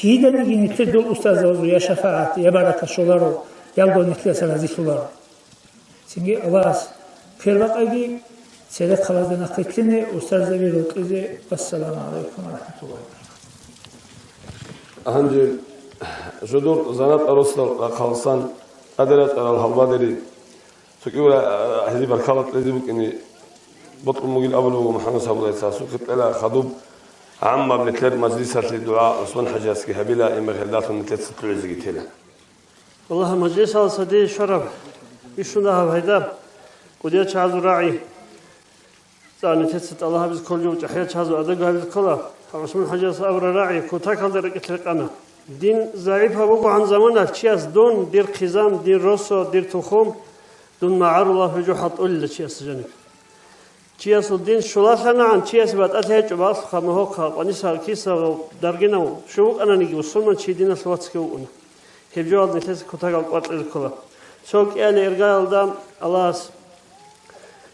Speaker 9: هيدا نيجي نتلي دول أستاذ وزو يا شفاعت يا بركة شولارو يالدو نتلي سرازي شولارو سنجي أواز كيرواق أجي سيدك خلادنا قتلني أستاذ زبير وكذي والسلام عليكم ورحمة الله وبركاته.
Speaker 3: أهنجي جدور زنات أرسل خالصان أدرت على الحبادري سكيورا هذي بركالات لذي بك إني بطل مجيل أبلو محمد صلى الله عليه وسلم سكت إلى خدوب عم بنتلر مجلسات للدعاء عثمان حجازكي هبيلا إما خلات نتلر ستلو زجيتلا.
Speaker 4: والله مجلس على صديق شرف يشونها بهذا وديت شعب راعي زاني تست الله بس كل يوم تحية شهادة أدق هذا الكلا عثمان حجاز أبر راعي كوتاك هذا ركتلك أنا دين ضعيفة بقى عن زمانه تشياس دون دير خزام دير روسو دير تخوم دون معار الله في جوحة أول تشياس جنب تشياس الدين شلاتنا عن تشياس بعد أتهج بعض خمهوك ونسال كيسا درجنا شو أنا نيجي وصلنا تشي دين سواتسكي وأنا هبجوال نتلس كوتاك القط الكلا سوق يعني إرجال دام الله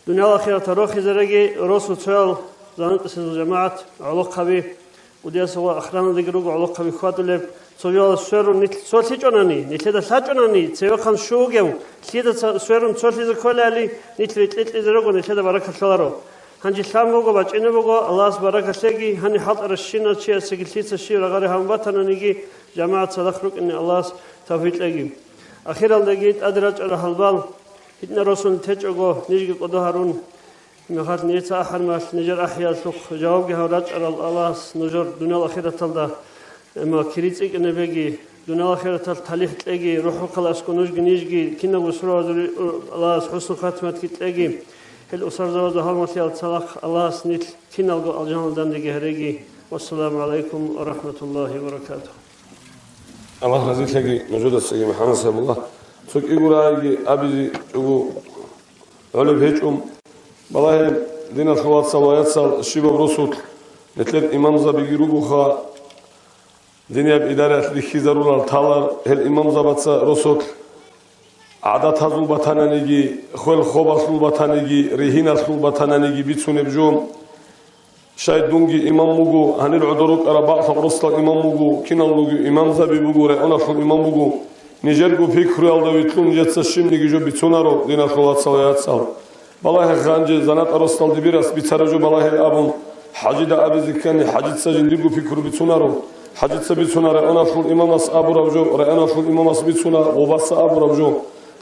Speaker 4: دنيا الأخيرة تروخي زرقي رسول تول زانت أسد الجماعة علق خبي وديا سوا أخرانا دقروق علق خبي خواتو لب سويال السوير نتل سول تيجوناني نتل ساجوناني سوى خان شوجو سيد السوير سول تيجو كل علي نتل زرقو نتل بركة الله هنجي سلام بقى بچينه بقى الله سبارك سيجي هني حط رشينا شيء سجل تيس الشيء رغاري هم باتنا نيجي جماعة صدقرك إن الله توفيق لقيم أخيرا لقيت أدرج على هالبال هدنا رسول تجعو نيجي قدو هارون مخاط نيتا أحد ما نجر أحيا سوق جواب جهورات على الله نجر دنيا الأخيرة تلدا ما كريتك إن بيجي دنيا الأخيرة تلتحليه تلاقي روحه خلاص كنوج نيجي كنا وسروا الله حسن خاتمة تلاقي الأسر زوج هالمثيل الصلاح الله سنيت كنا الجنة دندقي هريجي والسلام عليكم ورحمة الله وبركاته.
Speaker 3: الله نزيد لقي موجود السيد محمد صلى الله سوق يقول هاي أبي يقول علب هيجهم بالله دين الخوات صلوات صل الشباب رسول نتلت إمام زبي يروقها دنيا بإدارة الخزرون الثالر هل إمام زبط رسول عادات هذو بتانيجي خل خوب هذو بتانيجي رهين هذو بتانيجي بيتسون بجوم شايد دونجي إمام مجو هني العذروك أربعة فرصة إمام مجو كنا لوجو إمام زبي بجو رأنا خل إمام مجو نجرجو فكر الله ويتلون جت الشم نيجي بيتونارو دين الخوات صلوات صل بالله خانج زنات أرسل دبيرس بيتسرجو بالله أبون حاجد أبي زكاني حاجد سجن ديجو فكر بيتونارو حاجد سبيتونارو أنا خل إمام أس أبو ربجو رأنا خل إمام أس بيتونا وبس أبو ربجو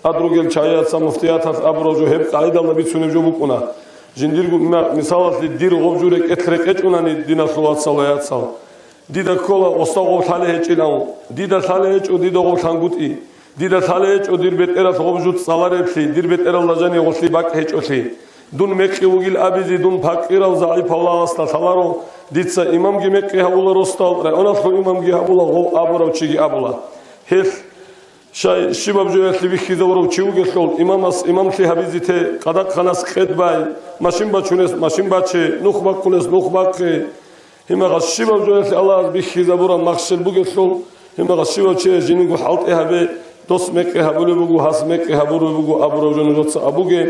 Speaker 3: أدرجل شايات سمفتيات أبو ربجو هب قاعدة الله بيتونه جو بكونا جنديرجو مثالات للدير غبجورك أترك أجوناني دين الخوات صلوات صل ديدا كولا وستاغو ثالث هجيناو ديدا ثالث وديدا غوثانغوتي ديدا ثالث ودير بيت إرث غبجوت صلاربسي دير بيت إرث لجاني غوثي باك هجوتي دون مكي وجيل أبيزي دون باك إرث زعيب الله أصلا ثالارو ديتسا إمام جي مكي هؤلاء رستال رأنا خو إمام جي هؤلاء غو أبو روتشي أبولا هيف شاي شباب جوات اللي بيخذوا روتشي وجسول إمام في هبيزي تي قدك خلاص خد باي ماشين باتشونس ماشين باتشي نخبك كونس نخبك هما غشيبا جوات الله بيخي زبورا مخشل بوجسول هما غشيبا شيء جنگو حالت إهبة دوس مكة هبولو بوجو هاس مكة هبولو بوجو أبو رجل نجوت أبوجي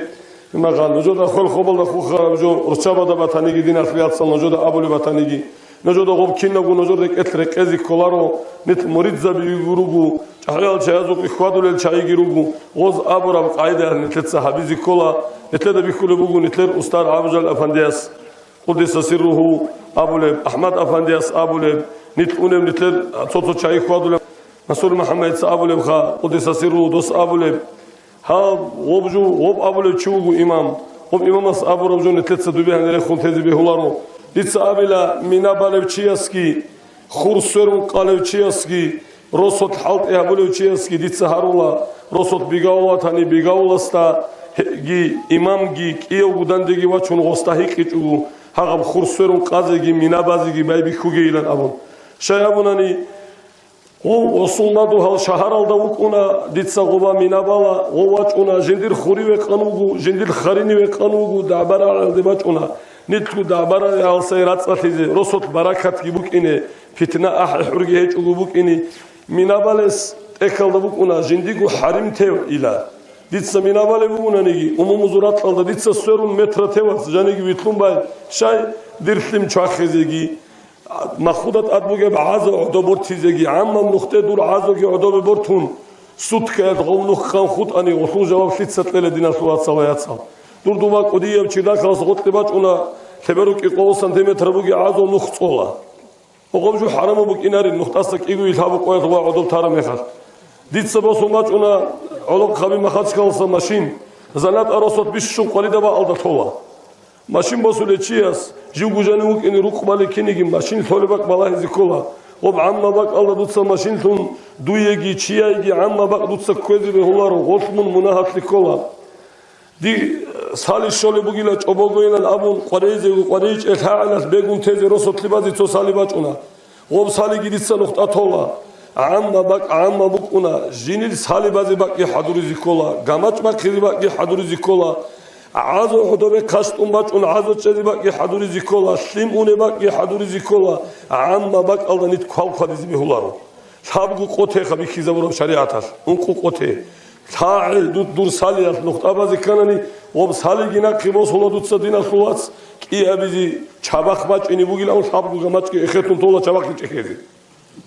Speaker 3: هما قال نجود خل خبل دخو خرج جو رشابا دبتانيجي دين الخيات صل نجود أبولو بتانيجي نجود غوب كينا جو نجود أترك أزي كولارو نت مريض زبي يجروجو أحيال شيء إخواتو للشيء يجروجو غوز أبو رب قاعدة نتلت هبيزي كولا نتلت بيخلو بوجو نتلت أستاذ عبجل أفندياس قدس سره أبو لب أحمد أفندياس أبو لب نتلونم نتلت صوت شيء إخواتو لب مسؤول محمد أبو لب خا قدس سره دوس أبو لب ها غوب أبو لب شوجو إمام غوب إمام أبو رب جو نتلت سدوبه هنري خونتزي بهولارو ديتس أبلا مينا بالبشياسكي خورسورون قالبشياسكي رصد حلت أبولوشياسكي ديتس هارولا رصد بيجاولا تاني بيجاولا ستا جي إمام جي كيو بدن دقي واتشون غستا هيك يجوا هاغب خورسورون قازجي مينا بازجي باي بيخوجي إلى أبون شيء أبوناني هو وصلنا ده هالشهر على وكنا ديتس غبا مينا بالا هو واتشونا جندير خوري وقانوجو جندير خاريني وقانوجو دعبرة على دباتشونا نتلو دعبرة على سيرات صحيح رصد بركات جيبوك إنه فتنة حرقة هيك جيبوك إنه مينا بالس أكل دبوكنا جنديجو حريم تيو إلى ديتس مينا بالي بونا نيجي مزورات على ديتس سيرون متر تيو جانيجي بيتلون باي شاي ديرتلم شاخزيجي مخودات أدبوجي بعازو عدبور تيزيجي عم نخته دور عازو كي عدب بورتون صوت كات غونو خان خود أني غصون جواب فيت ستلة دينا سوات سويات سال დურდუმა ყოდიებ ჩირდა ხალს ყოტება ჭუნა თებერუკი ყოლსან დემეტრაბუგი აზო ნუხწოლა ოღობჟუ ჰარამობუ კინარი ნუხტასა კიგუი თაბუ ყოეთვა ოდობ თარამეხალ დიცაბოს უმაჭუნა ოლო ხაბი მახაცხალსა მაშინ ზანატ აროსოთ ბიშშუ ყოლიდაბა ალდა თოლა მაშინ ბოსულე ჩიას ჟუგუჟანი უკინი რუყმალი კინიგი მაშინ თოლებაკ ბალაიზი ქოლა ობ ამმა ბაკ ალდა დუცა მაშინ თუნ დუიეგი ჩიაიგი ამმა ბაკ დუცა ქვეზიბე ჰულარო ღოთმუნ მუნაჰათლი ქოლა დი სალი შოლებუგილა ჭობოგოინან აბუნ ყარეიზე ყარეიჭ ეთაანას ბეგუნ თეზე როსოთლიბაზი ცო სალი ბაჭუნა ობ სალი გიდიცა ნუხტა თოლა ამმა ბაკ ამმა ბუკუნა ჟინილ სალი ბაზი ბაკი ჰადურიზი ქოლა გამაჭმა ხიზი ბაკი ჰადურიზი ქოლა აზო ხოდობე ქასტუმ ბაჭუნა აზო ჭეზი ბაკი ჰადურიზი ქოლა სიმუნე ბაკი ჰადურიზი ქოლა ამმა ბაკ ალდანით ქვალქვალიზი ბეჰულარო საბგუ ყოთე ხაბი ხიზაბურო შარიათას უნყუ ყოთე თაილ დურ სალიათ ნუხტაბაზი კანანი ობ სალიგინა ხიბოსულო დუცა დინასულაც კიაბიზი ჩაბახმაჭინი ბუგილა საბგუ გამაჭკი ეხეთუნ თოლა ჩაბახი ჭეხეზი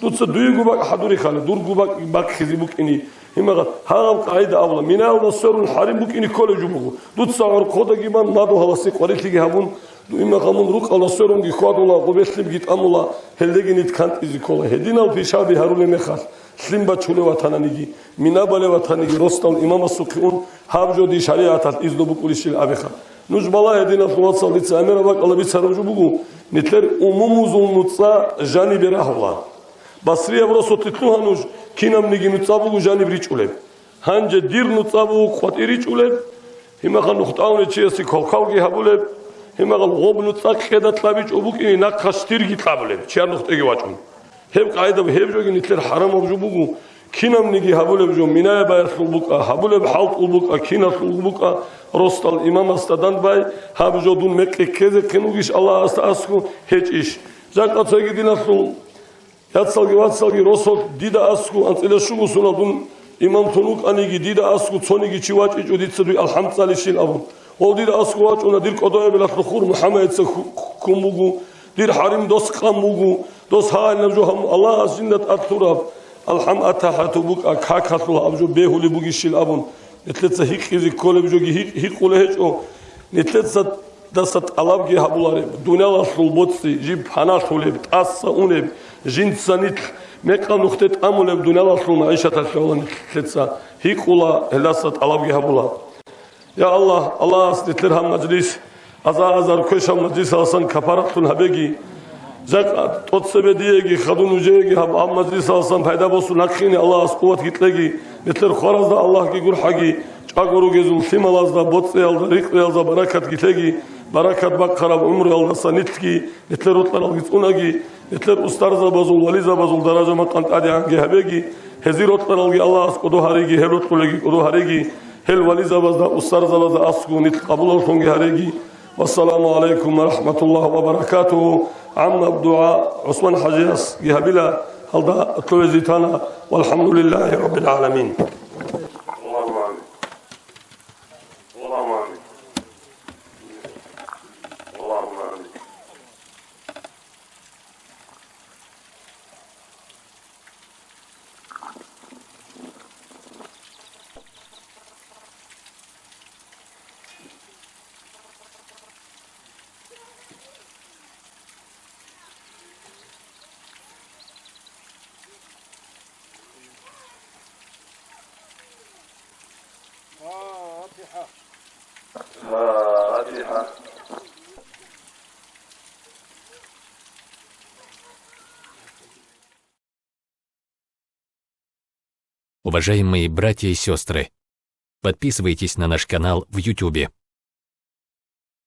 Speaker 3: დუცა დუიგუბა ჰადური ხალე დურგუბა ბაკხიზი ბუკინი იმაღა ჰაღამ ყაიდა ავლა მინალა სორულ ჰარიმ ბუკინი კოლეჯუ ბუგუ დუცა არ ხოდა გიმან მადო ჰალასი ყორითიგი ჰაბუნ იმაღა მუნ რუყალა სორუნგი ხვადულა ყობესლიბ გიტამულა ჰელდეგინით კანტიზი კოლა ჰედინალ ფიშაბი ჰარულე მეხას სლიმბა ჩულევა თანანიგი მინაბალევა თანიგი როსტალ იმამასუქიუნ ჰაბჯოდი შარიათას იზდობუკულიშილ აბეხა ნუჟბალა ედინა ფუაცალიც ამერაბა ყალბიცა როჯუბუგუ ნიტლერ უმუმუზულნუცა ჟანი ბერაჰლა ბასრი ევროსოტიტლუ ჰანუჟ კინამნიგი ნუცაბუგუ ჟანი ბრიჭულებ ჰანჯე დირნუ წაბუ ყვატირიჭულებ იმახა ნუხტაუნე ჩიესი ქოლქალგი ჰაბულებ იმახა ღობნუ წაკხედა ტლაბიჭუბუკი ნახაშტირგი ტლაბლებ ჩიარნუხტეგი ვაჭუნ ჰებ ყაიდა ჰებჯოგი ნიტლერ ჰარამობჯუბუგუ კინამნიგი ჰაბულებჯო მინაება ერხულბუკა ჰაბულებ ჰალტულბუკა კინასულბუკა როსტალ იმამასტადანბაი ჰაბჯოდუნ მეყი ქეზე ქენუგიშ ალას ასკუ ჰეჭიშ ზაკაცეგი დინასულ яцалги вацалги росот дида аску анцелешугу сунадун имам тунук аниги дида аску цониги чивачичу дицаду алхамцалишин абун ол дида аску вачуна дир кодоебелат лухур мухаммедса кумбугу дир харим дос камбугу дос хаалнабжу хам аллах азиндат аттураб алхам атахатубук акакатлу абжу бехули бугишил абун нетлеца хикхизи колебжуги хикулехечо нетлеца дасат алабги хабуларе дуняласлул боци жиб ханашулеб тасса унеб жинцанит меканухтет амулеб дуняласлул маишаташавлан нетлеца хикула эласат алабги хабула я аллах аллах нетлер хам маджлис азар көшам маджлис алсан капараттун хабеги зак тотсебедиеги хадун ужеги хаб ам маджлис алсан пайда босу накхини аллах асқуват гитлеги нетлер хоразда аллах ги гурхаги чагуру гезул сималазда боцеалда риқеалда баракат гитлеги баракат баққараб умр алдаса нитки нетлер утлар алгицунаги нетлер устарза базул вализа базул даража мақант адианги хабеги хезир утлар алги аллах асқуду хариги хелут кулеги куду хариги хел вализа базда устарза базда асқу нит қабул алхунги хариги вассаламу алейкум ва рахматуллахи ва баракатуху عمنا بدعاء عثمان حجياس جهبلا هذا التوزيتنا والحمد لله رب العالمين اللهم آمين اللهم آمين اللهم آمين فاتحة
Speaker 10: Уважаемые братья и сестры, подписывайтесь на наш канал в YouTube.